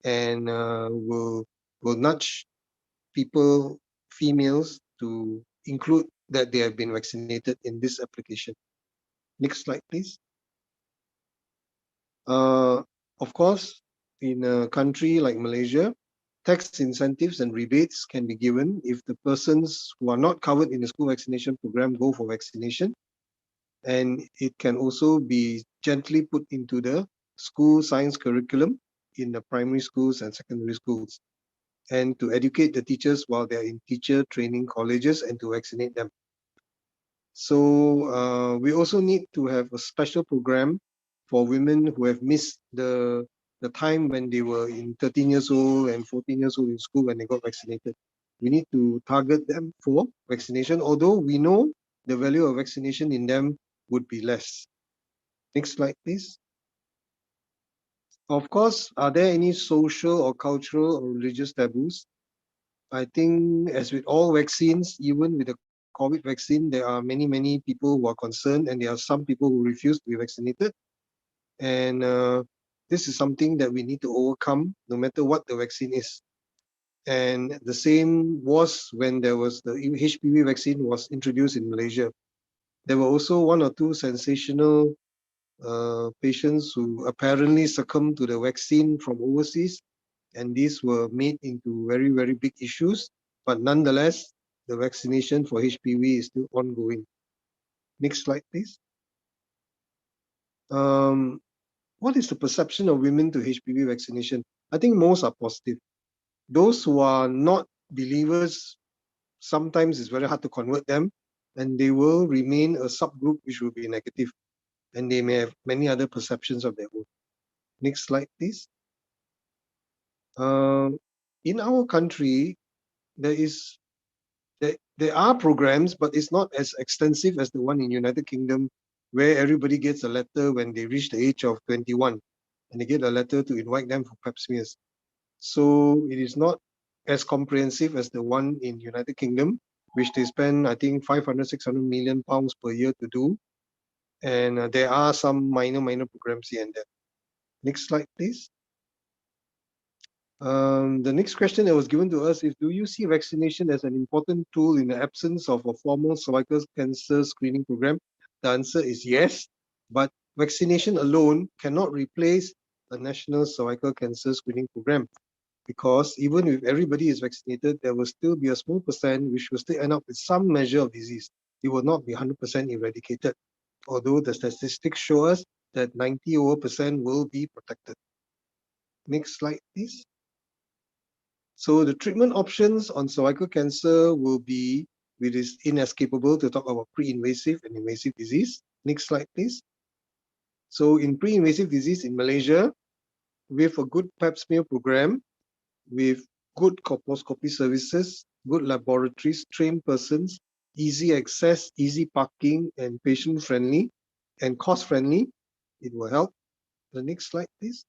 and will nudge people, females, to include that they have been vaccinated in this application. Next slide, please. Of course, in a country like Malaysia, tax incentives and rebates can be given if the persons who are not covered in the school vaccination program go for vaccination. And it can also be gently put into the school science curriculum in the primary schools and secondary schools, and to educate the teachers while they're in teacher training colleges and to vaccinate them. So we also need to have a special program for women who have missed the time when they were in 13 years old and 14 years old in school when they got vaccinated. We need to target them for vaccination, although we know the value of vaccination in them would be less. Next slide, please. Of course, are there any social or cultural or religious taboos? I think as with all vaccines, even with the COVID vaccine, there are many people who are concerned, and there are some people who refuse to be vaccinated. And this is something that we need to overcome no matter what the vaccine is. And the same was when there was the HPV vaccine was introduced in Malaysia. There were also one or two sensational patients who apparently succumbed to the vaccine from overseas, and these were made into very big issues. But nonetheless, the vaccination for HPV is still ongoing. Next slide, please. What is the perception of women to HPV vaccination? I think most are positive. Those who are not believers, sometimes it's very hard to convert them, and they will remain a subgroup which will be negative, and they may have many other perceptions of their own. Next slide, please. In our country, there are programs, but it's not as extensive as the one in United Kingdom, where everybody gets a letter when they reach the age of 21, and they get a letter to invite them for pap smears. So it is not as comprehensive as the one in United Kingdom, which they spend, I think, 500-600 million pounds per year to do. And there are some minor programs here and there. Next slide, please. The next question that was given to us is, do you see vaccination as an important tool in the absence of a formal cervical cancer screening program? The answer is yes, but vaccination alone cannot replace a national cervical cancer screening program, because even if everybody is vaccinated, there will still be a small percent which will still end up with some measure of disease. It will not be 100% eradicated, although the statistics show us that 90% will be protected. Next slide, please. So the treatment options on cervical cancer will be, it is inescapable to talk about pre-invasive and invasive disease. Next slide, please. So in pre-invasive disease in Malaysia, with a good pap smear program, with good colposcopy services, good laboratories, trained persons, easy access, easy parking, and patient-friendly and cost-friendly, it will help. The next slide, please.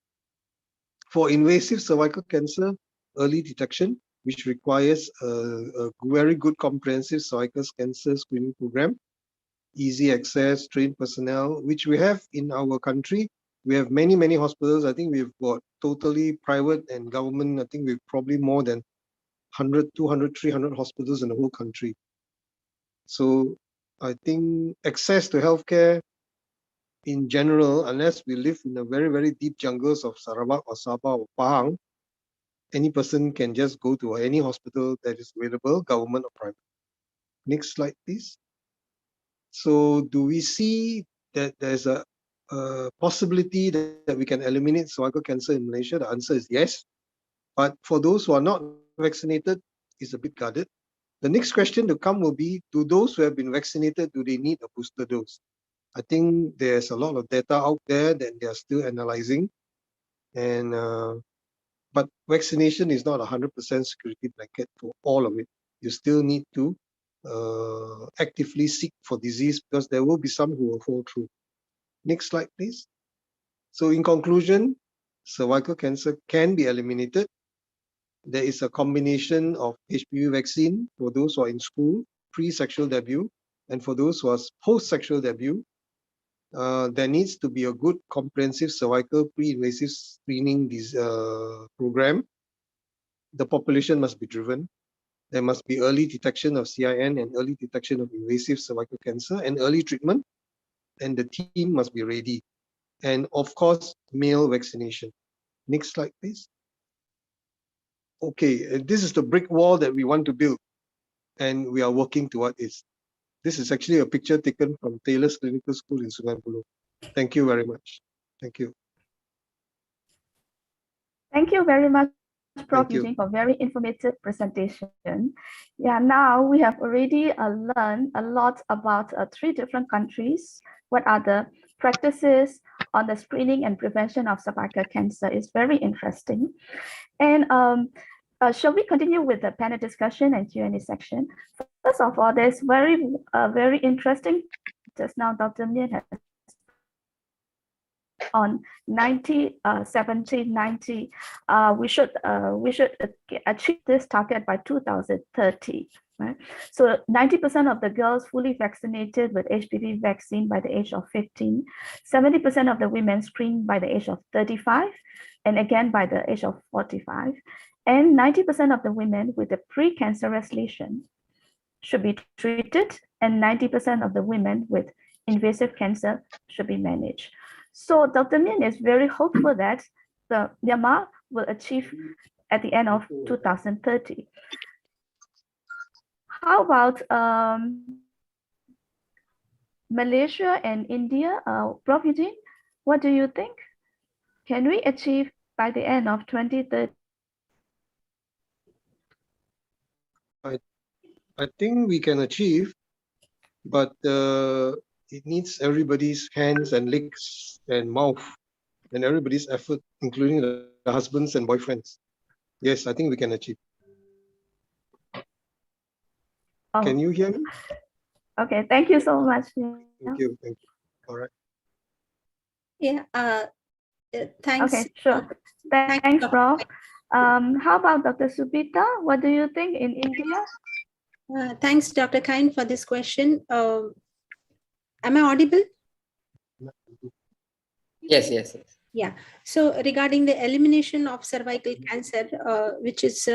For invasive cervical cancer, early detection, which requires a very good comprehensive cervical cancer screening program, easy access, trained personnel, which we have in our country. We have many hospitals. I think we've got totally private and government. I think we've probably more than 100, 200, 300 hospitals in the whole country. So I think access to healthcare in general, unless we live in the very deep jungles of Sarawak or Sabah or Pahang, any person can just go to any hospital that is available, government or private. Next slide, please. So do we see that there's a possibility that we can eliminate cervical cancer in Malaysia? The answer is yes. But for those who are not vaccinated, it's a bit guarded. The next question to come will be, do those who have been vaccinated, do they need a booster dose? I think there's a lot of data out there that they are still analyzing. And but vaccination is not 100% security blanket for all of it. You still need to actively seek for disease, because there will be some who will fall through. Next slide, please. So in conclusion, cervical cancer can be eliminated. There is a combination of HPV vaccine for those who are in school, pre-sexual debut, and for those who are post-sexual debut. There needs to be a good comprehensive cervical pre-invasive screening program. The population must be driven. There must be early detection of CIN and early detection of invasive cervical cancer and early treatment. And the team must be ready. And of course, male vaccination. Next slide, please. Okay, this is the brick wall that we want to build, and we are working toward it. This is actually a picture taken from Taylor's Clinical School in Sungai Buloh. Thank you very much. Thank you. Thank you very much, Prof. Thank you. Eugene, for very informative presentation. Yeah, now we have already learned a lot about 3 different countries. What are the practices on the screening and prevention of cervical cancer? Is very interesting. And shall we continue with the panel discussion and Q&A section? First of all, there's very interesting. Just now, Dr. Myint has on 70-90, we should achieve this target by 2030. Right? So 90% of the girls fully vaccinated with HPV vaccine by the age of 15, 70% of the women screened by the age of 35, and again by the age of 45, and 90% of the women with a precancerous lesion should be treated, and 90% of the women with invasive cancer should be managed. So Dr. Myint is very hopeful that the Myanmar will achieve at the end of 2030. How about Malaysia and India? Prof. Eugene, what do you think? Can we achieve by the end of 2030? I think we can achieve, but it needs everybody's hands and legs and mouth and everybody's effort, including the husbands and boyfriends. Yes, I think we can achieve. Oh. Can you hear me? Okay, thank you so much. Thank you. Thank you. All right. Yeah. Thanks. Okay, sure. Thanks, Prof. How about Dr. Subita? What do you think in India? Thanks, Dr. Kine, for this question. Am I audible? Yes, yes, yes. Yeah. So regarding the elimination of cervical cancer, which is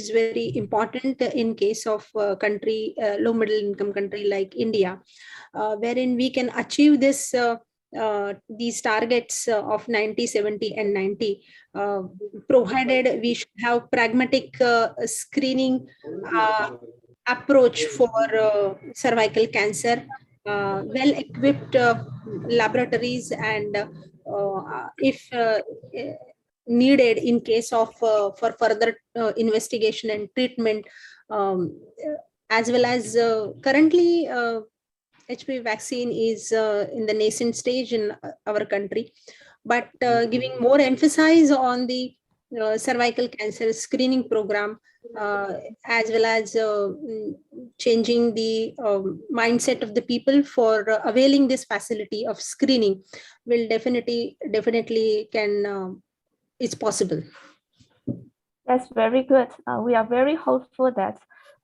very important in case of country, low middle income country like India, wherein we can achieve this these targets of 90, 70, and 90, provided we should have pragmatic screening approach for cervical cancer, well-equipped laboratories, and if needed in case of for further investigation and treatment, as well as currently HPV vaccine is in the nascent stage in our country, but giving more emphasis on the cervical cancer screening program, as well as changing the mindset of the people for availing this facility of screening will definitely can it's possible. That's very good. We are very hopeful that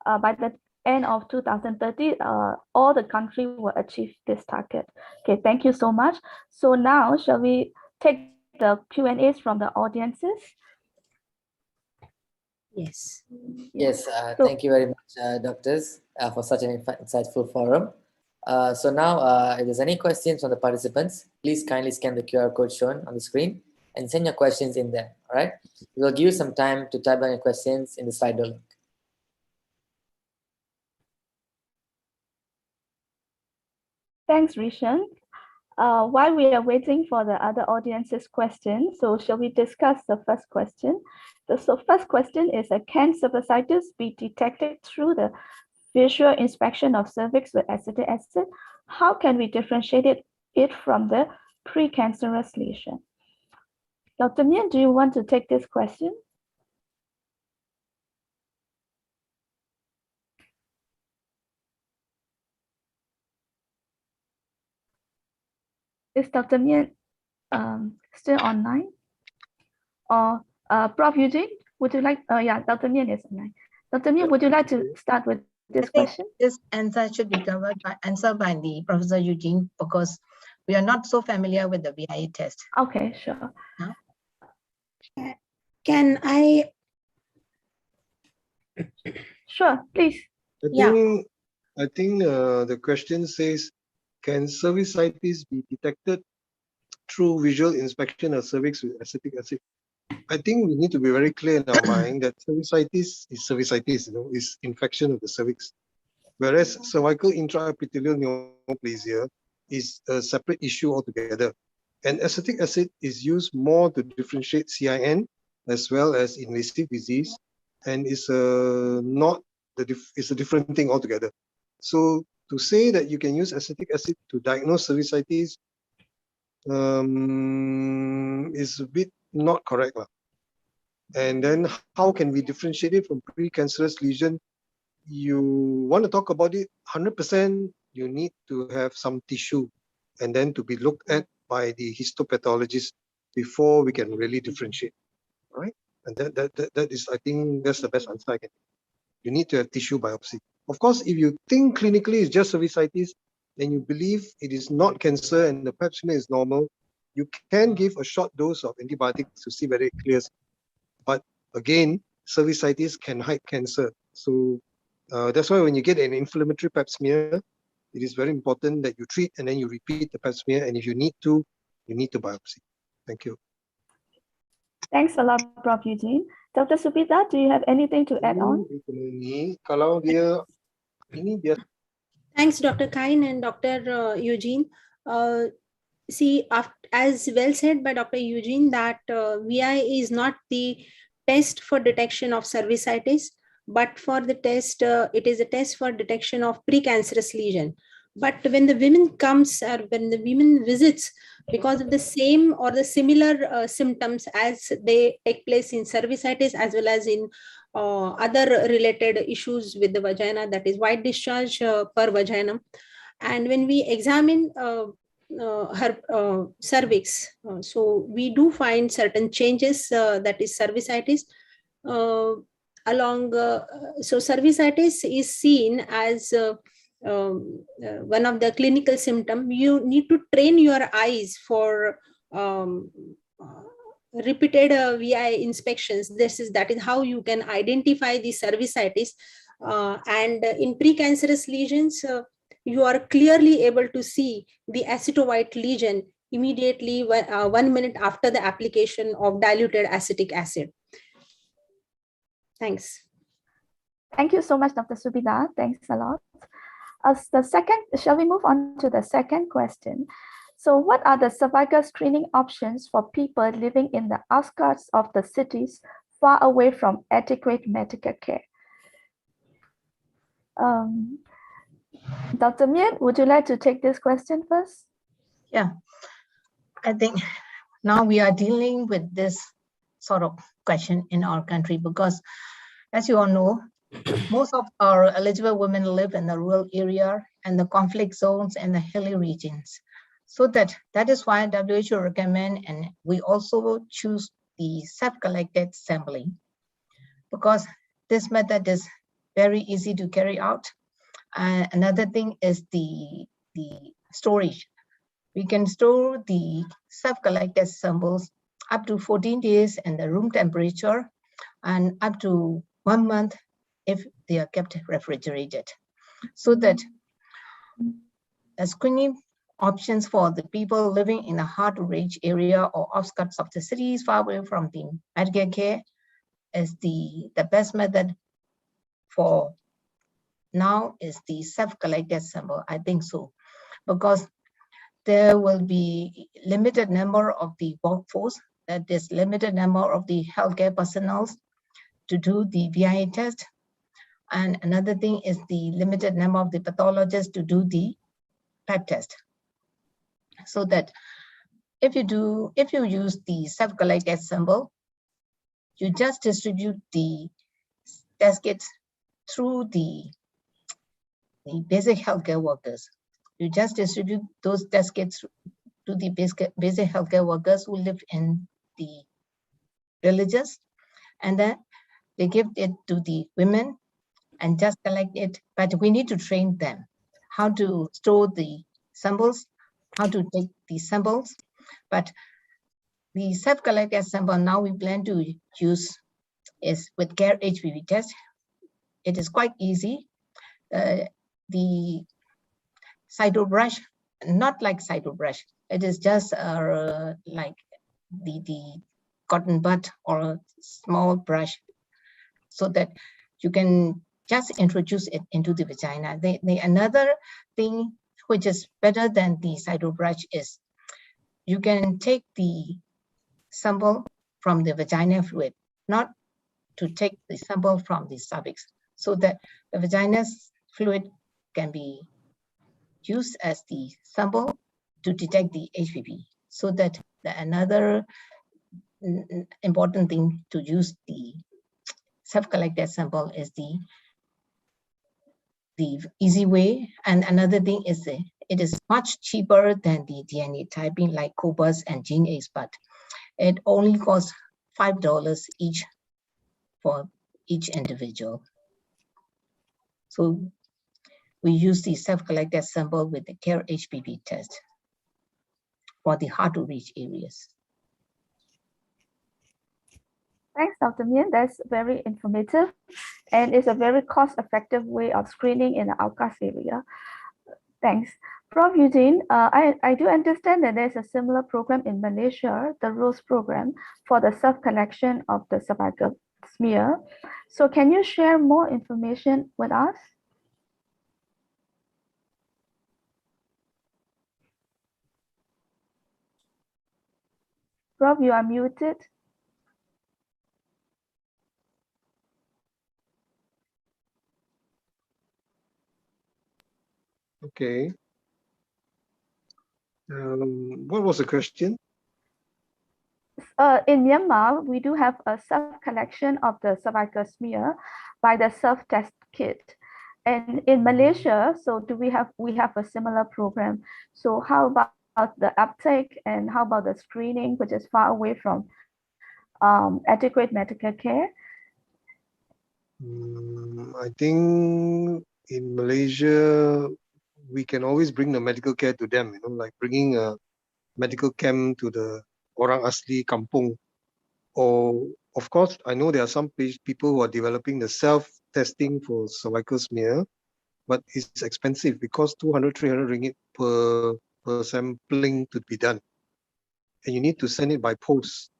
by the end of 2030, all the country will achieve this target. Okay, thank you so much. So now, shall we take the Q&As from the audiences? Yes. Yes, thank you very much, doctors, for such an insightful forum. So now, if there's any questions from the participants, please kindly scan the QR code shown on the screen and send your questions in there, all right? We will give you some time to type down your questions in the Slido link. Thanks, Rishan. While we are waiting for the other audience's question, so shall we discuss the first question? The first question is, can cervicitis be detected through the visual inspection of cervix with acetic acid? How can we differentiate it from the precancerous lesion? Dr. Myint, do you want to take this question? Is Dr. Myint still online? Or Prof. Eugene, would you like? Yeah, Dr. Myint is online. Dr. Myint, would you like to start with this question? This answer should be answered by the Professor Eugene, because we are not so familiar with the VIA test. Okay, sure. Huh? Can I Sure, please. I think the question says, can cervicitis be detected through visual inspection of cervix with acetic acid? I think we need to be very clear in our mind that cervicitis is cervicitis, is infection of the cervix. Whereas cervical intraepithelial neoplasia is a separate issue altogether. And acetic acid is used more to differentiate CIN as well as invasive disease, and it's a different thing altogether. So to say that you can use acetic acid to diagnose cervicitis is a bit not correct. And then how can we differentiate it from precancerous lesion? You want to talk about it 100%, you need to have some tissue and then to be looked at by the histopathologist before we can really differentiate, right? And that is, I think that's the best answer I can give. You need to have tissue biopsy. Of course, if you think clinically it's just cervicitis and you believe it is not cancer and the pap smear is normal, you can give a short dose of antibiotics to see whether it clears. But again, cervicitis can hide cancer. So that's why when you get an inflammatory pap smear, it is very important that you treat and then you repeat the pap smear. And if you need to biopsy. Thank you. Thanks a lot, Prof. Eugene. Dr. Subita, do you have anything to add on? Thanks, Dr. Kain and Dr. Eugene. See, as well said by Dr. Eugene, that VI is not the test for detection of cervicitis, but for the test, it is a test for detection of precancerous lesion. But when the women comes or when the women visits, because of the same or the similar symptoms as they take place in cervicitis as well as in other related issues with the vagina, that is white discharge per vagina. And when we examine her cervix, so we do find certain changes, that is cervicitis. So cervicitis is seen as one of the clinical symptoms. You need to train your eyes for repeated VI inspections. That is how you can identify the cervicitis. And in precancerous lesions, you are clearly able to see the acetovite lesion immediately 1 minute after the application of diluted acetic acid. Thanks. Thank you so much, Dr. Subita. Thanks a lot. Shall we move on to the second question? So what are the cervical screening options for people living in the outskirts of the cities far away from adequate medical care? Dr. Myint, would you like to take this question first? Yeah, I think now we are dealing with this sort of question in our country because, as you all know, most of our eligible women live in the rural area and the conflict zones and the hilly regions. So that is why WHO recommend, and we also choose the self-collected sampling, because this method is very easy to carry out. Another thing is the storage. We can store the self-collected samples up to 14 days in the room temperature and up to 1 month if they are kept refrigerated. So that screening options for the people living in a hard-to-reach area or outskirts of the cities far away from the medical care is the best method for now is the self-collected sample. I think so, because there will be limited number of the workforce, that is limited number of the healthcare personnel to do the VIA test. And another thing is the limited number of the pathologists to do the PET test. So that if you use the self-collected sample, you just distribute the test kits through the basic healthcare workers. You just distribute those test kits to the basic healthcare workers who live in the villages, and then they give it to the women and just collect it. But we need to train them how to store the samples, how to take the samples. But the self-collected sample now we plan to use is with CARE HPV test. it is quite easy. The cytobrush, not like cytobrush, it is just like the cotton bud or a small brush, so that you can just introduce it into the vagina. Another thing which is better than the cytobrush is you can take the sample from the vaginal fluid, not to take the sample from the cervix, so that the vagina's fluid can be used as the sample to detect the HPV. So that another important thing to use the self-collected sample is the easy way. And another thing is it is much cheaper than the DNA typing like Cobas and GeneX, but it only costs $5 each for each individual. So we use the self-collected sample with the CARE HPV test for the hard-to-reach areas. Thanks, Dr. Myint. That's very informative, and it's a very cost-effective way of screening in the outcast area. Thanks. Prof. Eugene, I do understand that there's a similar program in Malaysia, the ROSE program, for the self-collection of the cervical smear. So can you share more information with us? Prof, you are muted. Okay. What was the question? In Myanmar, we do have a self-collection of the cervical smear by the self-test kit. And in Malaysia, so we have a similar program. So how about the uptake, and how about the screening, which is far away from adequate medical care? I think in Malaysia, we can always bring the medical care to them, like bringing a medical camp to the Orang Asli Kampung. Or, of course, I know there are some people who are developing the self-testing for cervical smear, but it's expensive because 200, 300 ringgit per sampling to be done. And you need to send it by post.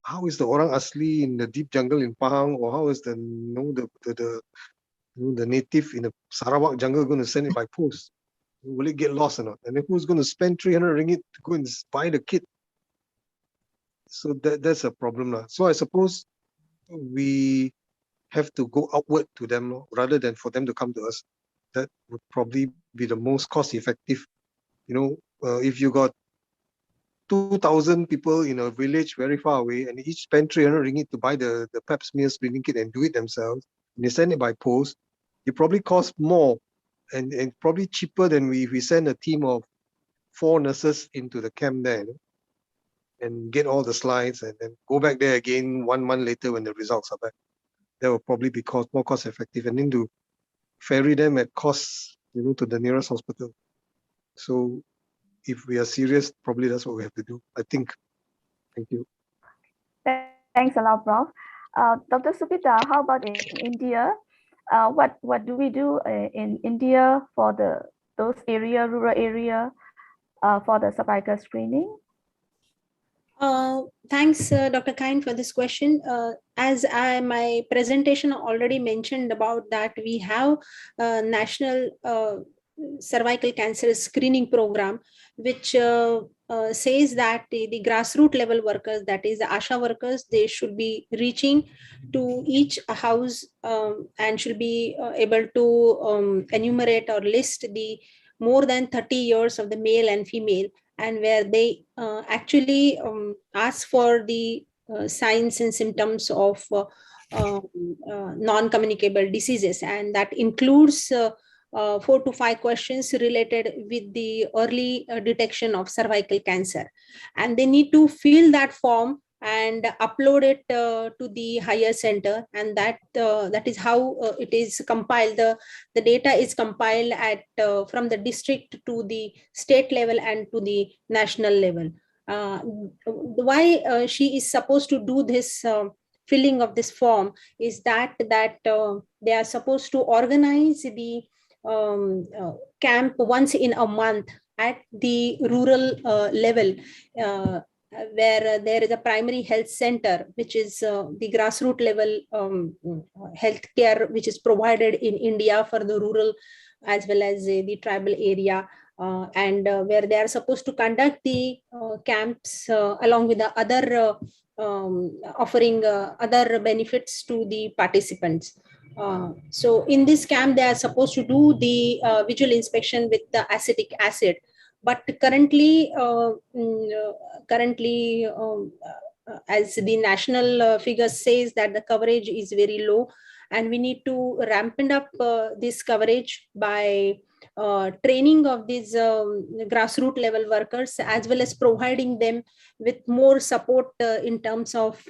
How is the Orang Asli in the deep jungle in Pahang, or how is the native in the Sarawak jungle going to send it by post? Will it get lost or not? And then who's going to spend 300 ringgit to go and buy the kit? So that's a problem. So I suppose we have to go outward to them rather than for them to come to us. That would probably be the most cost effective. If you got 2,000 people in a village very far away and each spend 300 ringgit to buy the pap smear screening kit and do it themselves, and they send it by post, it probably costs more and probably cheaper than if we send a team of 4 nurses into the camp there, and get all the slides and then go back there again 1 month later when the results are back. That will probably be more cost effective, and then to ferry them at cost, to the nearest hospital. So if we are serious, probably that's what we have to do, I think. Thank you. Thanks a lot, Prof. Dr. Subita, how about in India? What do we do in India for those rural area, for the cervical screening? Thanks, Dr. Kain, for this question. As my presentation already mentioned about that, we have a national cervical cancer screening program, which says that the grassroots level workers, that is the ASHA workers, they should be reaching to each house and should be able to enumerate or list the more than 30 years of the male and female, and where they actually ask for the signs and symptoms of non-communicable diseases, and that includes 4 to 5 questions related with the early detection of cervical cancer. And they need to fill that form and upload it to the higher center, and that is how it is compiled. The data is compiled at from the district to the state level and to the national level. Why she is supposed to do this filling of this form is that they are supposed to organize the camp once in a month at the rural level, where there is a primary health center, which is the grassroots level health care which is provided in India for the rural as well as the tribal area, and where they are supposed to conduct the camps along with the other offering other benefits to the participants. So in this camp, they are supposed to do the visual inspection with the acetic acid. But currently, as the national figures says that the coverage is very low, and we need to ramp up this coverage by training of these grassroots level workers, as well as providing them with more support in terms of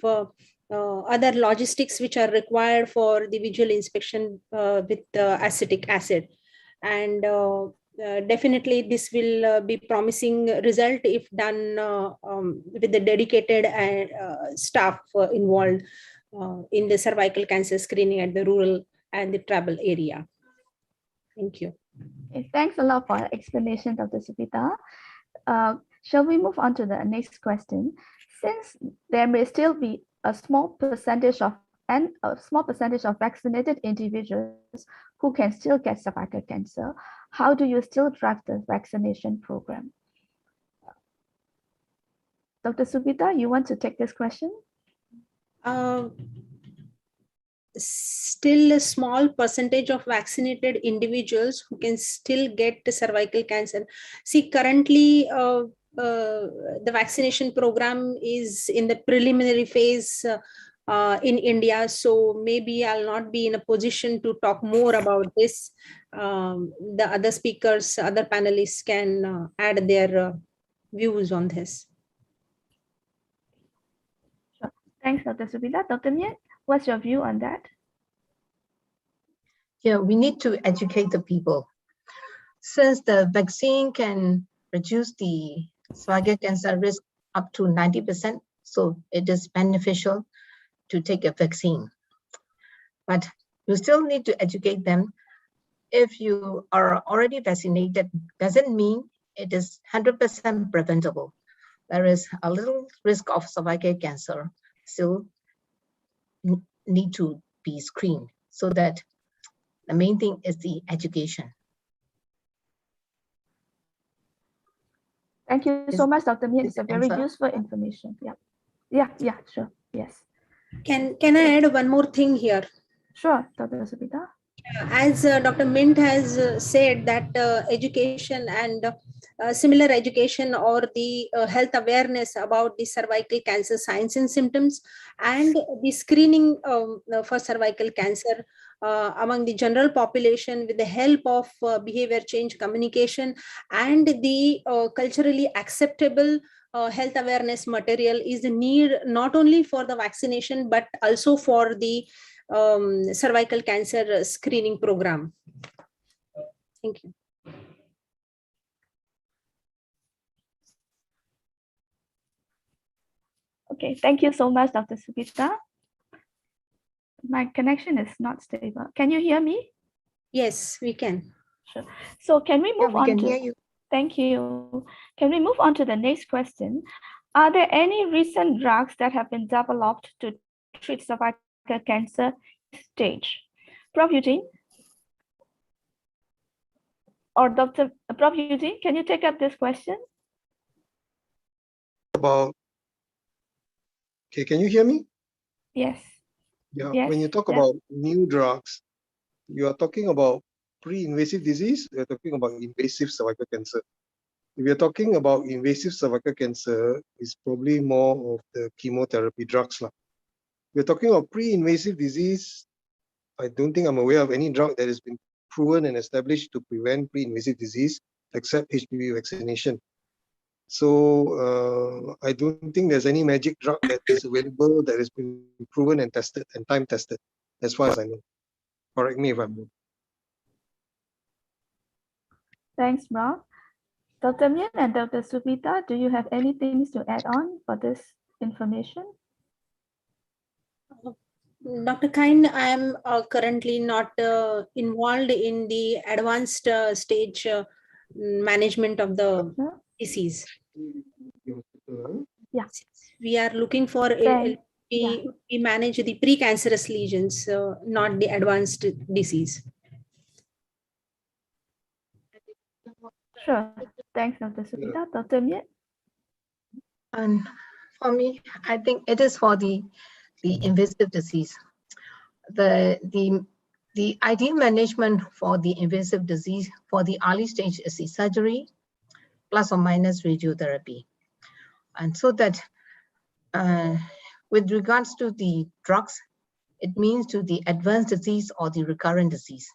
other logistics which are required for the visual inspection with acetic acid. And definitely this will be promising result if done with the dedicated staff involved in the cervical cancer screening at the rural and the tribal area. Thank you. Okay, thanks a lot for the explanation, Dr. Subita. Shall we move on to the next question? Since there may still be a small percentage of vaccinated individuals who can still get cervical cancer, how do you still drive the vaccination program? Dr. Subita, you want to take this question? Still a small percentage of vaccinated individuals who can still get the cervical cancer. See, currently the vaccination program is in the preliminary phase in India, so maybe I'll not be in a position to talk more about this. The other speakers, other panelists can add their views on this. Sure. Thanks, Dr. Subita. Dr. Myint, what's your view on that? Yeah, we need to educate the people. Since the vaccine can reduce the cervical cancer risk up to 90%, so it is beneficial to take a vaccine. But you still need to educate them. If you are already vaccinated, doesn't mean it is 100% preventable. There is a little risk of cervical cancer, still need to be screened. So that the main thing is the education. Thank you so much, Dr. Myint. It's a very useful information. Yeah, sure. Yes. Can I add one more thing here? Sure, Dr. Subita. As Dr. Myint has said that education and similar education or the health awareness about the cervical cancer signs and symptoms and the screening for cervical cancer among the general population with the help of behavior change communication and the culturally acceptable health awareness material is the need not only for the vaccination but also for the cervical cancer screening program. Thank you. Okay, thank you so much, Dr. Subita. My connection is not stable. Can you hear me? Yes, we can. Sure. So can we move on can to? hear you. Thank you. Can we move on to the next question? Are there any recent drugs that have been developed to treat cervical cancer stage? Prof. Eugene? Or Dr. Prof. Eugene, can you take up this question? Okay, can you hear me? Yes. Yeah, Yes, when you talk yeah. about new drugs, you are talking about pre-invasive disease, you're talking about invasive cervical cancer. If you're talking about invasive cervical cancer, it's probably more of the chemotherapy drugs. We're talking about pre-invasive disease. I don't think I'm aware of any drug that has been proven and established to prevent pre-invasive disease except HPV vaccination. So I don't think there's any magic drug that is available that has been proven and tested and time tested, as far as I know. Correct me if I'm wrong. Thanks, Prof. Dr. Myint and Dr. Subita, do you have anything to add on for this information? Dr. Kine, I am currently not involved in the advanced stage management of the disease. Yeah. We are looking for we manage the precancerous lesions, not the advanced disease. Sure. Thanks, Dr. Subita. Dr. Myint? And for me, I think it is for the invasive disease. The ideal management for the invasive disease for the early stage is the surgery plus or minus radiotherapy. And so that with regards to the drugs, it means to the advanced disease or the recurrent disease,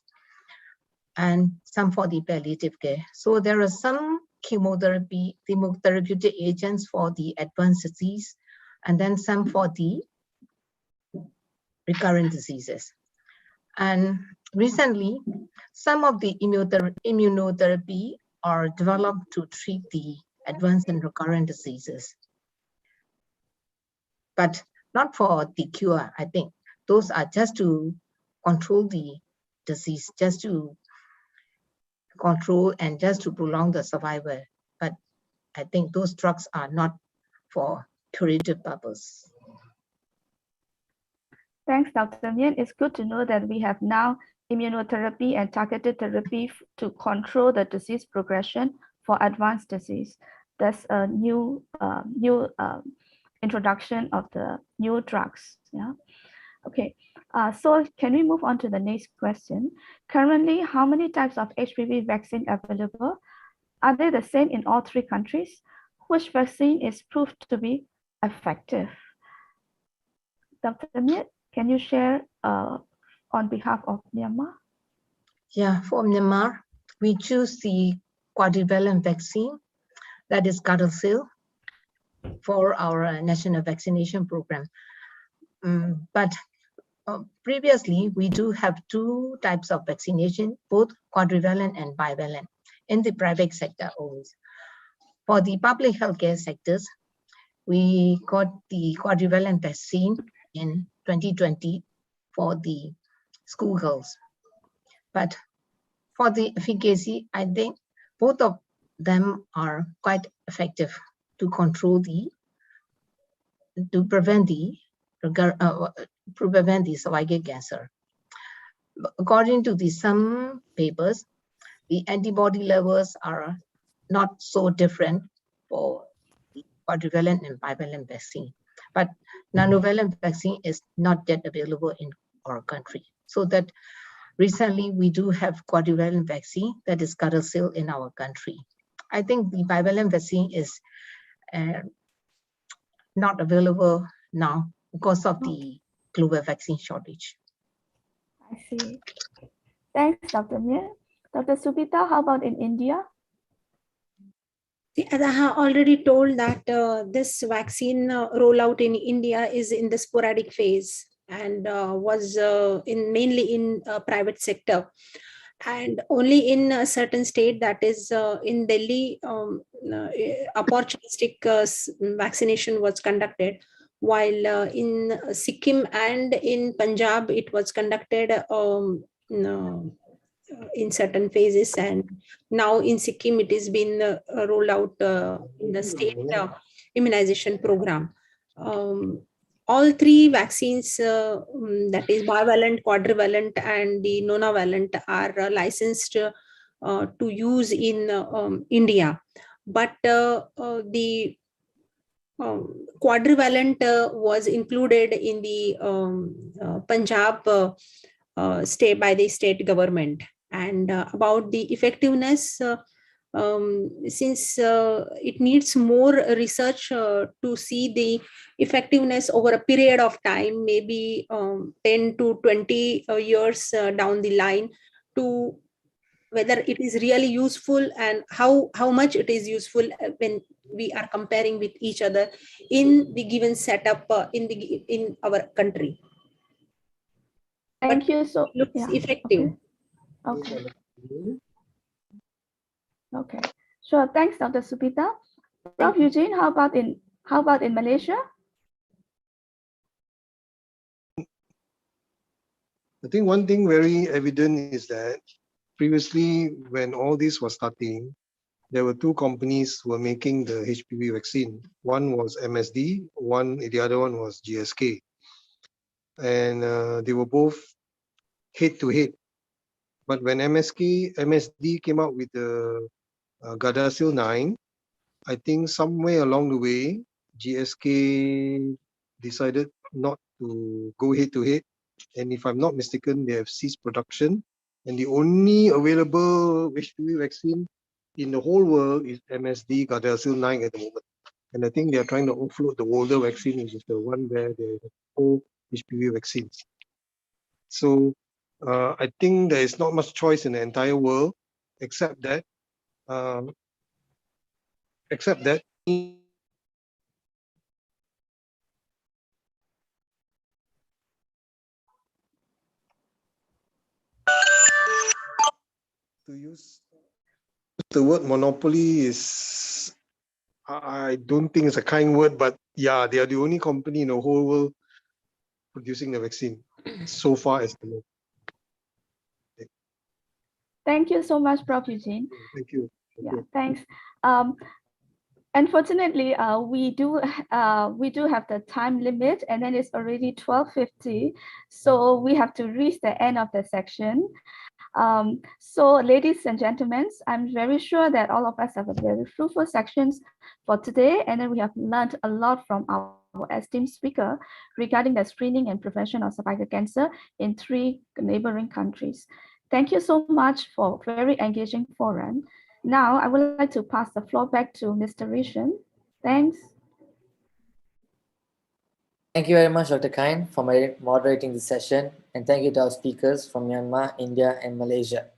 and some for the palliative care. So there are some chemotherapeutic agents for the advanced disease, and then some for the recurrent diseases. And recently, some of the immunotherapy are developed to treat the advanced and recurrent diseases, but not for the cure. I think those are just to control the disease, just to control and just to prolong the survival. But I think those drugs are not for curative purpose. Thanks, Dr. Myint. It's good to know that we have now immunotherapy and targeted therapy to control the disease progression for advanced disease. That's a new introduction of the new drugs. Yeah. Okay. So can we move on to the next question? Currently, how many types of HPV vaccine available? Are they the same in all three countries? Which vaccine is proved to be effective? Dr. Myint, can you share on behalf of Myanmar? Yeah, for Myanmar, we choose the quadrivalent vaccine, that is Gardasil, for our national vaccination program. But previously, we do have two types of vaccination, both quadrivalent and bivalent, in the private sector always. For the public healthcare sectors, we got the quadrivalent vaccine in 2020 for the schoolgirls. But for the efficacy, I think both of them are quite effective to control to prevent the cervical cancer. According to some papers, the antibody levels are not so different for the quadrivalent and bivalent vaccine, but nanovalent vaccine is not yet available in our country. So that recently we do have quadrivalent vaccine, that is Gardasil, in our country. I think the bivalent vaccine is not available now because of the global vaccine shortage. I see. Thanks, Dr. Myint. Dr. Subita, how about in India? As I have already told that this vaccine rollout in India is in the sporadic phase and was mainly in private sector. And only in a certain state, that is in Delhi, opportunistic vaccination was conducted, while in Sikkim and in Punjab, it was conducted in certain phases, and now in Sikkim it has been rolled out in the state immunization program. All three vaccines, that is bivalent, quadrivalent, and the nonavalent, are licensed to use in India. But the quadrivalent was included in the Punjab state by the state government. And about the effectiveness, since it needs more research to see the effectiveness over a period of time, maybe 10 to 20 years down the line, to whether it is really useful and how much it is useful when we are comparing with each other in the given setup in our country. Thank you. So looks effective. Okay. Okay. Sure. Thanks, Dr. Subita. Prof. Eugene, how about in Malaysia? I think one thing very evident is that previously, when all this was starting, there were two companies who were making the HPV vaccine. One was MSD, the other one was GSK. And they were both head-to-head. But when MSD came out with the Gardasil 9, I think somewhere along the way, GSK decided not to go head-to-head. And if I'm not mistaken, they have ceased production. And the only available HPV vaccine in the whole world is MSD Gardasil 9 at the moment. And I think they are trying to offload the older vaccine, which is the one where they have all HPV vaccines. So I think there is not much choice in the entire world, except that to use the word monopoly is, I don't think it's a kind word, but yeah, they are the only company in the whole world producing the vaccine so far as I know. Thank you so much, Prof. Eugene. Thank you. Thanks. Unfortunately, we do have the time limit, and then it's already 12:50, so we have to reach the end of the section. So ladies and gentlemen, I'm very sure that all of us have a very fruitful sections for today, and then we have learned a lot from our esteemed speaker regarding the screening and prevention of cervical cancer in 3 neighboring countries. Thank you so much for a very engaging forum. Now, I would like to pass the floor back to Mr. Rishan. Thanks. Thank you very much, Dr. Kain, for moderating this session, and thank you to our speakers from Myanmar, India, and Malaysia.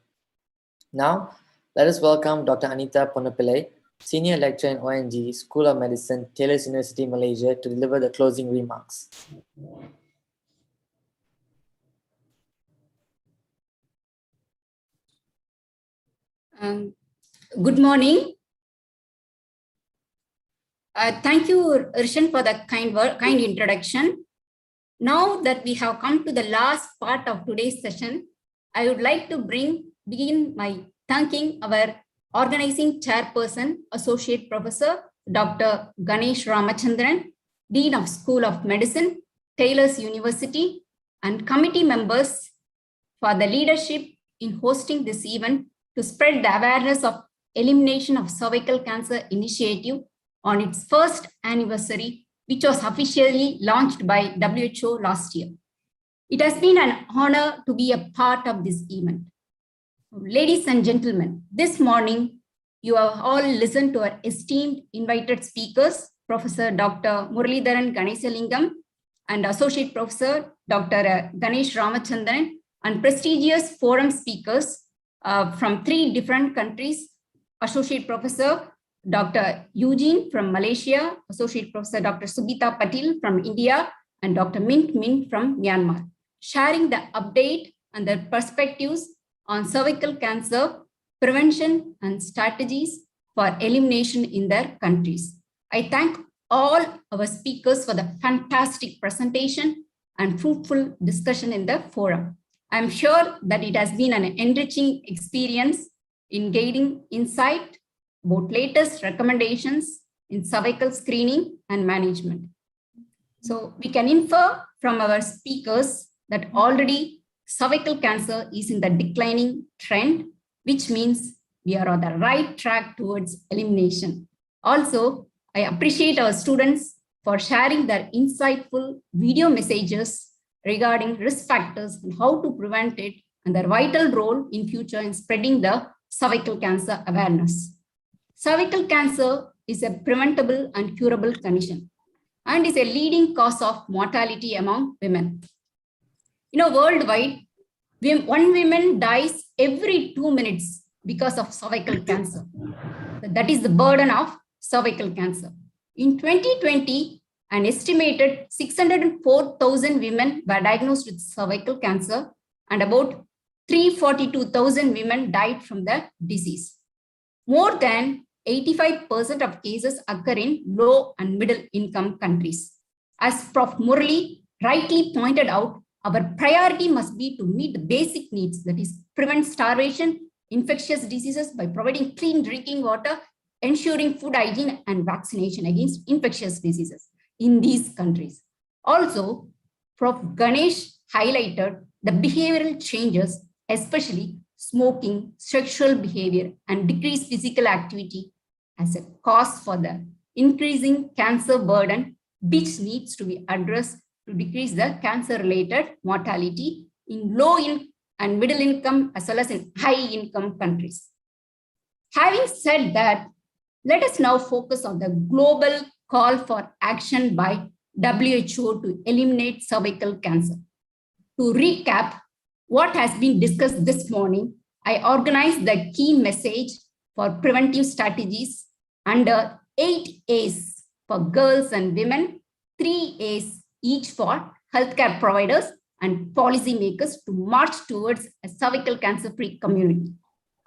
Now, let us welcome Dr. Anita Ponapillai, Senior Lecturer in ONG, School of Medicine, Taylor's University, Malaysia, to deliver the closing remarks. Good morning. Thank you, Rishan, for the kind introduction. Now that we have come to the last part of today's session, I would like to begin by thanking our organizing chairperson, Associate Professor Dr. Ganesh Ramachandran, Dean of School of Medicine, Taylor's University, and committee members for the leadership in hosting this event to spread the awareness of Elimination of Cervical Cancer Initiative on its first anniversary, which was officially launched by WHO last year. It has been an honor to be a part of this event. Ladies and gentlemen, this morning, you have all listened to our esteemed invited speakers, Professor Dr. Muralitharan Ganesalingam and Associate Professor Dr. Ganesh Ramachandran, and prestigious forum speakers from 3 different countries, Associate Professor Dr. Eugene from Malaysia, Associate Professor Dr. Subita Patil from India, and Dr. Myint from Myanmar, sharing the update and their perspectives on cervical cancer prevention and strategies for elimination in their countries. I thank all our speakers for the fantastic presentation and fruitful discussion in the forum. I'm sure that it has been an enriching experience in gaining insight about latest recommendations in cervical screening and management. So we can infer from our speakers that already cervical cancer is in the declining trend, which means we are on the right track towards elimination. Also, I appreciate our students for sharing their insightful video messages regarding risk factors and how to prevent it and their vital role in future in spreading the cervical cancer awareness. Cervical cancer is a preventable and curable condition and is a leading cause of mortality among women. Worldwide, 1 woman dies every 2 minutes because of cervical cancer. That is the burden of cervical cancer. In 2020, an estimated 604,000 women were diagnosed with cervical cancer and about 342,000 women died from the disease. More than 85% of cases occur in low and middle income countries. As Prof. Murali rightly pointed out, our priority must be to meet the basic needs, that is, prevent starvation, infectious diseases by providing clean drinking water, ensuring food hygiene, and vaccination against infectious diseases in these countries. Also, Prof. Ganesh highlighted the behavioral changes, especially smoking, sexual behavior, and decreased physical activity as a cause for the increasing cancer burden, which needs to be addressed to decrease the cancer-related mortality in low and middle income as well as in high income countries. Having said that, let us now focus on the global call for action by WHO to eliminate cervical cancer. To recap what has been discussed this morning, I organized the key message for preventive strategies under 8 A's for girls and women, 3 A's each for healthcare providers and policymakers to march towards a cervical cancer-free community.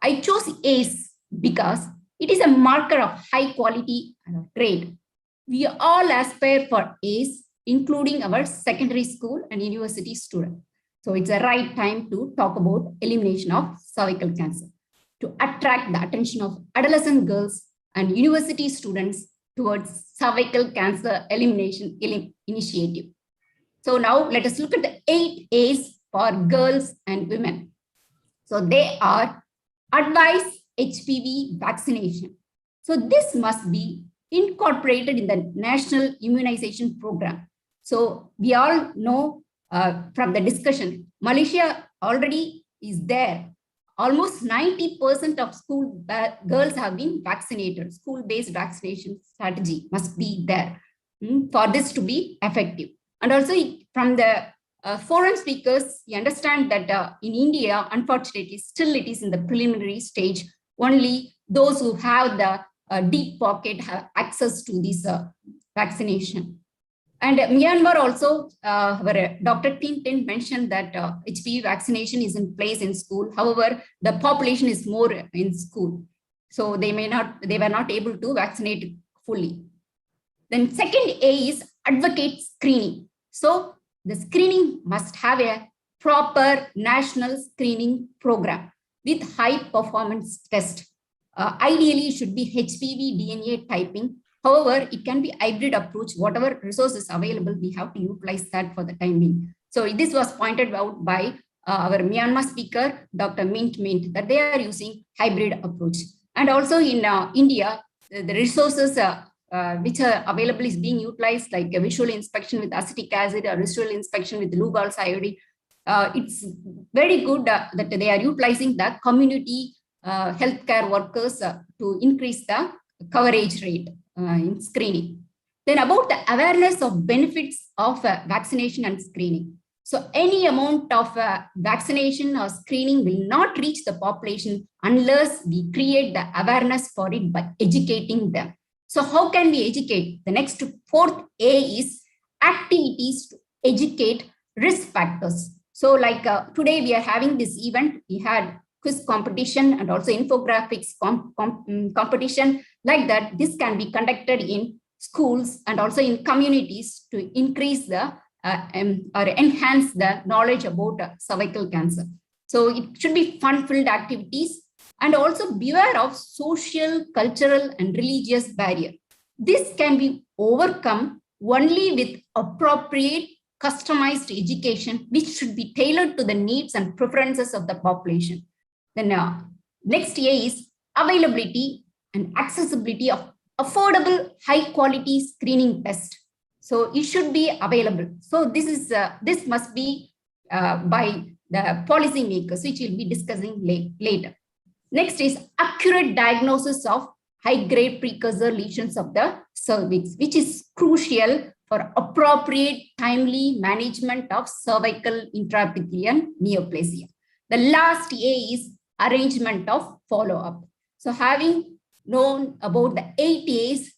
I chose A's because it is a marker of high quality grade. We all aspire for A's, including our secondary school and university students. So it's the right time to talk about elimination of cervical cancer, to attract the attention of adolescent girls and university students towards cervical cancer elimination initiative. So now let us look at the 8 A's for girls and women. So they are advise HPV vaccination. So this must be incorporated in the national immunization program. So we all know from the discussion, Malaysia already is there. Almost 90% of school girls have been vaccinated. School-based vaccination strategy must be there for this to be effective. And also from the foreign speakers, you understand that in India, unfortunately, still it is in the preliminary stage. Only those who have the deep pocket have access to this vaccination. And Myanmar also, where Dr. Thinn mentioned that HPV vaccination is in place in school. However, the population is more in school. So they were not able to vaccinate fully. Then second A is advocate screening. So the screening must have a proper national screening program with high performance test. Ideally, it should be HPV DNA typing. However, it can be hybrid approach. Whatever resources available, we have to utilize that for the time being. So this was pointed out by our Myanmar speaker, Dr. Myint, that they are using hybrid approach. And also in India, the resources which are available is being utilized, like a visual inspection with acetic acid or visual inspection with Lugol's iodine. It's very good that they are utilizing the community healthcare workers to increase the coverage rate in screening. Then about the awareness of benefits of vaccination and screening. So any amount of vaccination or screening will not reach the population unless we create the awareness for it by educating them. So how can we educate? The next fourth A is activities to educate risk factors. So like today we are having this event, we had quiz competition and also infographics competition. Like that, this can be conducted in schools and also in communities to increase the or enhance the knowledge about cervical cancer. So it should be fun-filled activities and also beware of social, cultural, and religious barrier. This can be overcome only with appropriate customized education, which should be tailored to the needs and preferences of the population. Then next A is availability and accessibility of affordable, high-quality screening tests. So it should be available. So this must be by the policymakers, which we'll be discussing later. Next is accurate diagnosis of high-grade precursor lesions of the cervix, which is crucial for appropriate timely management of cervical intraepithelial neoplasia. The last A is arrangement of follow-up. So having known about the 8 A's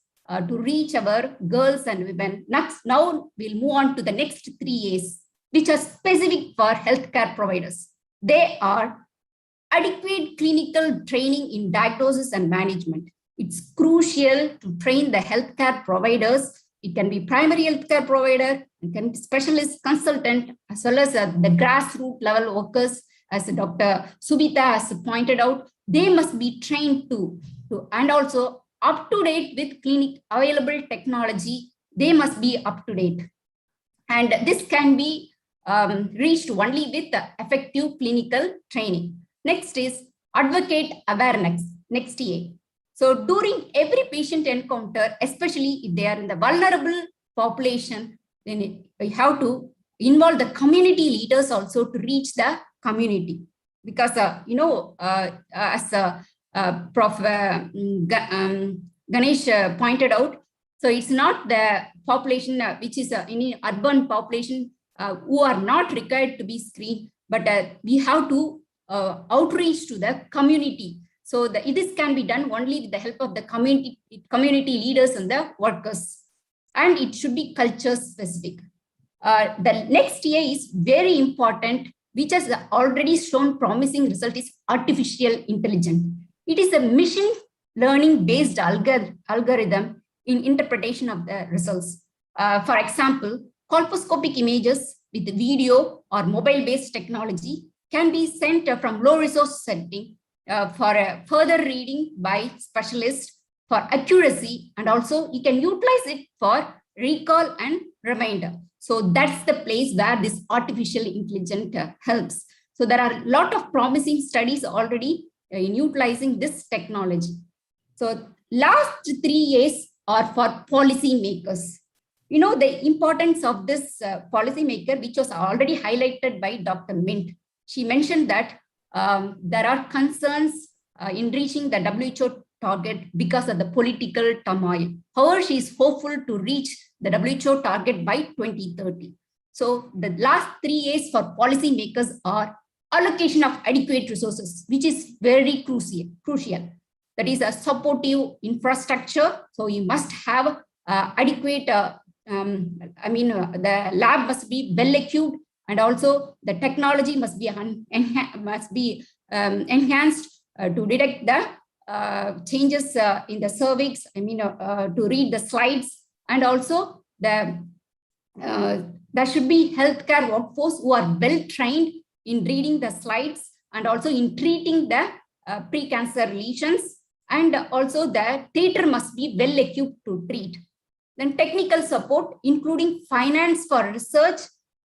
to reach our girls and women, now we'll move on to the next 3 A's, which are specific for healthcare providers. They are adequate clinical training in diagnosis and management. It's crucial to train the healthcare providers. It can be primary healthcare provider, specialist consultant, as well as the grassroots level workers, as Dr. Subita has pointed out, they must be trained to and also up to date with clinic available technology. They must be up to date. And this can be reached only with effective clinical training. Next is advocate awareness, next A. So during every patient encounter, especially if they are in the vulnerable population, then we have to involve the community leaders also to reach the community. Because, as Prof. Ganesh pointed out, so it's not the population which is any urban population who are not required to be screened, but we have to outreach to the community. So this can be done only with the help of the community leaders and the workers. And it should be culture specific. The next year is very important, which has already shown promising result, is artificial intelligence. It is a machine learning based algorithm in interpretation of the results. For example, colposcopic images with video or mobile-based technology can be sent from low resource setting for a further reading by specialists for accuracy, and also you can utilize it for recall and reminder. So that's the place where this artificial intelligence helps. So there are a lot of promising studies already in utilizing this technology. So last 3 years are for policy makers. You know, the importance of this policy maker, which was already highlighted by Dr. Myint. She mentioned that there are concerns in reaching the WHO target because of the political turmoil. However, she is hopeful to reach the WHO target by 2030. So the last 3 years for policy makers are allocation of adequate resources, which is very crucial. That is a supportive infrastructure. So you must have adequate, the lab must be well equipped, and also the technology must be enhanced to detect the changes in the cervix, to read the slides, and also there should be healthcare workforce who are well trained in reading the slides and also in treating the precancer lesions, and also the theater must be well equipped to treat. Then technical support, including finance for research,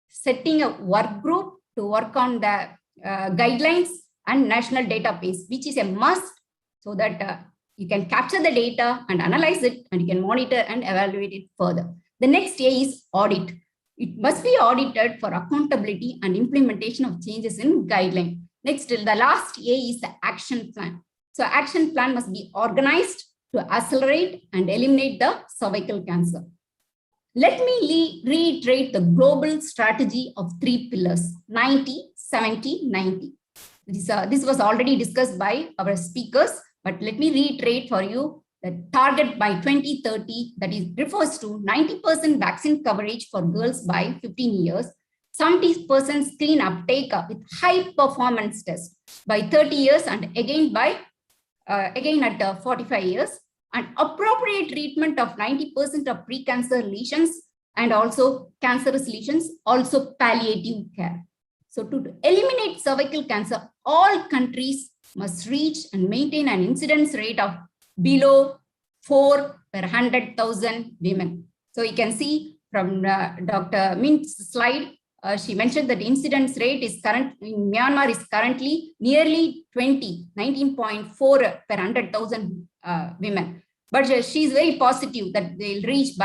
setting a work group to work on the guidelines and national database, which is a must, so that you can capture the data and analyze it, and you can monitor and evaluate it further. The next A is audit. It must be audited for accountability and implementation of changes in guideline. Next, the last A is the action plan. So action plan must be organized to accelerate and eliminate the cervical cancer. Let me reiterate the global strategy of 3 pillars, 90, 70, 90. This was already discussed by our speakers, but let me reiterate for you the target by 2030, that is refers to 90% vaccine coverage for girls by 15 years, 70% screen uptake with high performance tests by 30 years, and again at 45 years, and appropriate treatment of 90% of precancer lesions and also cancerous lesions, also palliative care. So to eliminate cervical cancer, all countries must reach and maintain an incidence rate of below 4 per 100,000 women. So you can see from Dr. Myint's slide, she mentioned that the incidence rate is in Myanmar is currently nearly 19.4 per 100,000 women. But she is very positive that they'll reach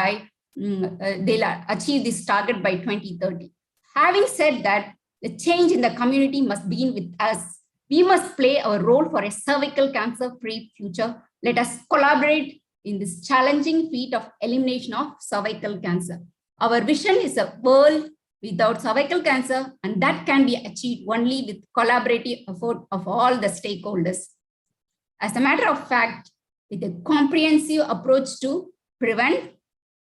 they'll achieve this target by 2030. Having said that, the change in the community must begin with us. We must play our role for a cervical cancer-free future. Let us collaborate in this challenging feat of elimination of cervical cancer. Our vision is a world without cervical cancer, and that can be achieved only with collaborative effort of all the stakeholders. As a matter of fact, with a comprehensive approach to prevent,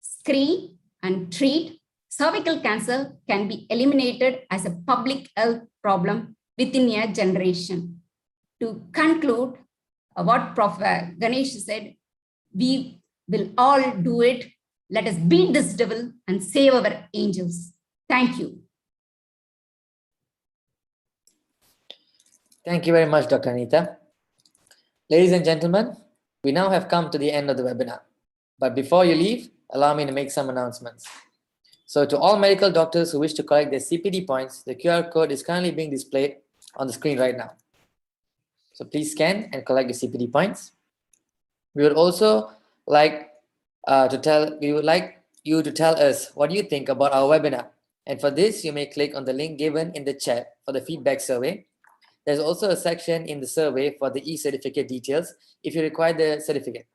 screen, and treat, cervical cancer can be eliminated as a public health problem within a generation. To conclude, what Prof. Ganesh said, we will all do it Let us beat this devil and save our angels. Thank you. Thank you very much, Dr. Anita. Ladies and gentlemen, we now have come to the end of the webinar. But before you leave, allow me to make some announcements. So to all medical doctors who wish to collect their CPD points, the QR code is currently being displayed on the screen right now. So please scan and collect your CPD points. We would also like you to tell us what you think about our webinar. And for this, you may click on the link given in the chat for the feedback survey. There's also a section in the survey for the e-certificate details if you require the certificate.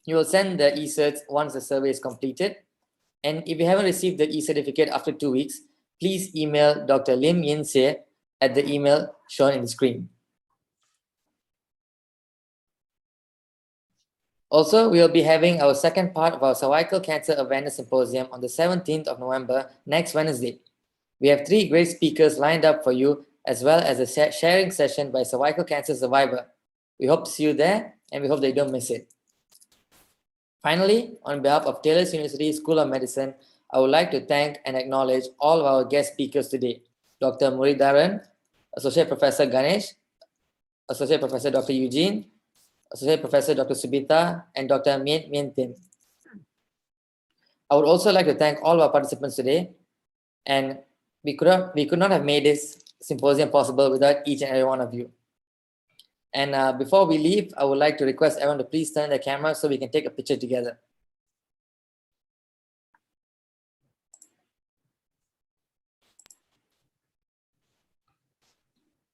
You will send the e-certs once the survey is completed. And if you haven't received the e-certificate after 2 weeks, please email Dr. Lim Yin Se at the email shown in the screen. Also, we will be having our second part of our Cervical Cancer Awareness Symposium on the 17th of November, next Wednesday. We have 3 great speakers lined up for you, as well as a sharing session by a cervical cancer survivor. We hope to see you there, and we hope that you don't miss it. Finally, on behalf of Taylor's University School of Medicine, I would like to thank and acknowledge all of our guest speakers today. Dr. Muralitharan, Associate Professor Ganesh, Associate Professor Dr. Eugene, Associate Professor Dr. Subita, and Dr. Myint Thinn. I would also like to thank all of our participants today, and we could not have made this symposium possible without each and every one of you. And before we leave, I would like to request everyone to please turn their camera so we can take a picture together.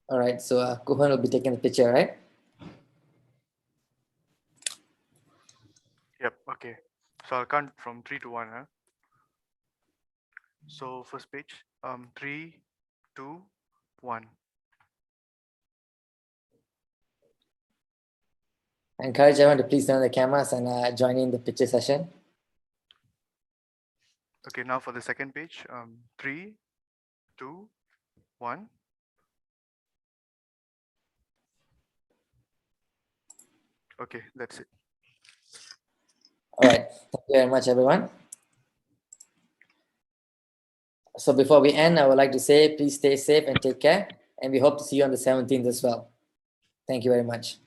All right, so Kuhan will be taking the picture, right? Yep, okay. So I'll count from 3 to 1. Huh? So first page, 3, 2, 1. I encourage everyone to please turn on the cameras and join in the picture session. Okay, now for the second page, 3, 2, 1. Okay, that's it. All right, thank you very much, everyone. So before we end, I would like to say, please stay safe and take care. And we hope to see you on the 17th as well. Thank you very much.